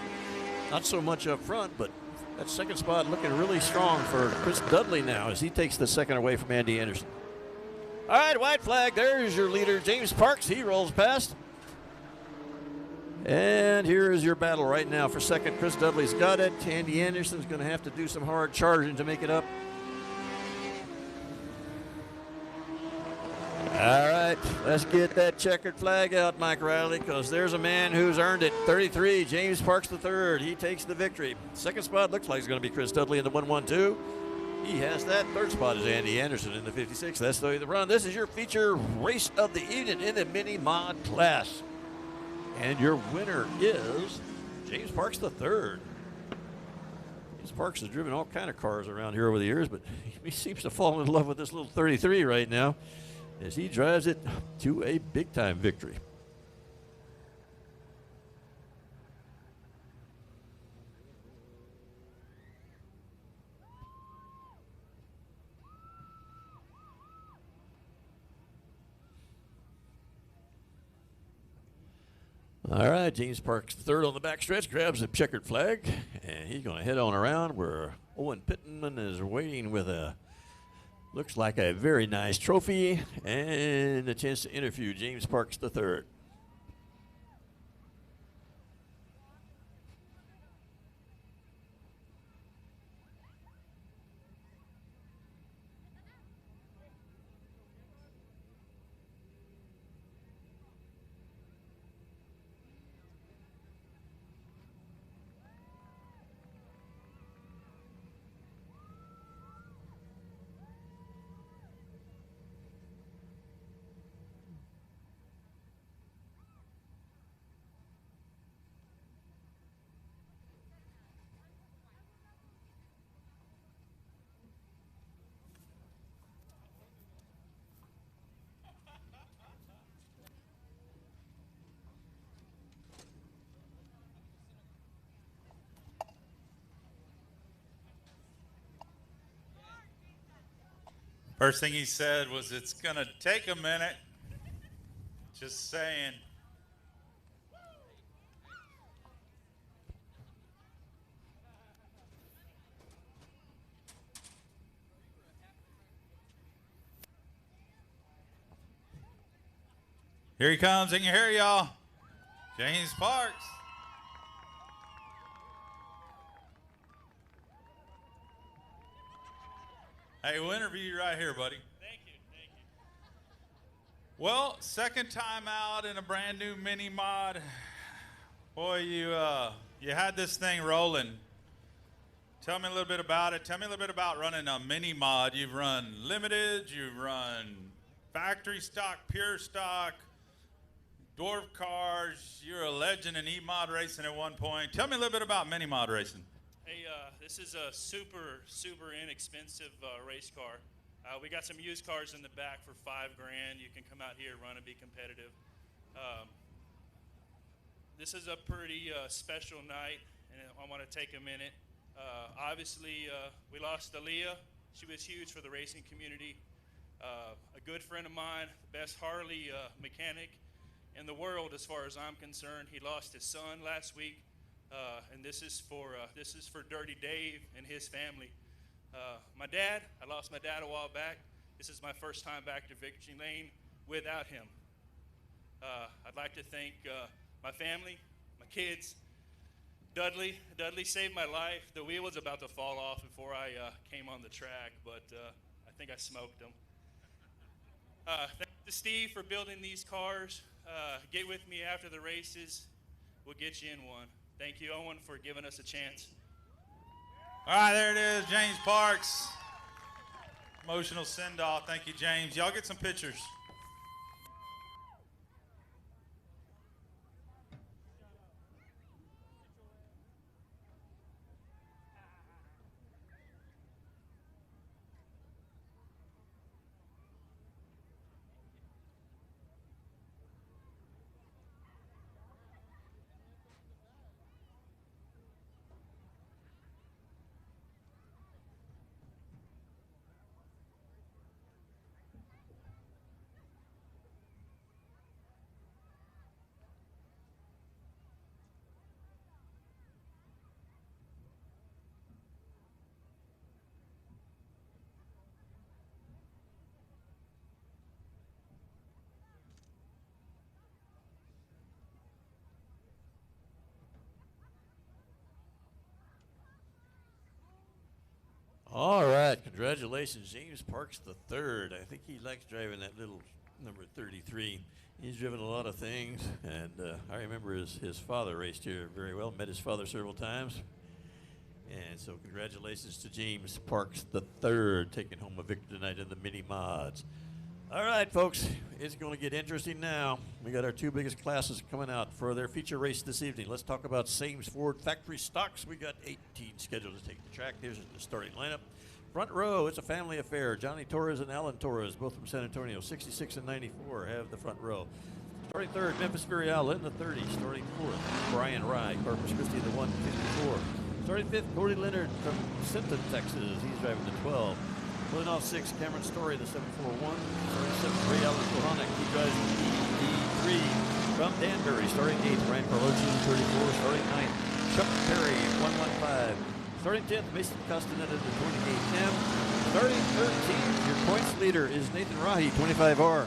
Not so much up front, but that second spot looking really strong for Chris Dudley now as he takes the second away from Andy Anderson. All right, white flag. There's your leader, James Parks. He rolls past. And here is your battle right now for second. Chris Dudley's got it. Andy Anderson's going to have to do some hard charging to make it up. All right, let's get that checkered flag out, Mike Riley, because there's a man who's earned it. 33, James Parks III. He takes the victory. Second spot looks like it's going to be Chris Dudley in the 112. He has that. Third spot is Andy Anderson in the 56. That's the way the run. This is your feature race of the evening in the mini mod class. And your winner is James Parks III. James Parks has driven all kind of cars around here over the years, but he seems to fall in love with this little 33 right now as he drives it to a big-time victory. All right, James Parks third on the backstretch, grabs the checkered flag, and he's going to head on around where Owen Pittman is waiting with a, looks like a very nice trophy and a chance to interview James Parks III. First thing he said was, "It's going to take a minute." Just saying. Here he comes. Can you hear y'all? James Parks. Hey, we'll interview you right here, buddy. Thank you, thank you. Well, second time out in a brand new mini mod. Boy, you had this thing rolling. Tell me a little bit about it. Tell me a little bit about running a mini mod. You've run limited, you've run factory stock, pure stock, dwarf cars. You're a legend in E-mod racing at one point. Tell me a little bit about mini mod racing. Hey, this is a super inexpensive race car. We got some used cars in the back for $5,000. You can come out here, run, and be competitive. This is a pretty special night, and I want to take a minute. Obviously, we lost Aaliyah. She was huge for the racing community. A good friend of mine, the best Harley mechanic in the world as far as I'm concerned. He lost his son last week. And this is for Dirty Dave and his family. My dad, I lost my dad a while back. This is my first time back to Victory Lane without him. I'd like to thank my family, my kids. Dudley saved my life. The wheel was about to fall off before I came on the track, but I think I smoked him. Thanks to Steve for building these cars. Get with me after the races. We'll get you in one. Thank you, Owen, for giving us a chance. All right, there it is, James Parks. Emotional send-off. Thank you, James. Y'all get some pictures. right, congratulations, James Parks the third. I think he likes driving that little number 33. He's driven a lot of things, and I remember his father raced here very well. Met his father several times. And so congratulations to James Parks the third, taking home a victory tonight in the mini mods. All right, folks, it's going to get interesting now. We got our two biggest classes coming out for their feature race this evening. Let's talk about Sames Ford factory stocks. We got 18 scheduled to take the track. Here's the starting lineup. Front row, it's a family affair. Johnny Torres and Alan Torres, both from San Antonio, 66 and 94, have the front row. Starting third, Memphis Furial in the 30. Starting fourth, Brian Rye, Corpus Christi in the 154. Starting fifth, Cody Leonard from Sinton, Texas. He's driving the 12. Pulling off six, Cameron Story, the 741. Starting seventh, Ray Allen Kohanic. He drives the E3 from Danbury. Starting eighth, Ryan Carlocci, 34. Starting ninth, Chuck Perry, 115. Starting 10th, Mason Castaneda, the 28M. Starting 13th, your points leader is Nathan Rahi, 25R.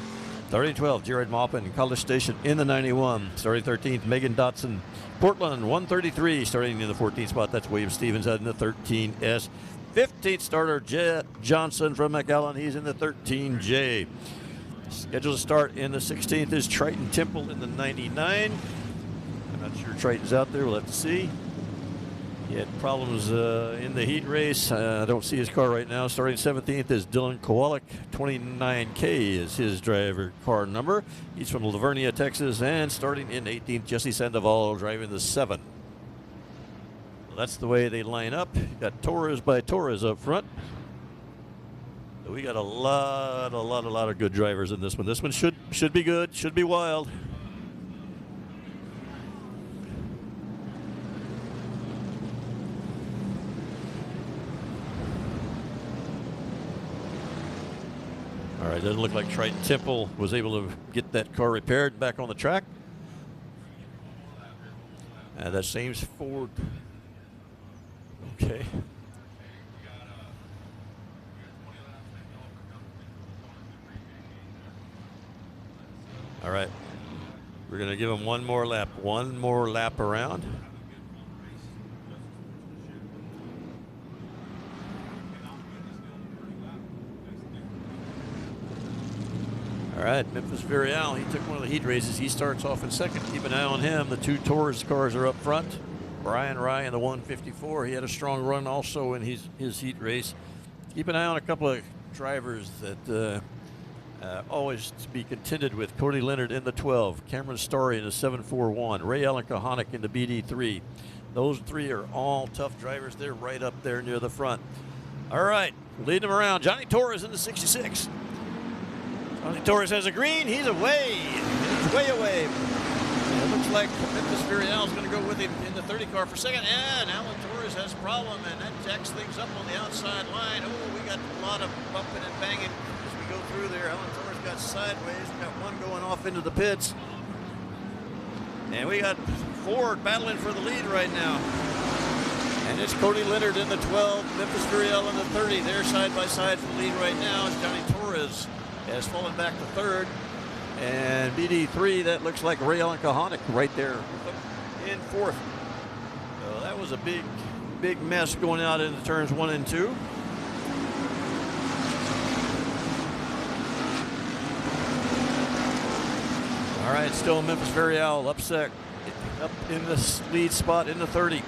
Starting 12th, Jared Maupin, College Station in the 91. Starting 13th, Megan Dotson, Portland, 133. Starting in the 14th spot, that's William Stevens out in the 13S. 15th starter, Jet Johnson from McAllen. He's in the 13J. Scheduled to start in the 16th is Triton Temple in the 99. I'm not sure Triton's out there. We'll have to see. He had problems in the heat race. I don't see his car right now. Starting 17th is Dylan Kowalik. 29K is his driver car number. He's from Lavernia, Texas. And starting in 18th, Jesse Sandoval driving the 7. Well, that's the way they line up. Got Torres by Torres up front. So we got a lot of good drivers in this one. This one should be good, should be wild. All right, doesn't look like Triton Temple was able to get that car repaired back on the track. That Sames Ford. Okay. All right. We're going to give him one more lap around. All right, Memphis Furial, he took one of the heat races. He starts off in second. Keep an eye on him. The two Torres cars are up front. Brian Rye in the 154. He had a strong run also in his heat race. Keep an eye on a couple of drivers that always to be contended with. Cody Leonard in the 12. Cameron Story in the 741. Ray Allen Kohanic in the BD3. Those three are all tough drivers. They're right up there near the front. All right, leading them around. Johnny Torres in the 66. Johnny Torres has a green. He's away. He's way away. It looks like Memphis Furial is going to go with him in the 30 car for second. And Alan Torres has a problem, and that jacks things up on the outside line. Oh, we got a lot of bumping and banging as we go through there. Alan Torres got sideways. We got one going off into the pits. And we got Ford battling for the lead right now. And it's Cody Leonard in the 12, Memphis Furial in the 30. They're side by side for the lead right now. It's Johnny Torres has fallen back to third. And BD3, that looks like Ray Allen Kohanic right there in fourth. So that was a big mess going out into turns 1 and 2. All right, still Memphis Furial upset up in the lead spot in the 30.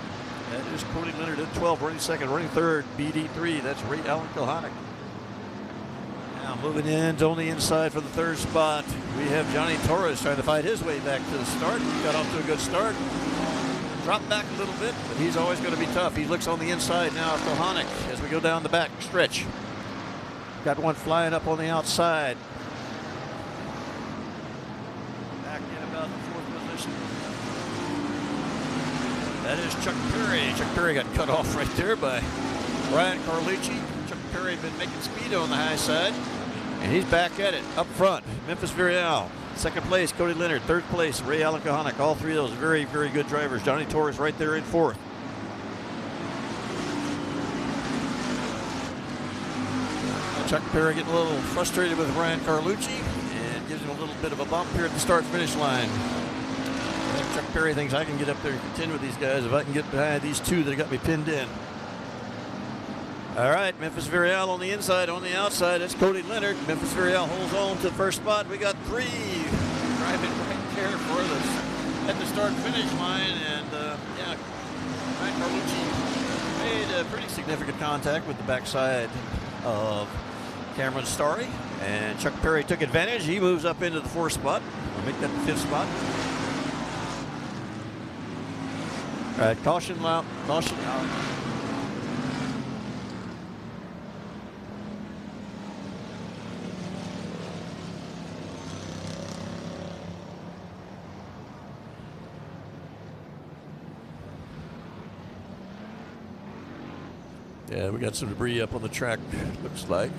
That is Cody Leonard at 12, running second, running third. BD3, that's Ray Allen Kohanic. Now moving in on the inside for the third spot, we have Johnny Torres trying to fight his way back to the start. Got off to a good start. Dropped back a little bit, but he's always going to be tough. He looks on the inside now of Kohanic as we go down the back stretch. Got one flying up on the outside. Back in about the fourth position. That is Chuck Perry. Chuck Perry got cut off right there by Brian Carlucci. Chuck Perry been making speed on the high side. And he's back at it, up front. Memphis Furial, second place, Cody Leonard. Third place, Ray Allen Kohanic. All three of those very, very good drivers. Johnny Torres right there in fourth. Chuck Perry getting a little frustrated with Ryan Carlucci and gives him a little bit of a bump here at the start-finish line. And Chuck Perry thinks I can get up there and contend with these guys if I can get behind these two that got me pinned in. All right, Memphis Vireal on the inside, on the outside. That's Cody Leonard. Memphis Vireal holds on to the first spot. We got 3 driving right there for us at the start-finish line. And, Ryan Carlucci made a pretty significant contact with the backside of Cameron Starry. And Chuck Perry took advantage. He moves up into the 4th spot. We'll make that the 5th spot. All right, caution out. Caution out. Yeah, we got some debris up on the track, looks like.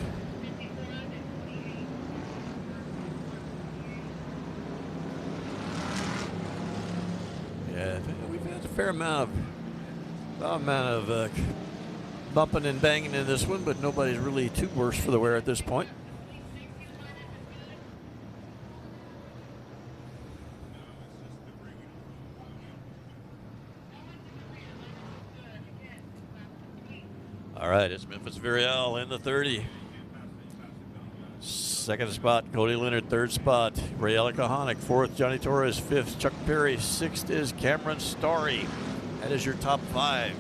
Yeah, we've had a fair amount of bumping and banging in this one, but nobody's really too worse for the wear at this point. All right, it's Memphis Vireal in the 30. 2nd spot, Cody Leonard. 3rd spot, Ray Alakahonic. 4th, Johnny Torres. 5th, Chuck Perry. 6th is Cameron Starry. That is your top 5.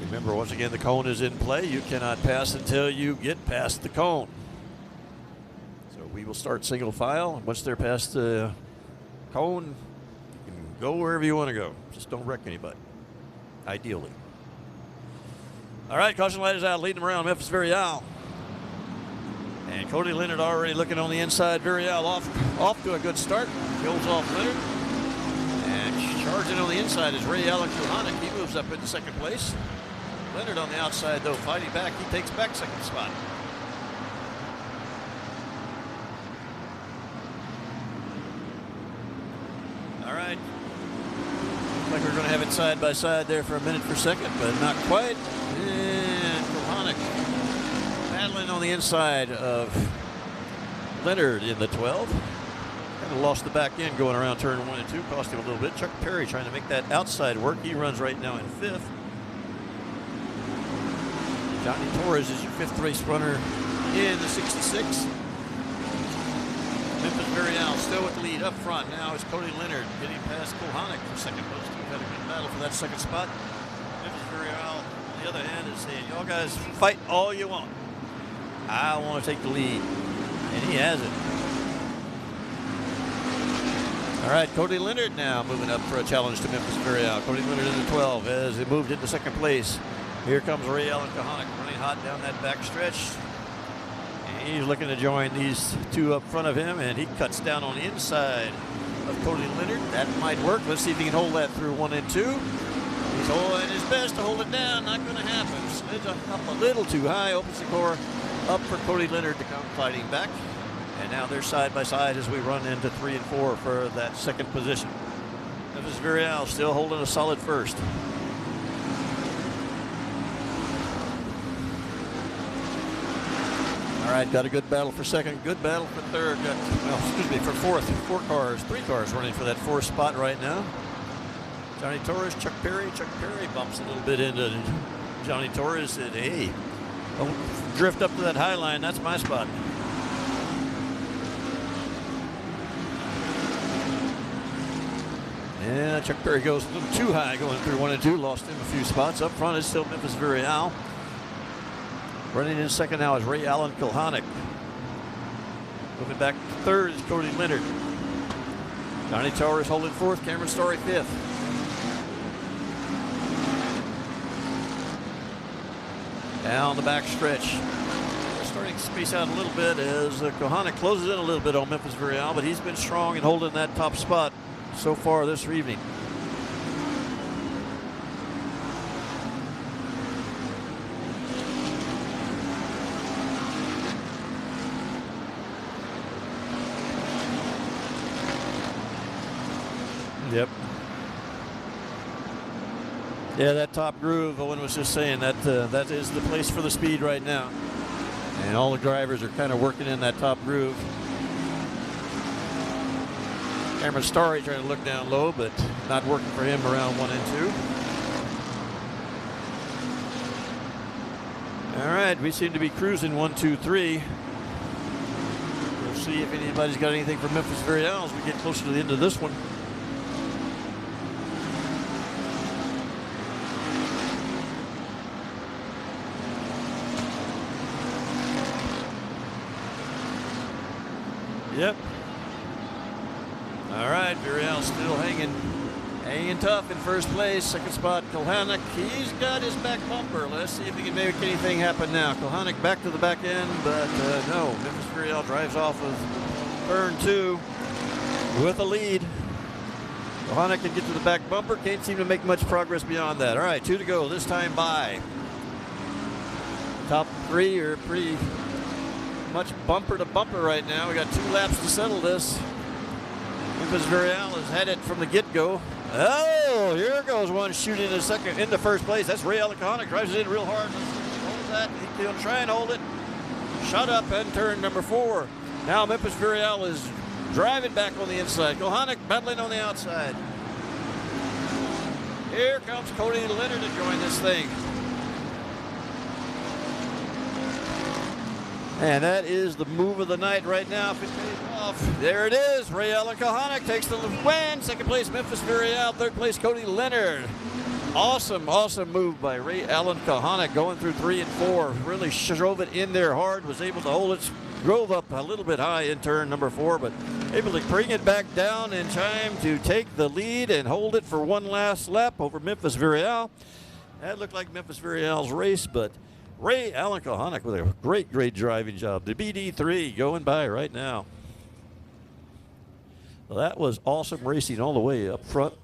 Remember, once again, the cone is in play. You cannot pass until you get past the cone. So we will start single file. Once they're past the cone, you can go wherever you want to go. Just don't wreck anybody, ideally. All right, caution light is out, leading them around Memphis Vireal. And Cody Leonard already looking on the inside. Vireal off to a good start. Kills off Leonard. And charging on the inside is Ray Alakahonic. He moves up into 2nd place. Leonard on the outside, though, fighting back. He takes back 2nd spot. All right. Looks like we're going to have it side by side there for a minute per second, but not quite. And Kohanic battling on the inside of Leonard in the 12. Kind of lost the back end going around turn 1 and 2. Cost him a little bit. Chuck Perry trying to make that outside work. He runs right now in 5th. Johnny Torres is your 5th race runner in the 66. Memphis Vireal still with the lead up front. Now it's Cody Leonard getting past Kohanic for 2nd. Those two had a good battle for that 2nd spot. Memphis Vireal, on the other hand, is saying, y'all guys fight all you want. I want to take the lead. And he has it. All right, Cody Leonard now moving up for a challenge to Memphis Vireal. Cody Leonard in the 12 as he moved into 2nd place. Here comes Ray Alakahonic running hot down that back stretch. And he's looking to join these 2 up front of him, and he cuts down on the inside of Cody Leonard. That might work. Let's see if he can hold that through 1 and 2. He's holding his best to hold it down. Not going to happen. Slids up a little too high. Opens the core up for Cody Leonard to come fighting back. And now they're side by side as we run into 3 and 4 for that 2nd position. Memphis Vireal still holding a solid 1st. All right, got a good battle for 2nd, good battle for 3rd. For 4th. 3 cars running for that 4th spot right now. Johnny Torres, Chuck Perry. Chuck Perry bumps a little bit into Johnny Torres. Said, hey, don't drift up to that high line. That's my spot. Yeah, Chuck Perry goes a little too high going through 1 and 2. Lost him a few spots. Up front is still Memphis Vireal. Running in 2nd now is Ray Allen Kilhonick. Moving back to 3rd is Cody Leonard. Johnny Torres holding 4th. Cameron Starry 5th. Down the back stretch. We're starting to space out a little bit as Kohanic closes in a little bit on Memphis Vireal, but he's been strong in holding that top spot so far this evening. Yep. Yeah, that top groove, Owen was just saying, that that is the place for the speed right now. And all the drivers are kind of working in that top groove. Cameron Starry trying to look down low, but not working for him around 1 and right, we seem to be cruising 1, 2, 3. We'll see if anybody's got anything for Memphis Verial as we get closer to the end of this one. Yep. All right, Verial still hanging tough in first place. Second spot, Kohanek. He's got his back bumper. Let's see if he can make anything happen now. Kohanek back to the back end, but no. Memphis Verial drives off of turn 2 with a lead. Kohanek can get to the back bumper. Can't seem to make much progress beyond that. All right, 2 to go. This time by. Top 3 are pretty much bumper to bumper right now. We got 2 laps to settle this. Memphis Verial has had it from the get-go. Oh, here goes one shooting into first place. That's Ray Allen Kohanek. Drives it in real hard. Hold that. He's going to try and hold it. Shut up and turn number 4. Now Memphis Verial is driving back on the inside. Kohanek battling on the outside. Here comes Cody Leonard to join this thing. And that is the move of the night right now. If it pays off, there it is. Ray Allen Kohanek takes the win. Second place, Memphis Verial. Third place, Cody Leonard. Awesome, awesome move by Ray Allen Kohanek going through 3 and 4. Really drove it in there hard, was able to hold it. Drove up a little bit high in turn number 4, but able to bring it back down in time to take the lead and hold it for one last lap over Memphis Verial. That looked like Memphis Verial's race, but Ray Allen Kohanek with a great, great driving job. The BD3 going by right now. Well, that was awesome racing all the way up front.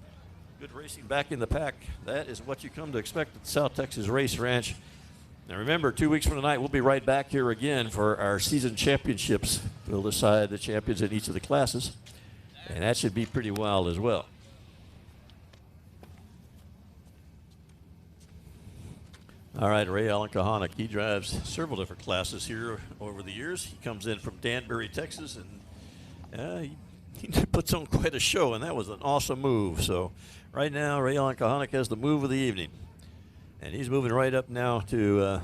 Good racing back in the pack. That is what you come to expect at the South Texas Race Ranch. Now remember, 2 weeks from tonight, we'll be right back here again for our season championships. We'll decide the champions in each of the classes. And that should be pretty wild as well. All right, Ray Allen Kohanek, he drives several different classes here over the years. He comes in from Danbury, Texas, and he puts on quite a show, and that was an awesome move. So right now, Ray Allen Kohanek has the move of the evening. And he's moving right up now to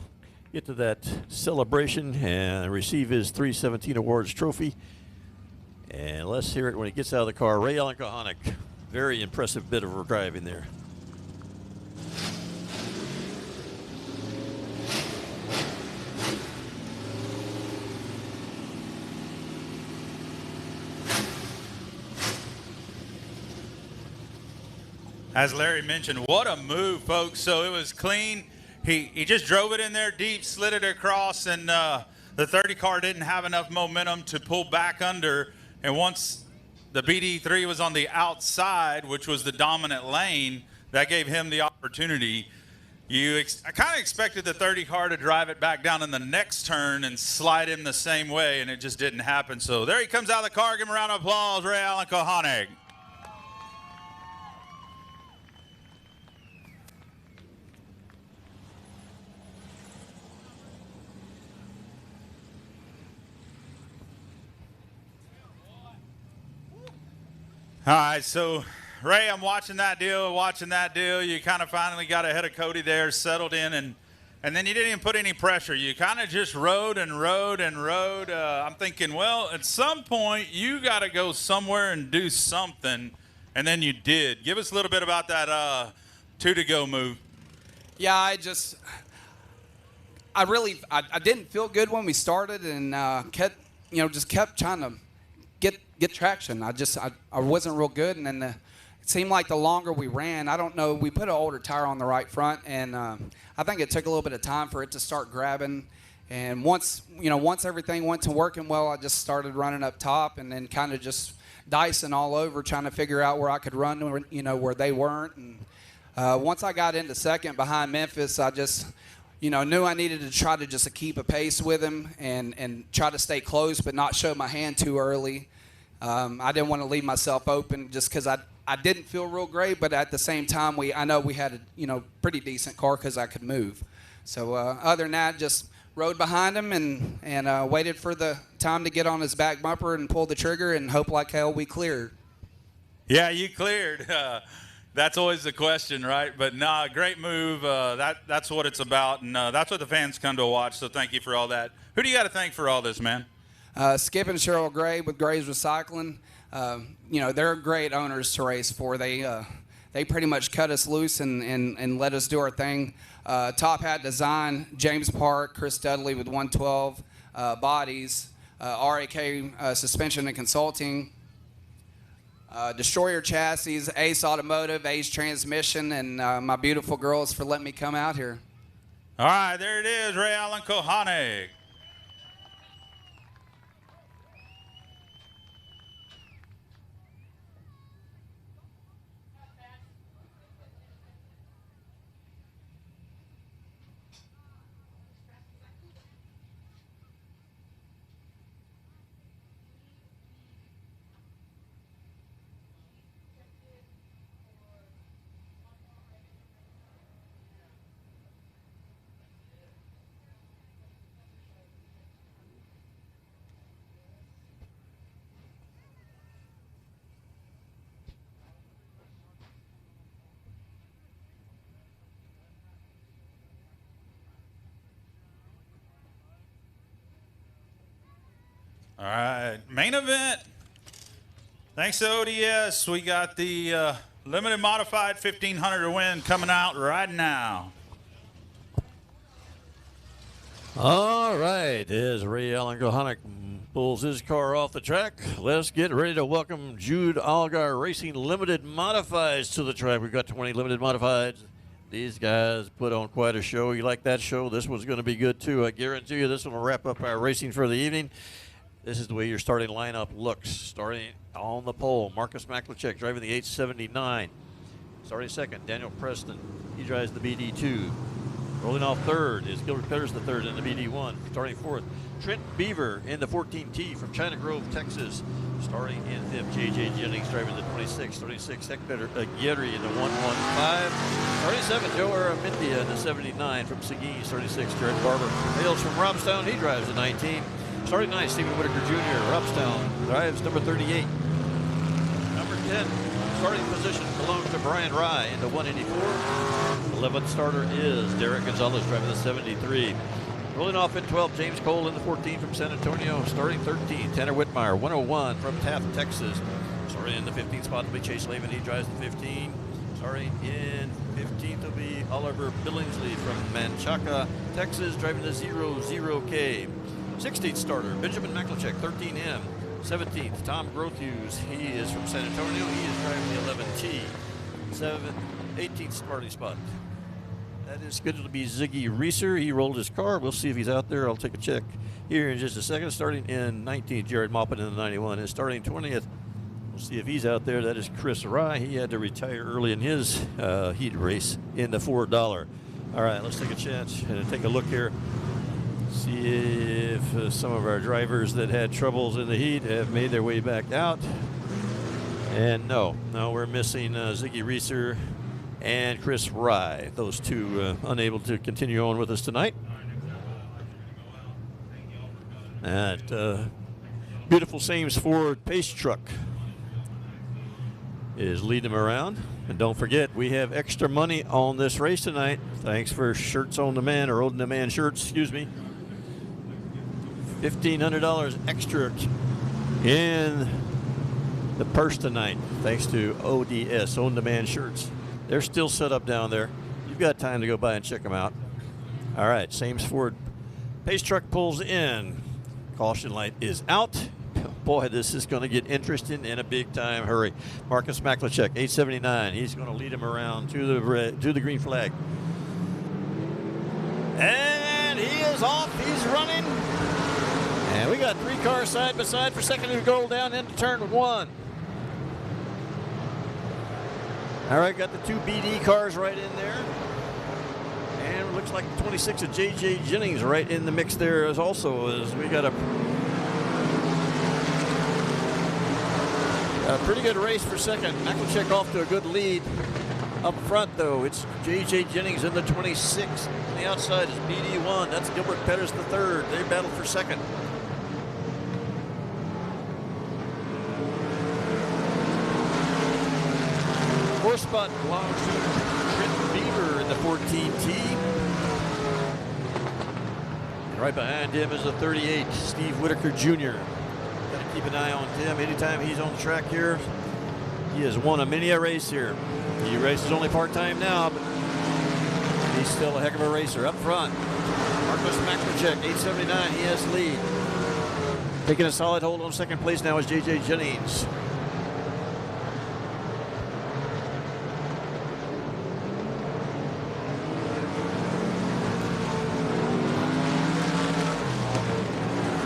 get to that celebration and receive his 317 Awards trophy. And let's hear it when he gets out of the car. Ray Allen Kohanek, very impressive bit of driving there. As Larry mentioned, what a move, folks. So it was clean. He just drove it in there deep, slid it across, and the 30 car didn't have enough momentum to pull back under. And once the BD3 was on the outside, which was the dominant lane, that gave him the opportunity. I kind of expected the 30 car to drive it back down in the next turn and slide him the same way, and it just didn't happen. So there he comes out of the car. Give him a round of applause, Ray Allen Kohanek. All right, so Ray, I'm watching that deal. You kind of finally got ahead of Cody there, settled in, and then you didn't even put any pressure. You kind of just rode and rode and rode. I'm thinking, well, at some point you got to go somewhere and do something, and then you did. Give us a little bit about that 2 to go move. Yeah, I didn't feel good when we started, and kept trying to get traction. I wasn't real good, and then it seemed like the longer we ran, I don't know, we put an older tire on the right front, and I think it took a little bit of time for it to start grabbing. And once everything went to working well, I just started running up top, and then kind of just dicing all over, trying to figure out where I could run, where they weren't. And once I got into second behind Memphis, I just knew I needed to try to just keep a pace with him and try to stay close but not show my hand too early. I didn't want to leave myself open just because I didn't feel real great, but at the same time, I know we had a pretty decent car because I could move. So other than that, just rode behind him and waited for the time to get on his back bumper and pull the trigger and hope like hell we cleared. Yeah, you cleared. That's always the question, right? But nah, great move. That's what it's about, and that's what the fans come to watch. So thank you for all that. Who do you got to thank for all this, man? Skip and Cheryl Gray with Gray's Recycling. They're great owners to race for. They pretty much cut us loose and let us do our thing. Top Hat Design, James Park, Chris Dudley with 112 Bodies, RAK Suspension and Consulting, Destroyer Chassis, Ace Automotive, Ace Transmission, and my beautiful girls for letting me come out here. All right, there it is, Ray Allen Kohanek. All right, main event. Thanks to ODS, we got the limited modified 1500 to win coming out right now. All right, as Ray Allen Kohanek pulls his car off the track, let's get ready to welcome Jude Allgaier Racing Limited Modifieds to the track. We've got 20 limited modifieds. These guys put on quite a show. You like that show? This one's going to be good too. I guarantee you this one will wrap up our racing for the evening. This is the way your starting lineup looks. Starting on the pole, Marcus Maklicek driving the 879. Starting second, Daniel Preston. He drives the BD2. Rolling off third is Gilbert Petters the third in the BD1. Starting fourth, Trent Beaver in the 14T from China Grove, Texas. Starting in fifth, J.J. Jennings driving the 26. 36, Hector Aguirre in the 115. Starting seventh, Joe Aramindia in the 79 from Seguin. 36, Jared Barber hails from Robstown. He drives the 19. Starting ninth, Stephen Whitaker Jr. Robstown drives number 38. Number 10, starting position belongs to Brian Rye in the 184. 11th starter is Derek Gonzalez driving the 73. Rolling off in 12, James Cole in the 14 from San Antonio. Starting 13, Tanner Whitmire, 101 from Taft, Texas. Starting in the 15th spot will be Chase Lavin. He drives the 15. Starting in 15th will be Oliver Billingsley from Manchaca, Texas, driving the 00K. 16th starter, Benjamin Maklicek, 13M. 17th, Tom Grothuse. He is from San Antonio. He is driving the 11T. 18th starting spot. That is scheduled to be Ziggy Reeser. He rolled his car. We'll see if he's out there. I'll take a check here in just a second. Starting in 19th, Jared Maupin in the 91. And starting 20th, we'll see if he's out there. That is Chris Rye. He had to retire early in his heat race in the $4. All right, let's take a chance and take a look here. See if some of our drivers that had troubles in the heat have made their way back out. And no, we're missing Ziggy Reeser and Chris Rye. Those two unable to continue on with us tonight. That beautiful Sames Ford Pace truck is leading them around. And don't forget, we have extra money on this race tonight. Thanks for Shirts on Demand, or On Demand Shirts, excuse me. $1,500 extra in the purse tonight, thanks to ODS, On Demand Shirts. They're still set up down there. You've got time to go by and check them out. All right, Sames Ford Pace truck pulls in. Caution light is out. Boy, this is going to get interesting in a big-time hurry. Marcus Maklicek, 879. He's going to lead him around to the green flag. And he is off. He's running. And we got three cars side by side for second and goal down into turn one. All right, got the two BD cars right in there. And it looks like the 26 of J.J. Jennings right in the mix there as also. As we got a pretty good race for second. Maklicek off to a good lead. Up front, though, it's J.J. Jennings in the 26. On the outside is BD1. That's Gilbert Petters the third. They battle for second. fourth spot belongs to Trent Beaver in the 14T. And right behind him is the 38, Steve Whitaker Jr. Got to keep an eye on Tim. Anytime he's on the track here, he has won many a race here. He races only part-time now, but he's still a heck of a racer. Up front, Marcus Maklicek, 879, he has the lead. Taking a solid hold on second place now is J.J. Jennings.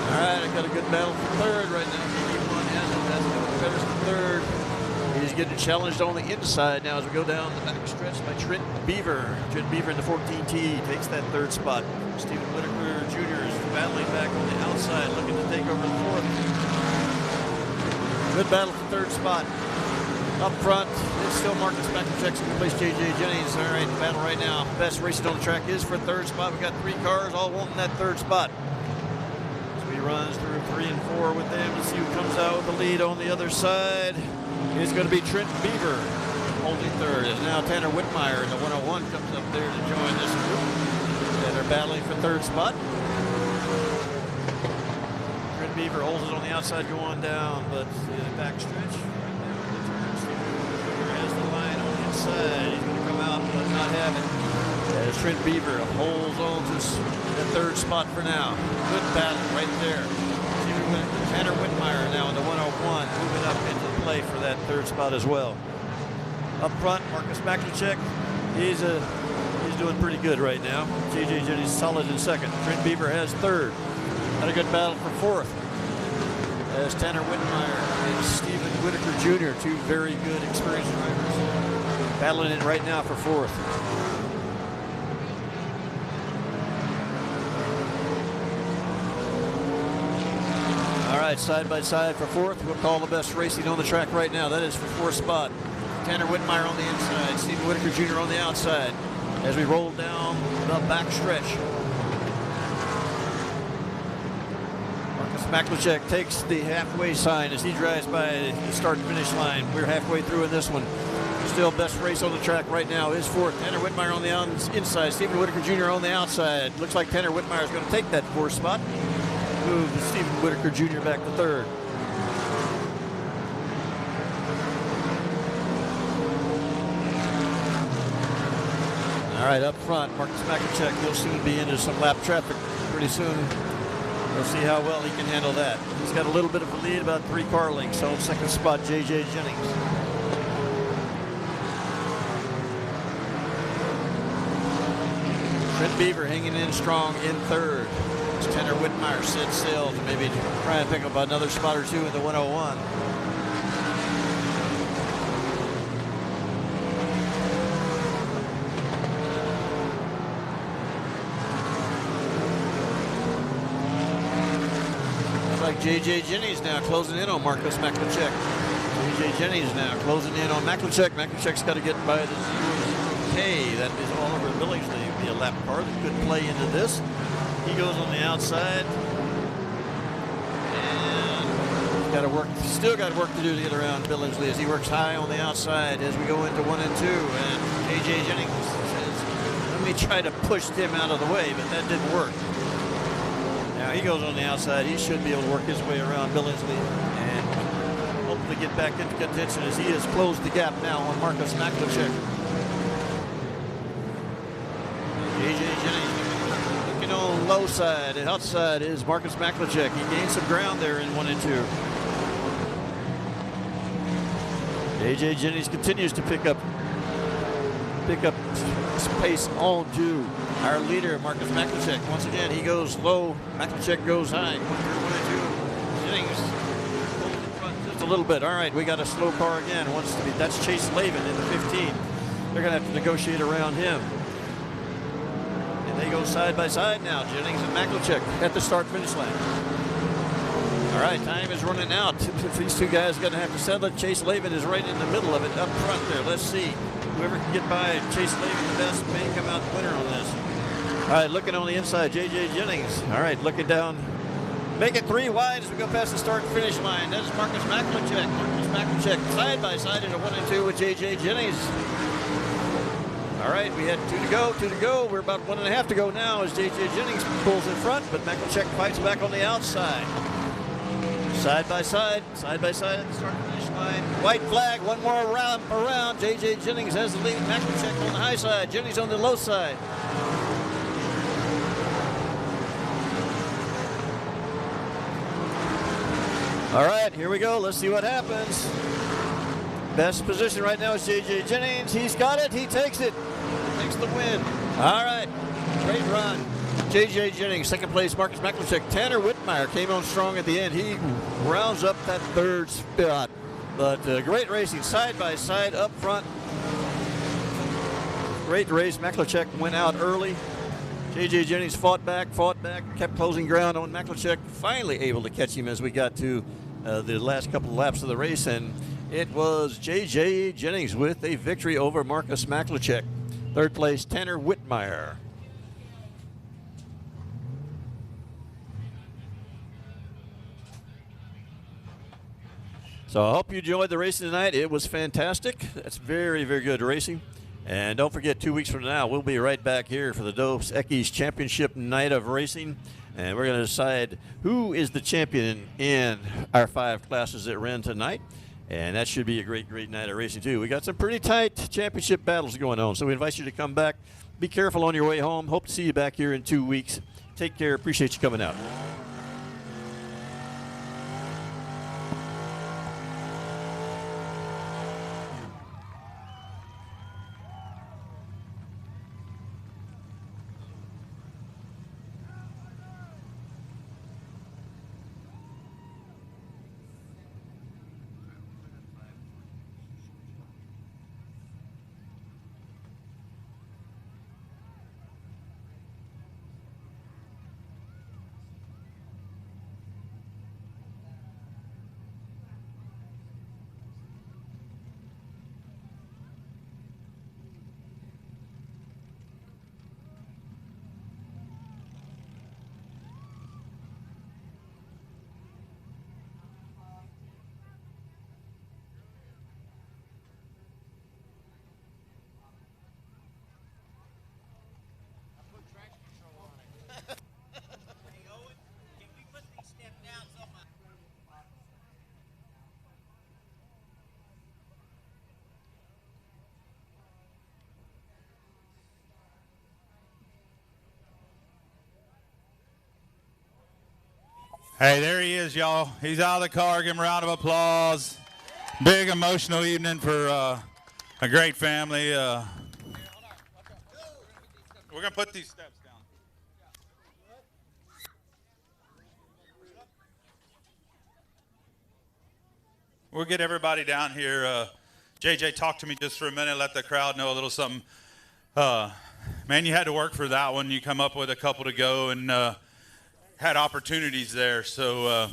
All right, I got a good battle for third right now. BB1 has it. That's Pettis for third. He's getting challenged on the inside now as we go down the back stretch by Trent Beaver. Trent Beaver in the 14T takes that third spot. Stephen Whitaker Jr. is battling back on the outside, looking to take over the fourth. Good battle for third spot. Up front, it's still Marcus Maklicek second place, J.J. Jennings. All right, the battle right now. Best racing on the track is for third spot. We got 3 cars all wanting that third spot. So he runs through 3 and 4 with them to see who comes out with the lead on the other side. It's going to be Trent Beaver holding third. As now Tanner Whitmire in the 101 comes up there to join this group. And they're battling for third spot. Trent Beaver holds it on the outside going down, but in the back stretch. Beaver has the line on the inside. He's going to come out but not have it. As Trent Beaver holds on to the third spot for now. Good battle right there. Tanner Whitmire now in the 101 moving up into play for that third spot as well. Up front, Marcus Maklicek. He's doing pretty good right now. J.J. Jennings solid in second. Trent Beaver has third. Had a good battle for fourth. As Tanner Whitmire and Stephen Whitaker Jr., 2 very good experienced drivers, battling it right now for fourth. All right, side by side for fourth. We'll call the best racing on the track right now. That is for fourth spot. Tanner Whitmire on the inside, Stephen Whitaker Jr. on the outside as we roll down the back stretch. Marcus Maklicek takes the halfway sign as he drives by the start and finish line. We're halfway through in this one. Still best race on the track right now is fourth. Tanner Whitmire on the inside, Stephen Whitaker Jr. on the outside. Looks like Tanner Whitmire is going to take that fourth spot. Move Stephen Whitaker Jr. back to third. All right, up front, Marcus Maklicek will soon be into some lap traffic pretty soon. We'll see how well he can handle that. He's got a little bit of a lead, about 3 car lengths. On second spot, J.J. Jennings. Trent Beaver hanging in strong in third. Tanner Whitmire set sail to maybe try and pick up another spot or 2 in the 101. Looks like J.J. Jennings now closing in on Marcus Maklicek. J.J. Jennings now closing in on Maklicek. Maklicek's got to get by the 0K. That is all over Billingsley. It'll be a lap car that could play into this. He goes on the outside, and got to work. Still got work to do to get around Billingsley as he works high on the outside as we go into 1 and 2. And J.J. Jennings says, "Let me try to push Tim out of the way," but that didn't work. Now he goes on the outside. He should be able to work his way around Billingsley and hopefully get back into contention as he has closed the gap now on Marcus Maklicek. J.J. Jennings on low side, and outside is Marcus Maklicek. He gained some ground there in 1 and 2. J.J. Jennings continues to pick up pace on to our leader, Marcus Maklicek. Once again, he goes low. Maklicek goes high. 1 and 2. Jennings pulls in front just a little bit. All right, we got a slow car again. That's Chase Lavin in the 15. They're going to have to negotiate around him. They go side by side now, Jennings and Maklicek at the start-finish line. All right, time is running out. These 2 guys are going to have to settle it. Chase Lavin is right in the middle of it, up front there. Let's see. Whoever can get by Chase Lavin the best may come out the winner on this. All right, looking on the inside, J.J. Jennings. All right, looking down Make it 3 wide as we go past the start and finish line. That is Marcus Maklicek. Marcus Maklicek side by side in a 1 and 2 with J.J. Jennings. All right, we had 2 to go. We're about 1.5 to go now as J.J. Jennings pulls in front, but Maklicek fights back on the outside. Side by side at the start and finish line. White flag, one more round around. J.J. Jennings has the lead. Maklicek on the high side, Jennings on the low side. All right, here we go. Let's see what happens. Best position right now is J.J. Jennings. He's got it. He takes it. Takes the win. All right, great run. J.J. Jennings, second place. Marcus Maklicek. Tanner Whitmire came on strong at the end. He rounds up that third spot. But great racing, side by side, up front. Great race. Maklicek went out early. J.J. Jennings fought back, kept closing ground on Maklicek. Finally able to catch him as we got to the last couple of laps of the race. And it was J.J. Jennings with a victory over Marcus Maklicek. Third place, Tanner Whitmire. So I hope you enjoyed the racing tonight. It was fantastic. That's very, very good racing. And don't forget, 2 weeks from now, we'll be right back here for the Dos Equis Championship Night of Racing. And we're going to decide who is the champion in our 5 classes that ran tonight. And that should be a great, great night of racing, too. We got some pretty tight championship battles going on. So we invite you to come back. Be careful on your way home. Hope to see you back here in 2 weeks. Take care. Appreciate you coming out. Hey, there he is, y'all. He's out of the car. Give him a round of applause. Big emotional evening for a great family. We're going to put these steps down. We'll get everybody down here. JJ, talk to me just for a minute. Let the crowd know a little something. Man, you had to work for that one. You come up with a couple to go and had opportunities there. So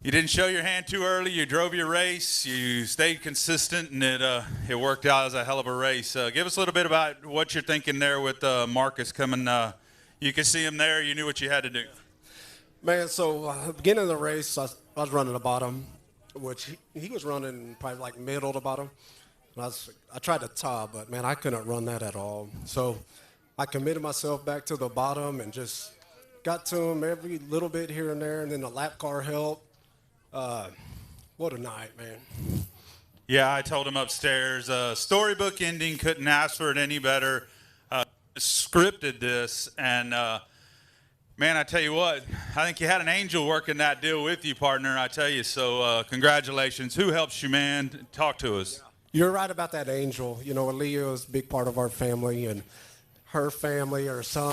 you didn't show your hand too early. You drove your race. You stayed consistent, and it worked out as a hell of a race. Give us a little bit about what you're thinking there with Marcus coming. You could see him there. You knew what you had to do. Man, so at the beginning of the race, I was running the bottom, which he was running probably like middle to bottom. I tried to top, but, man, I couldn't run that at all. So I committed myself back to the bottom and just got to him every little bit here and there, and then the lap car helped. What a night, man. Yeah, I told him upstairs, storybook ending, couldn't ask for it any better. Scripted this, and, man, I tell you what, I think you had an angel working that deal with you, partner, I tell you. So congratulations. Who helps you, man? Talk to us. You're right about that angel. You know, Aaliyah is a big part of our family, and her family, her son.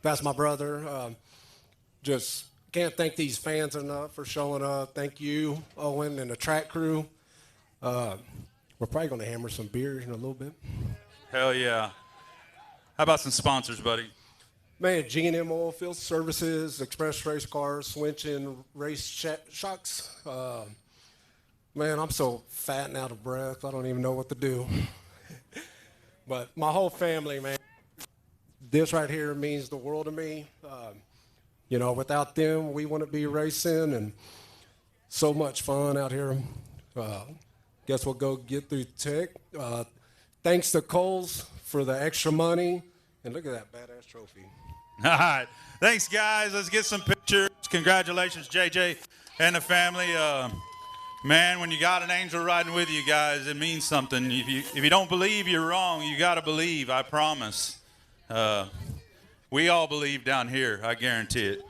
That's my brother. Just can't thank these fans enough for showing up. Thank you, Owen, and the track crew. We're probably going to hammer some beer in a little bit. Hell yeah. How about some sponsors, buddy? Man, G&M Oilfield Services, Express Race Cars, Swinch Race Shocks. Man, I'm so fat and out of breath, I don't even know what to do. But my whole family, man. This right here means the world to me. You know, without them, we wouldn't be racing, and so much fun out here. Guess we'll go get through tech. Thanks to Coles for the extra money, and look at that badass trophy. All right. Thanks, guys. Let's get some pictures. Congratulations, JJ and the family. Man, when you got an angel riding with you guys, it means something. If you don't believe, you're wrong. You got to believe, I promise. We all believe down here, I guarantee it.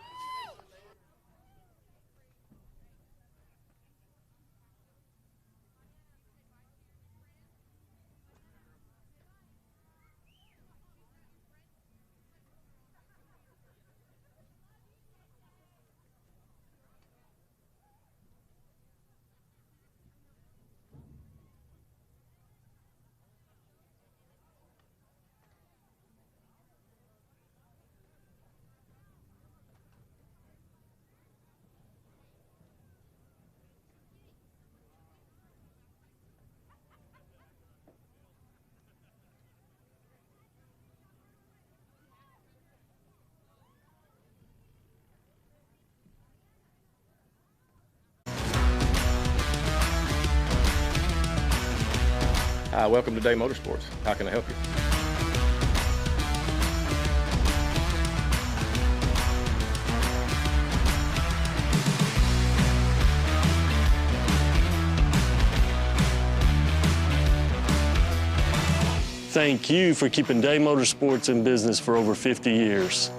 Hi, welcome to Day Motorsports. How can I help you? Thank you for keeping Day Motorsports in business for over 50 years.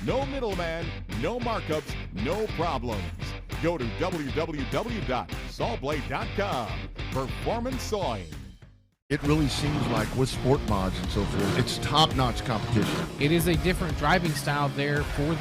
No middleman, no markups, no problems. Go to www.sawblade.com. Performance Sawing. It really seems like with sport mods and so forth, it's top-notch competition. It is a different driving style there for the